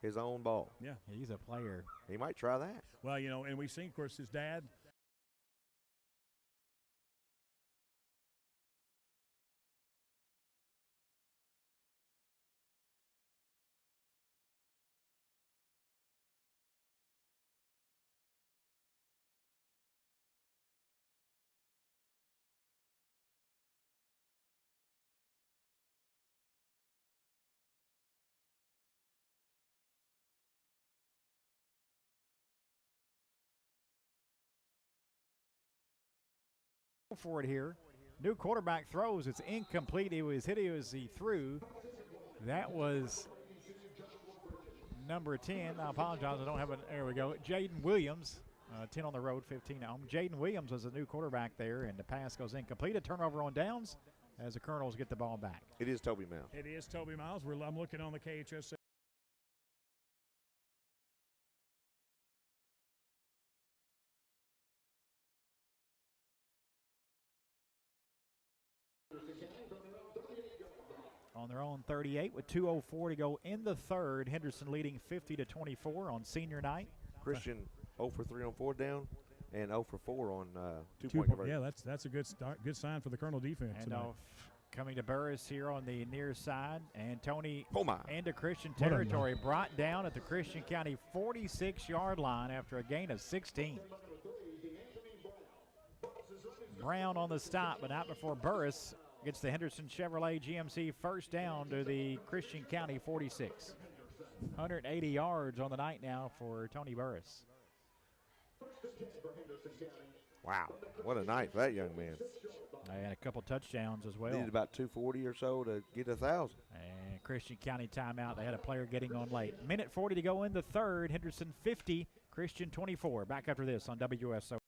his own ball. Yeah. He's a player. He might try that. Well, and we've seen, of course, his dad For it here. New quarterback throws. It's incomplete. It was hit as he threw. That was number 10. I apologize. I don't have it. There we go. Jaden Williams, 10 on the road, 15 at home. Jaden Williams was a new quarterback there, and the pass goes incomplete. A turnover on downs as the Colonels get the ball back. It is Toby Miles. It is Toby Miles. I'm looking on the KHS. On their own 38 with 2:04 to go in the third. Henderson leading 50-24 on senior night. Christian 0 for 3 on 4 down and 0 for 4 on two-point conversion. Yeah, that's a good start. Good sign for the Colonel defense. And coming to Burris here on the near side. And Tony into Christian What a territory, brought down at the Christian County 46-yard line after a gain of 16. Brown on the stop, but not before Burris gets the Henderson Chevrolet GMC first down to the Christian County 46. 180 yards on the night now for Tony Burris. Wow, what a night for that young man. And a couple touchdowns as well. Needed about 240 or so to get 1,000. And Christian County timeout. They had a player getting on late. Minute 40 to go in the third. Henderson 50, Christian 24. Back after this on WSO.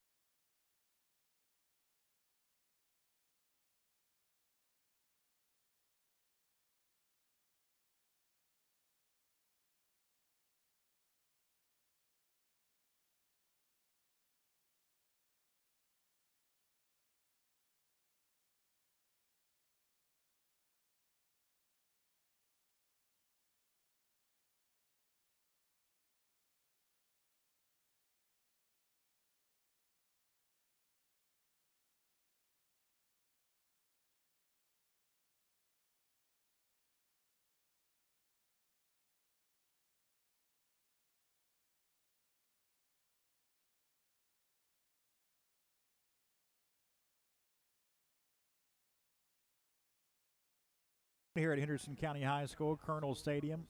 Here at Henderson County High School, Colonel Stadium.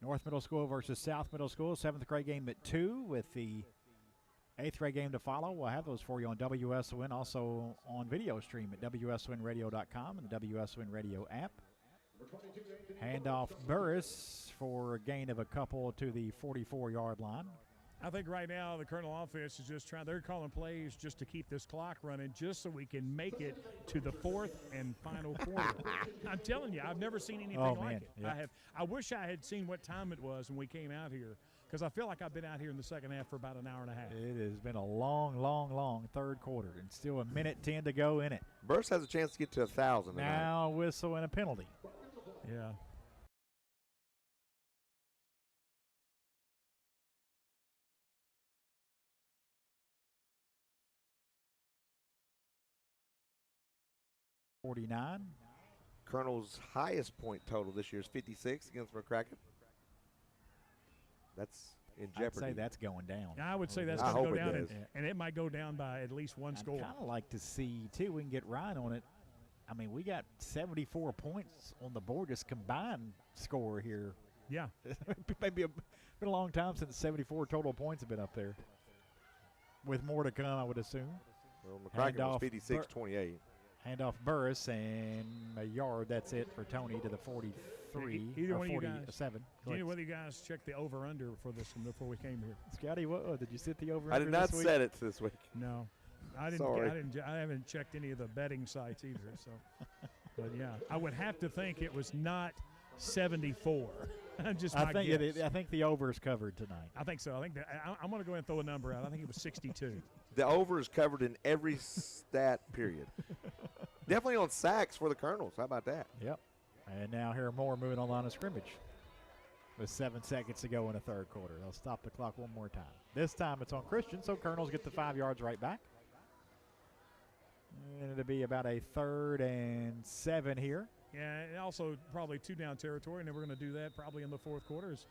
North Middle School versus South Middle School. 7th grade game at 2 with the 8th grade game to follow. We'll have those for you on WSON, also on video stream at WSONradio.com and the WSON Radio app. Handoff Burris for a gain of a couple to the 44-yard line. I think right now the Colonel offense is just trying. They're calling plays just to keep this clock running, just so we can make it to the fourth and final quarter. I'm telling you, I've never seen anything like it. Yep. I wish I had seen what time it was when we came out here, because I feel like I've been out here in the second half for about an hour and a half. It has been a long, long, long third quarter, and still a minute 10 to go in it. Burris has a chance to get to 1,000 tonight. Now whistle and a penalty. Yeah. Colonel's highest point total this year is 56 against McCracken. That's in jeopardy. I'd say that's going down. I would say that's I going to hope go it down, does. and it might go down by at least one score. I'd kind of like to see, too, we can get right on it. I mean, we got 74 points on the board, just combined score here. Yeah. Maybe been a long time since 74 total points have been up there. With more to come, I would assume. Well, McCracken was Handoff 56-28. Handoff Burris, and a yard. That's it for Tony to the 43 Either or one of you guys. 47. Did whether you guys checked the over-under for this one before we came here? Scotty, what did you set the over? I did not set it this week. No, I didn't. Sorry. I haven't checked any of the betting sites either. So, but yeah, I would have to think it was not 74. Just my guess. I think the over is covered tonight. I think so. I think that I'm going to go ahead and throw a number out. I think it was 62. The over is covered in every stat period. Definitely on sacks for the Colonels. How about that? Yep. And now here Moore moving on line of scrimmage with 7 seconds to go in the third quarter. They'll stop the clock one more time. This time it's on Christian, so Colonels get the 5 yards right back. And it'll be about a 3rd and 7 here. Yeah, and also probably 2 down territory, and then we're going to do that probably in the fourth quarter as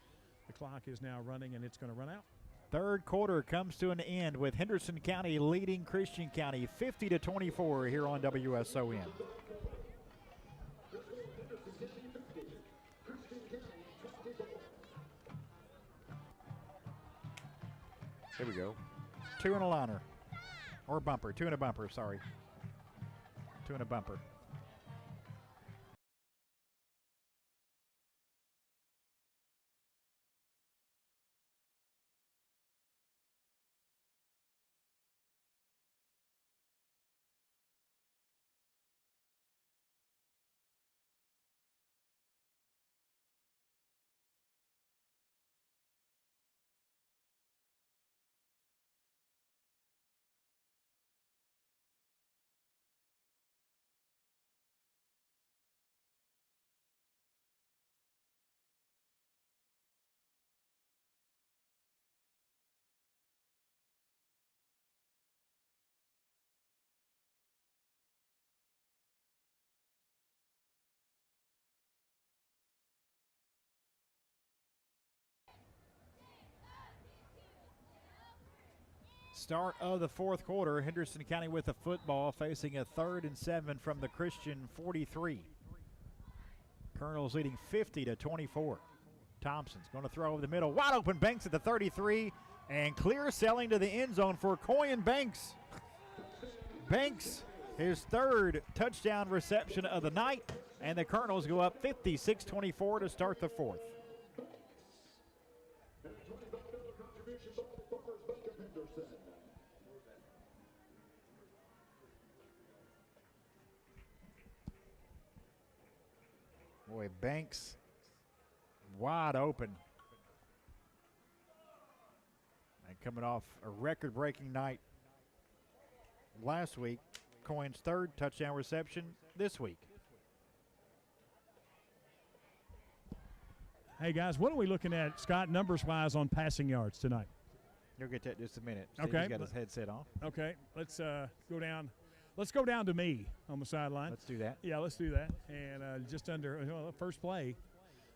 the clock is now running and it's going to run out. Third quarter comes to an end with Henderson County leading Christian County 50-24 here on WSON. Here we go. 2 and a liner. Or bumper. 2 and a bumper, sorry. Two and a bumper. Start of the fourth quarter. Henderson County with the football, facing a 3rd and 7 from the Christian 43. Colonels leading 50-24. Thompson's going to throw over the middle. Wide open Banks at the 33, and clear selling to the end zone for Coyen Banks. Banks, his 3rd touchdown reception of the night, and the Colonels go up 56-24 to start the 4th. Boy, Banks wide open. And coming off a record-breaking night last week, Coyen's 3rd touchdown reception this week. Hey, guys, what are we looking at, Scott, numbers-wise on passing yards tonight? You'll get that in just a minute. Okay. He's got his headset on. Okay, let's go down. Let's go down to me on the sideline. Let's do that. Yeah, let's do that. And just under first play,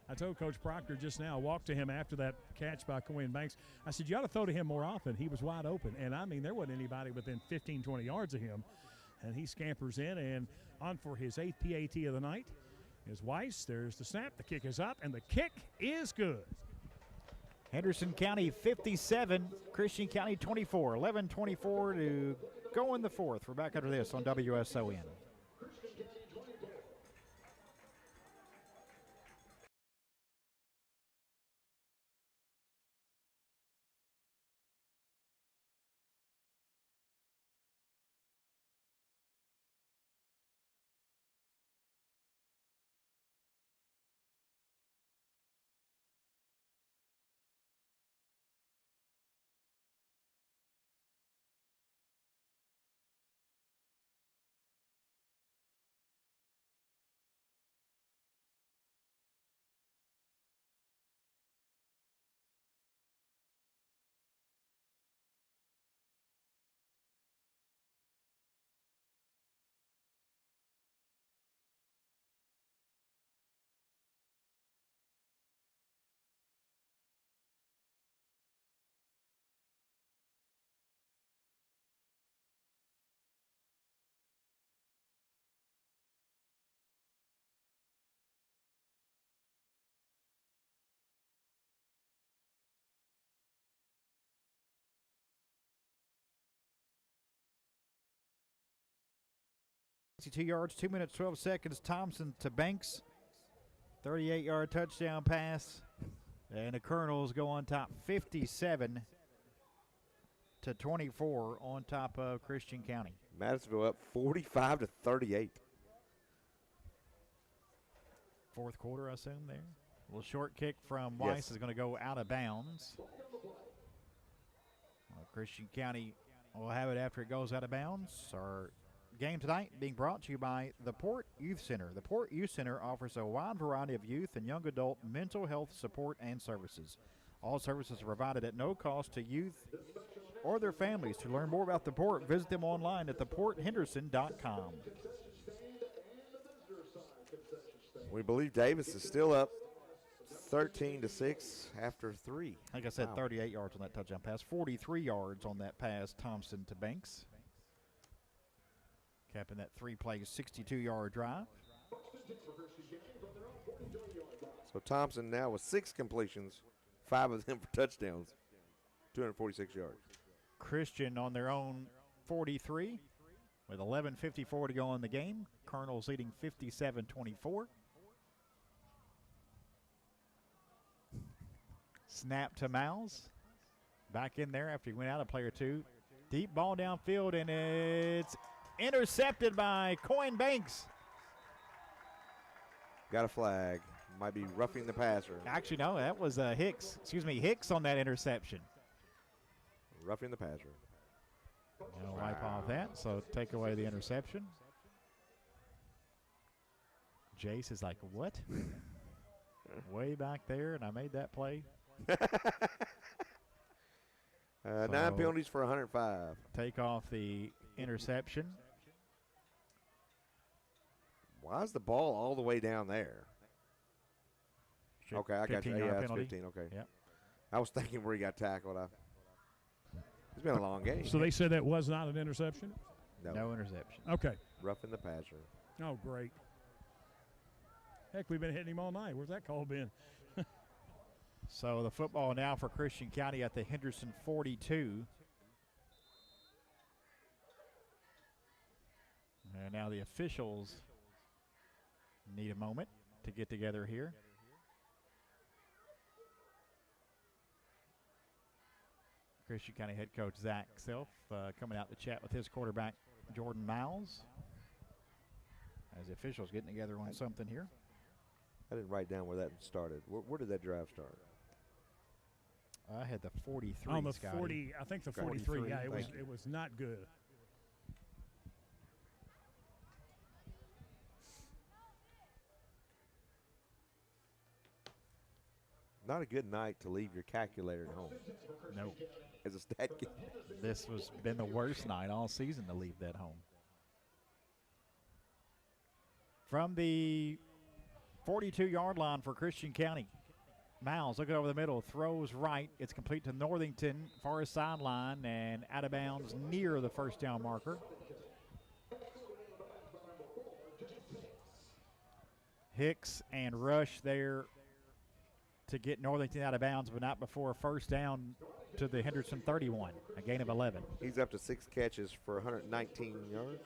I told Coach Proctor just now, I walked to him after that catch by Coyen Banks. I said, you ought to throw to him more often. He was wide open. And, I mean, there wasn't anybody within 15, 20 yards of him. And he scampers in and on for his 8th PAT of the night is Weiss. There's the snap. The kick is up, and the kick is good. Henderson County 57, Christian County 24. 11-24 to go in the 4th. We're back after this on WSON. Two yards, 2 minutes, 12 seconds. Thompson to Banks. 38-yard touchdown pass. And the Colonels go on top 57-24 on top of Christian County. Madisonville up 45-38. Fourth quarter, I assume, there. A little short kick from Weiss is going to go out of bounds. Christian County will have it after it goes out of bounds. Our game tonight being brought to you by the Port Youth Center. The Port Youth Center offers a wide variety of youth and young adult mental health support and services. All services are provided at no cost to youth or their families. To learn more about the Port, visit them online at theporthenderson.com. We believe Davis is still up 13-6 after 3. Like I said, 38 yards on that touchdown pass, 43 yards on that pass, Thompson to Banks. Capping that 3-play, 62-yard drive. So Thompson now with 6 completions, 5 of them for touchdowns, 246 yards. Christian on their own 43. with 11:54 to go in the game. Colonels leading 57-24. Snap to Miles. Back in there after he went out a play or two. Deep ball downfield, and it's intercepted by Coin Banks. Got a flag. Might be roughing the passer. Actually, no, that was Hicks. Excuse me, Hicks on that interception. Roughing the passer. They'll wipe off that, so take away the interception. Jace is like, what? Way back there, and I made that play. 9 penalties for 105. Take off the interception. Why is the ball all the way down there? Okay, I got you. 15-yard Yeah, that's penalty. 15. Okay. Yep. I was thinking where he got tackled. It's been a long game. So they said that was not an interception? No interception. Okay. Roughing the passer. Oh, great. Heck, we've been hitting him all night. Where's that call been? So the football now for Christian County at the Henderson 42. And now the officials need a moment to get together here. Christian County head coach Zach Self coming out to chat with his quarterback Jordan Miles as the officials getting together on something here. I didn't write down where that started. Where did that drive start? I had the 43. On the Scotty. 40, I think the 43. 43, Yeah, thank it was not good. Not a good night to leave your calculator at home. No, As a stat kid. this was been the worst night all season to leave that home. From the 42-yard line for Christian County, Miles looking over the middle, throws right. It's complete to Northington, far sideline, and out of bounds near the first down marker. Hicks and Rush there to get Northington out of bounds, but not before a first down to the Henderson 31, a gain of 11. He's up to 6 catches for 119 yards.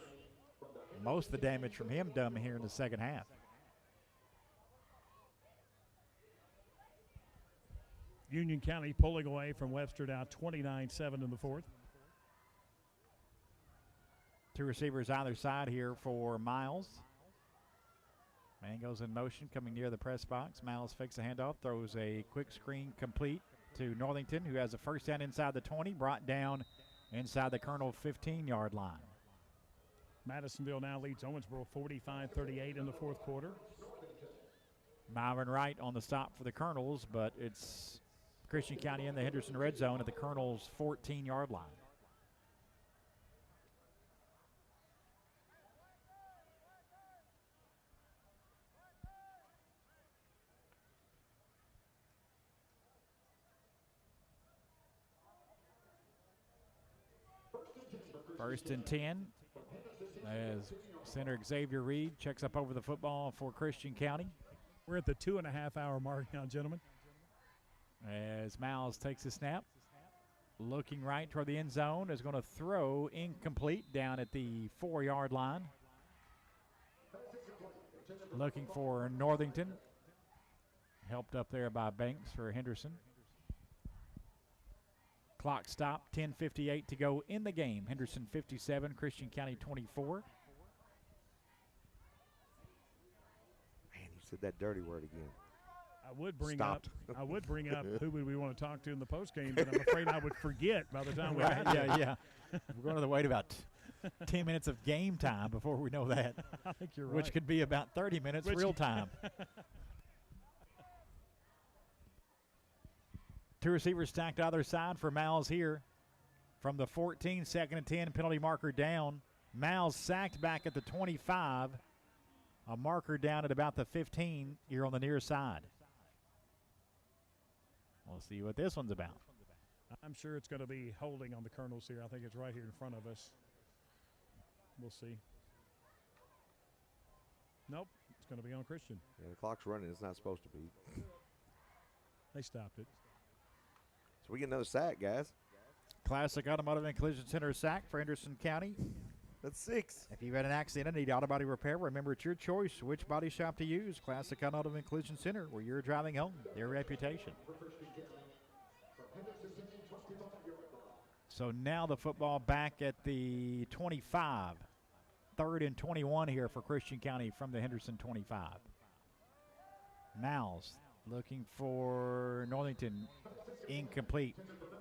Most of the damage from him done here in the second half. Union County pulling away from Webster now 29-7 in the fourth. Two receivers either side here for Miles. Man goes in motion, coming near the press box. Miles fakes a handoff, throws a quick screen complete to Northington, who has a first down inside the 20, brought down inside the Colonel 15-yard line. Madisonville now leads Owensboro 45-38 in the fourth quarter. Myron Wright on the stop for the Colonels, but it's Christian County in the Henderson red zone at the Colonels' 14-yard line. First and 10 as center Xavier Reed checks up over the football for Christian County. We're at the 2.5-hour mark now, gentlemen. As Miles takes a snap, looking right toward the end zone, is going to throw incomplete down at the 4-yard line. Looking for Northington, helped up there by Banks for Henderson. Clock stop, 10:58 to go in the game. Henderson 57, Christian County 24. Man, you said that dirty word again. I would bring Stopped. up who would we want to talk to in the postgame, but I'm afraid I would forget by the time we got there. Yeah. We're going to wait about 10 minutes of game time before we know that, I think you're right. which could be about 30 minutes real time. Two receivers stacked either side for Miles here. From the 14, second and 10, penalty marker down. Miles sacked back at the 25. A marker down at about the 15 here on the near side. We'll see what this one's about. I'm sure it's going to be holding on the Colonels here. I think it's right here in front of us. We'll see. Nope, it's going to be on Christian. Yeah, the clock's running. It's not supposed to be. They stopped it. So we get another sack, guys. Classic Automotive and Collision Center sack for Henderson County. That's 6. If you've had an accident and need auto body repair, remember it's your choice which body shop to use. Classic Automotive and Collision Center, where you're driving home, their reputation. So now the football back at the 25. 3rd and 21 here for Christian County from the Henderson 25. Miles looking for Northington, incomplete.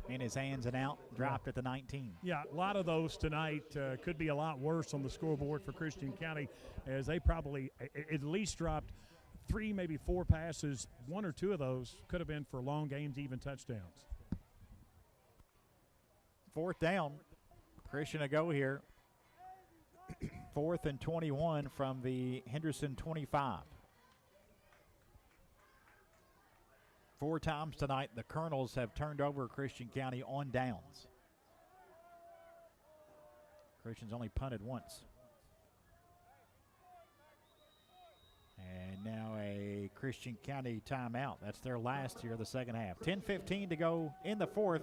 In his hands and out, dropped at the 19. Yeah, a lot of those tonight could be a lot worse on the scoreboard for Christian County, as they probably at least dropped 3, maybe 4 passes. 1 or 2 of those could have been for long games, even touchdowns. 4th down. Christian to go here. 4th and 21 from the Henderson 25. 4 times tonight, the Colonels have turned over Christian County on downs. Christian's only punted once. And now a Christian County timeout. That's their last here of the second half. 10:15 to go in the 4th.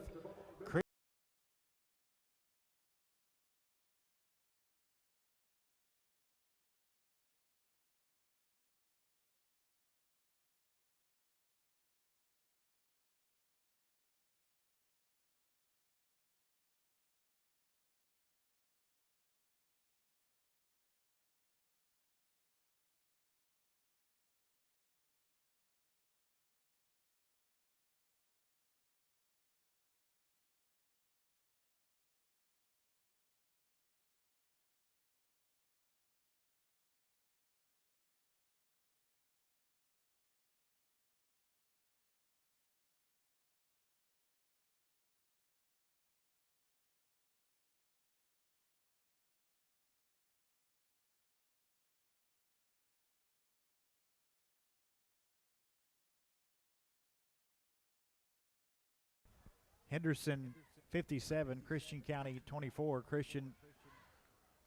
Henderson 57, Christian County 24. Christian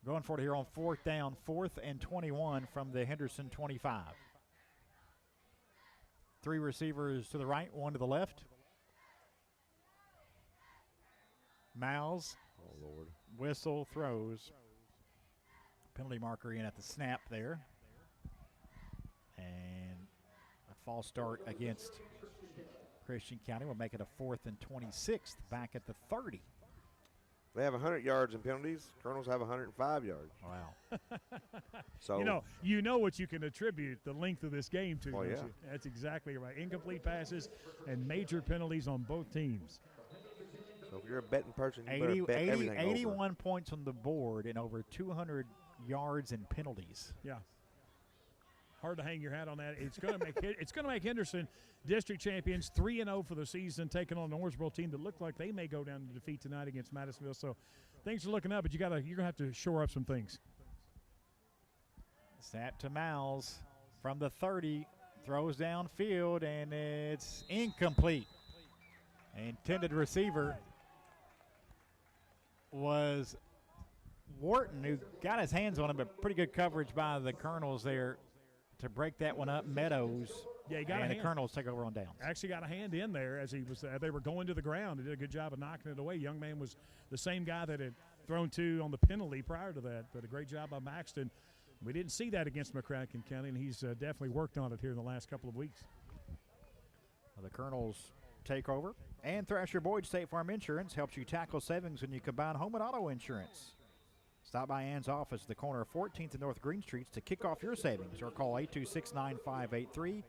going for it here on 4th down, 4th and 21 from the Henderson 25. 3 receivers to the right, 1 to the left. Miles, Oh, Lord. whistle, throws. Penalty marker in at the snap there. And a false start against Christian County will make it a 4th and 26th back at the 30. They have 100 yards in penalties. Colonels have 105 yards. Wow. So You know what you can attribute the length of this game to. Oh, don't yeah. you? That's exactly right. Incomplete passes and major penalties on both teams. So if you're a betting person, you better bet everything 81 over. points on the board and over 200 yards in penalties. Yeah. Hard to hang your hat on that. It's going to make Henderson district champions, 3-0 for the season, taking on an Owensboro team that looked like they may go down to defeat tonight against Madisonville. So things are looking up, but you're going to have to shore up some things. Snap to Miles from the 30, throws downfield, and it's incomplete. Intended receiver was Wharton, who got his hands on him, but pretty good coverage by the Colonels there to break that one up. Meadows, Yeah, he got and a the hand. Colonels take over on downs. Actually got a hand in there as they were going to the ground. He did a good job of knocking it away. Young man was the same guy that had thrown 2 on the penalty prior to that, but a great job by Maxton. We didn't see that against McCracken County, and he's definitely worked on it here in the last couple of weeks. Well, the Colonels take over. And Thrasher Boyd State Farm Insurance helps you tackle savings when you combine home and auto insurance. Stop by Ann's office at the corner of 14th and North Green Streets to kick off your savings, or call 826-9583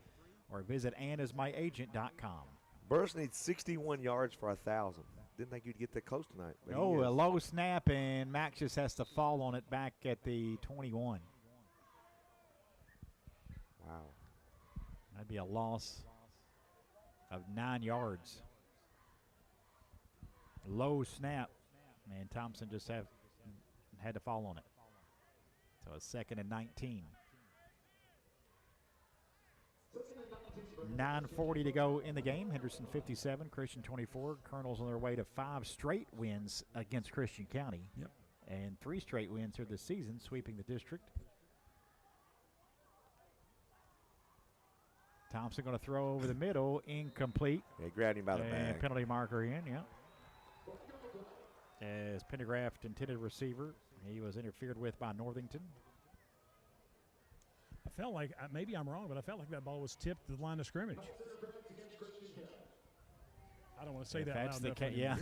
or visit AnnIsMyAgent.com. Burris needs 61 yards for 1,000. Didn't think you'd get that close tonight. But he Oh, is. a low snap, and Max just has to fall on it back at the 21. Wow. That'd be a loss of 9 yards. Low snap, and Thompson just had to fall on it. So a 2nd and 19. 9:40 to go in the game. Henderson 57, Christian 24. Colonels on their way to 5 straight wins against Christian County. Yep. And 3 straight wins here this season, sweeping the district. Thompson going to throw over the middle, incomplete. They grabbed him by the And back. penalty marker in, yeah. As Pendergraft intended receiver He was interfered with by Northington. I felt like, maybe I'm wrong, but I felt like that ball was tipped to the line of scrimmage. I don't want to say If that that's loud the enough. case, yeah,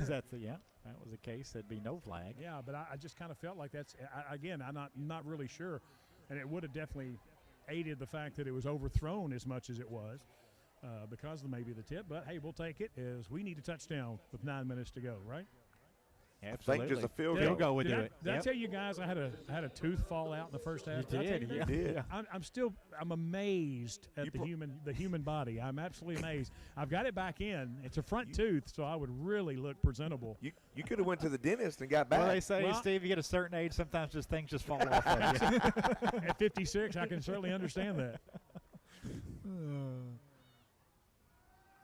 that was the case. There'd be no flag. Yeah, but I just kind of felt like that's, again, I'm not really sure. And it would have definitely aided the fact that it was overthrown as much as it was because of maybe the tip. But, hey, we'll take it as we need a touchdown with 9 minutes to go, right? Absolutely. I think just a field Field goal. goal would do it. Did I Yep. tell you guys I had a tooth fall out in the first half? You I tell did, that? yeah. I'm amazed at the human body. I'm absolutely amazed. I've got it back in. It's a front tooth, so I would really look presentable. You could have went to the dentist and got back. Well, they say, Well, Steve, you get a certain age, sometimes just things just fall off of you. At 56, I can certainly understand that.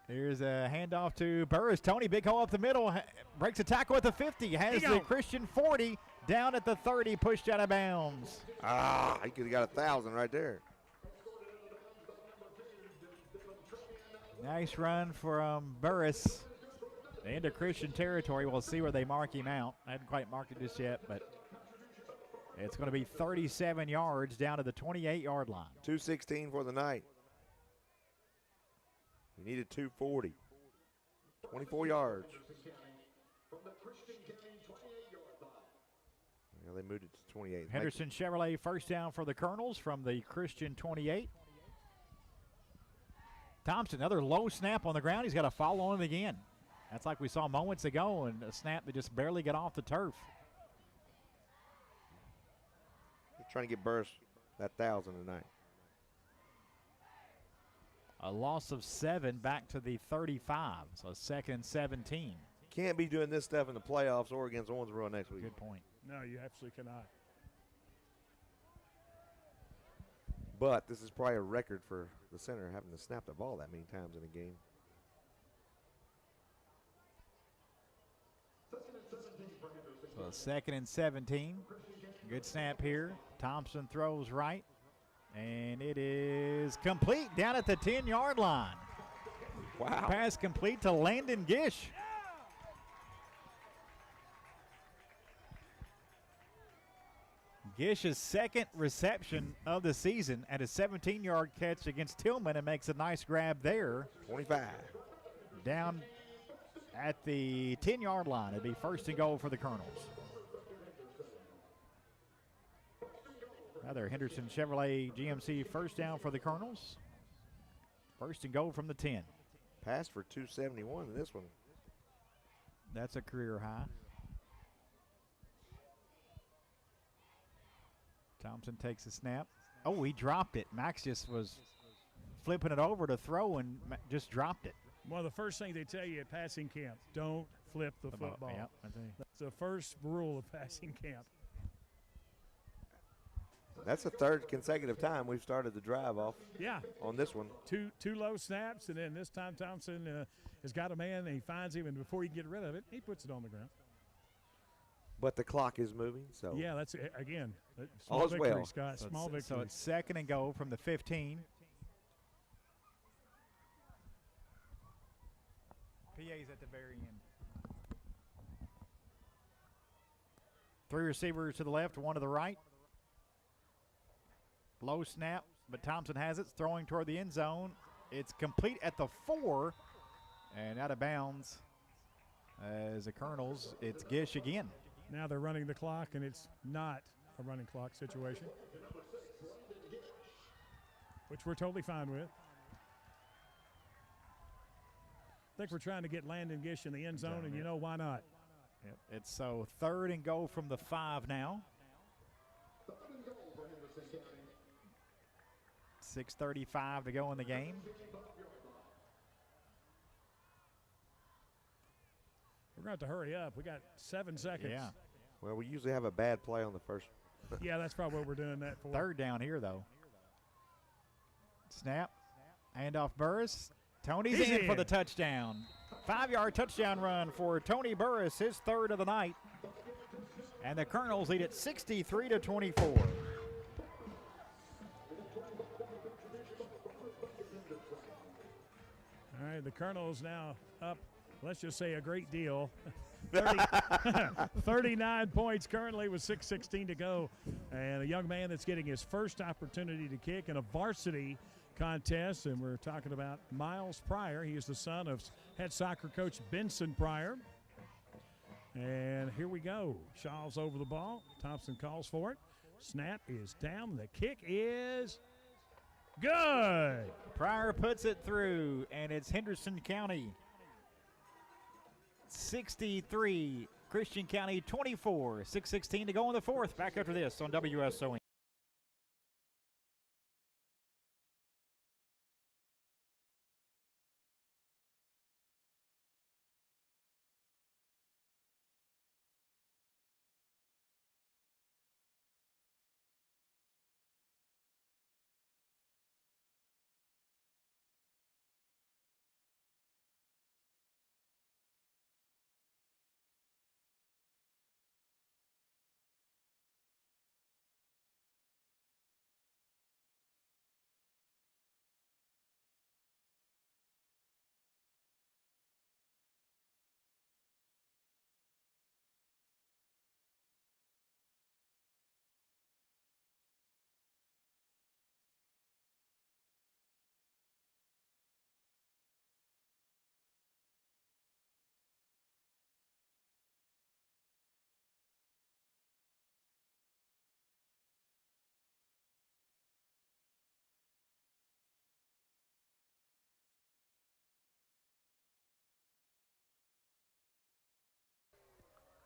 Here's a handoff to Burris. Tony, big hole up the middle, breaks a tackle at the 50, has the Christian 40, down at the 30, pushed out of bounds. He could have got 1,000 right there. Nice run from Burris into Christian territory. We'll see where they mark him out. I haven't quite marked it just yet, but it's going to be 37 yards down to the 28-yard line. 2:16 for the night. We needed 240. 24 yards. Yeah, they moved it to 28. Henderson Chevrolet first down for the Colonels from the Christian 28. Thompson, another low snap on the ground. He's got to follow on it again. That's like we saw moments ago, and a snap that just barely got off the turf. They're trying to get Burris that 1,000 tonight. A loss of 7 back to the 35, so 2nd and 17. Can't be doing this stuff in the playoffs or against Owensboro next week. Good point. No, you absolutely cannot. But this is probably a record for the center having to snap the ball that many times in a game. So 2nd and 17. Good snap here. Thompson throws right. And it is complete down at the 10-yard line. Wow. Pass complete to Landon Gish. Gish's second reception of the season at a 17-yard catch against Tillman, and makes a nice grab there. 25. Down at the 10-yard line. It'd be 1st and goal for the Colonels. Another Henderson Chevrolet GMC first down for the Colonels. 1st and goal from the 10. Pass for 271 in this one. That's a career high. Thompson takes a snap. Oh, he dropped it. Max just was flipping it over to throw and just dropped it. One of the first things they tell you at passing camp, don't flip the football. Yep, That's the first rule of passing camp. That's the 3rd consecutive time we've started the drive off. Yeah. On this one. Two low snaps, and then this time Thompson has got a man, and he finds him, and before he can get rid of it, he puts it on the ground. But the clock is moving, so. Yeah, that's, again, small All's victory, well. Scott. So Small victory. So it's 2nd and goal from the 15. PA's at the very end. 3 receivers to the left, 1 to the right. Low snap, but Thompson has it, throwing toward the end zone. It's complete at the 4 and out of bounds. As the Colonels, it's Gish again. Now they're running the clock, and it's not a running clock situation, which we're totally fine with. I think we're trying to get Landon Gish in the end zone, and you know why not. Yep. It's so 3rd and goal from the 5 now. 6:35 to go in the game. We're going to have to hurry up. We got 7 seconds. Yeah. Well, we usually have a bad play on the first. Yeah, that's probably what we're doing that for. 3rd down here, though. Snap. Handoff Burris. Tony's He's in for in. the touchdown. 5-yard touchdown run for Tony Burris, his 3rd of the night. And the Colonels lead it 63-24. All right, the Colonels now up, let's just say, a great deal. 39 points currently with 6:16 to go. And a young man that's getting his first opportunity to kick in a varsity contest. And we're talking about Miles Pryor. He is the son of head soccer coach Benson Pryor. And here we go. Shaw's over the ball. Thompson calls for it. Snap is down. The kick is good. Pryor puts it through, and it's Henderson County 63, Christian County 24. 6:16 to go in the fourth. Back after this on WSON.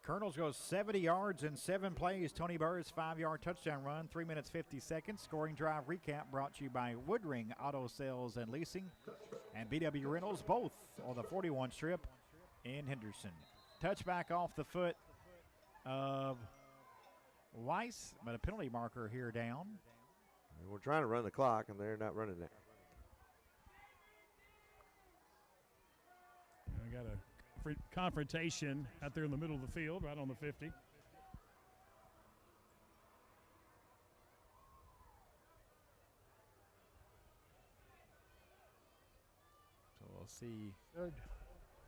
Colonels go 70 yards in 7 plays. Tony Burr's 5-yard touchdown run, 3 minutes 50 seconds. Scoring drive recap brought to you by Woodring Auto Sales and Leasing and BW Rentals, both on the 41 strip in Henderson. Touchback off the foot of Weiss, but a penalty marker here down. We're trying to run the clock, and they're not running that. I got a confrontation out there in the middle of the field, right on the 50. So we'll see. Good.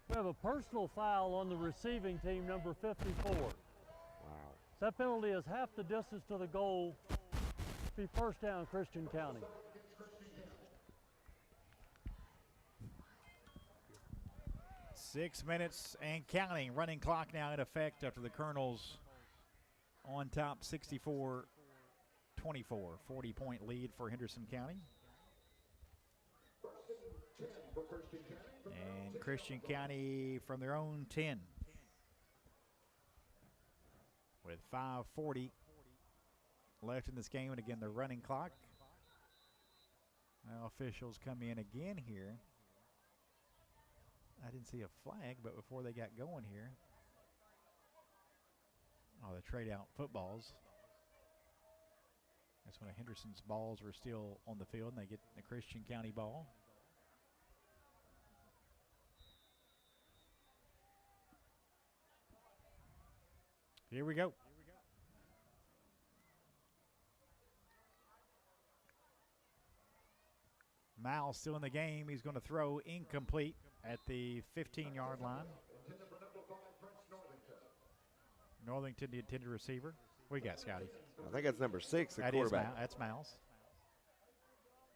We have a personal foul on the receiving team, number 54. Wow. That penalty is half the distance to the goal. Be first down, Christian County. 6 minutes and counting. Running clock now in effect after the Colonels on top 64-24. 40-point lead for Henderson County. And Christian County from their own 10. With 5:40 left in this game, and again the running clock. Now officials come in again here. I didn't see a flag, but before they got going here, the trade out footballs. That's when Henderson's balls were still on the field, and they get the Christian County ball. Here we go. Mal still in the game. He's going to throw incomplete at the 15-yard line. Northington, the intended receiver. What you got, Scotty? I think that's number 6, the That quarterback. is that's Miles.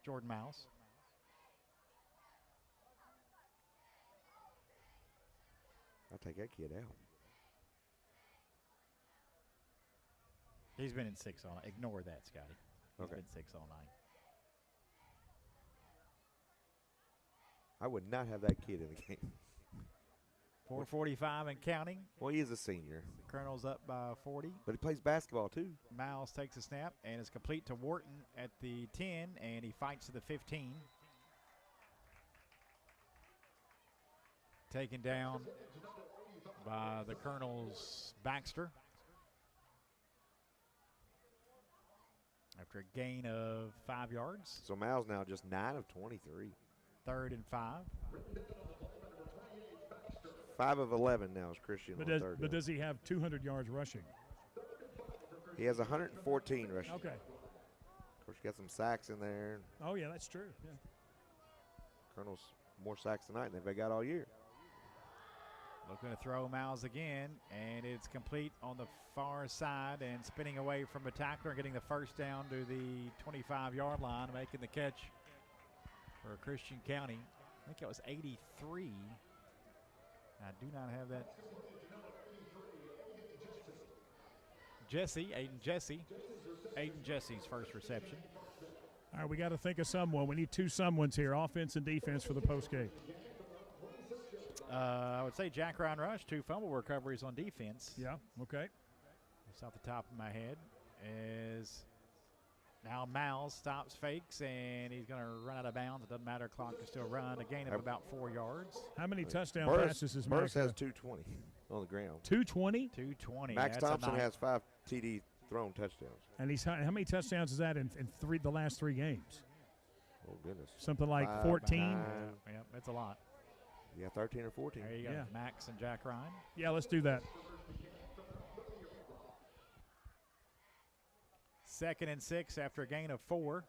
Jordan Miles. I'll take that kid out. He's been in 6 all night. Ignore that, Scotty. He's Okay. been 6 all night. I would not have that kid in the game. 4:45 and counting. Well, he is a senior, Colonel's up by 40. but he plays basketball too. Miles takes a snap and is complete to Wharton at the 10, and he fights to the 15. Taken down by the Colonel's Baxter. After a gain of 5 yards. So Miles now just 9 of 23. 3rd and 5. 5 of 11 now is Christian But on does, third but down. does he have 200 yards rushing? He has 114 rushing. Okay. Of course, you got some sacks in there. Oh, yeah, that's true. Yeah. Colonel's more sacks tonight than they've got all year. Looking to throw Miles again, and it's complete on the far side and spinning away from a tackler and getting the first down to the 25-yard line, making the catch for Christian County. I think it was 83. I do not have that. Aiden Jesse's first reception. All right, we got to think of someone. We need two someones here, offense and defense for the postgame. I would say Jack Ryan Rush, 2 fumble recoveries on defense. Yeah, okay. It's off the top of my head. Is now Miles stops, fakes, and he's going to run out of bounds. It doesn't matter. Clock can still run. A gain of about 4 yards. How many touchdown passes is Burris Max? has 220 on the ground. 220? 220. Max Thompson has 5 TD thrown touchdowns. And he's how many touchdowns is that in the last 3 games? Oh, goodness. Something like 5, 14? 9. Yep, that's a lot. Yeah, 13 or 14. There you go. Yeah. Max and Jack Ryan. Yeah, let's do that. 2nd and 6 after a gain of 4.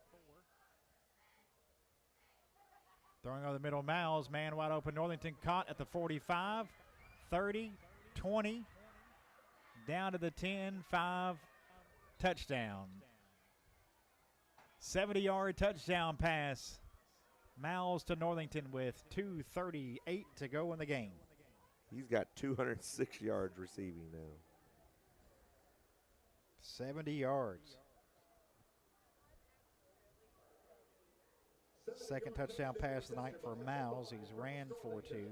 Throwing over the middle, Miles, man wide open. Northington caught at the 45, 30, 20, down to the 10, 5, touchdown. 70-yard touchdown pass. Miles to Northington with 2:38 to go in the game. He's got 206 yards receiving now. 70 yards. Second touchdown pass of the night for Miles. He's ran for 2.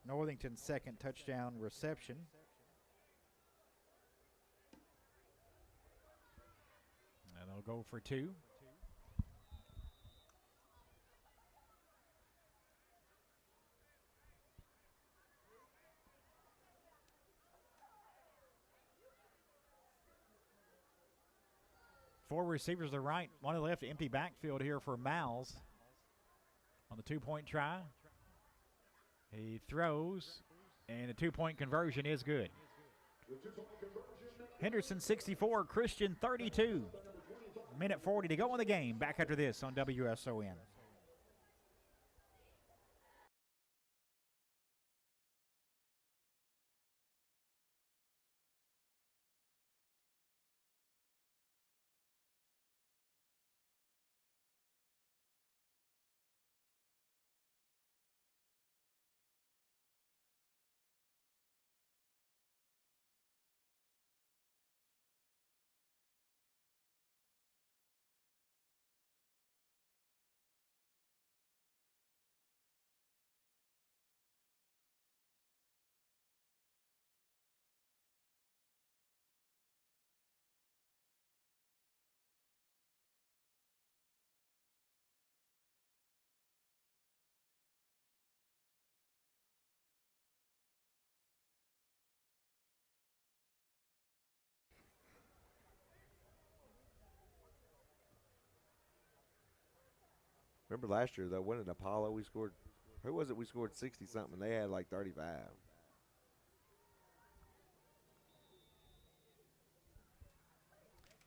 Northington's second touchdown reception. And they'll go for 2. Four receivers to the right, one to the left, empty backfield here for Miles on the 2-point try. He throws, and a 2-point conversion is good. Henderson 64, Christian 32. Minute 40 to go in the game. Back after this on WSON. Remember last year, though, when in Apollo we scored, who was it we scored 60-something? They had like 35.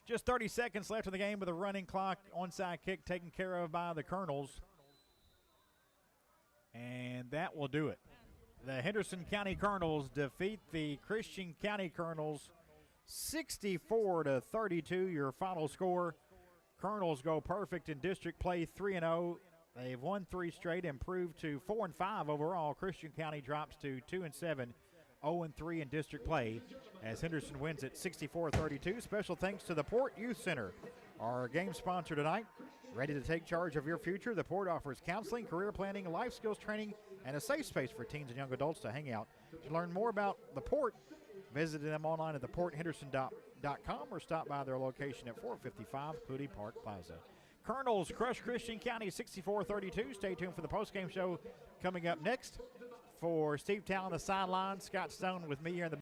Just 30 seconds left in the game with a running clock. Onside kick taken care of by the Colonels. And that will do it. The Henderson County Colonels defeat the Christian County Colonels 64-32, your final score. Colonels go perfect in district play, 3-0. They've won 3 straight, improved to 4-5 overall. Christian County drops to 2-7, 0-3 in district play as Henderson wins at 64-32. Special thanks to the Port Youth Center, our game sponsor tonight. Ready to take charge of your future? The Port offers counseling, career planning, life skills training, and a safe space for teens and young adults to hang out. To learn more about the Port, visit them online at theporthenderson.com or stop by their location at 455 Clooney Park Plaza. Colonels crush Christian County 64-32. Stay tuned for the postgame show coming up next. For Steve Towle on the sideline, Scott Stone with me here in the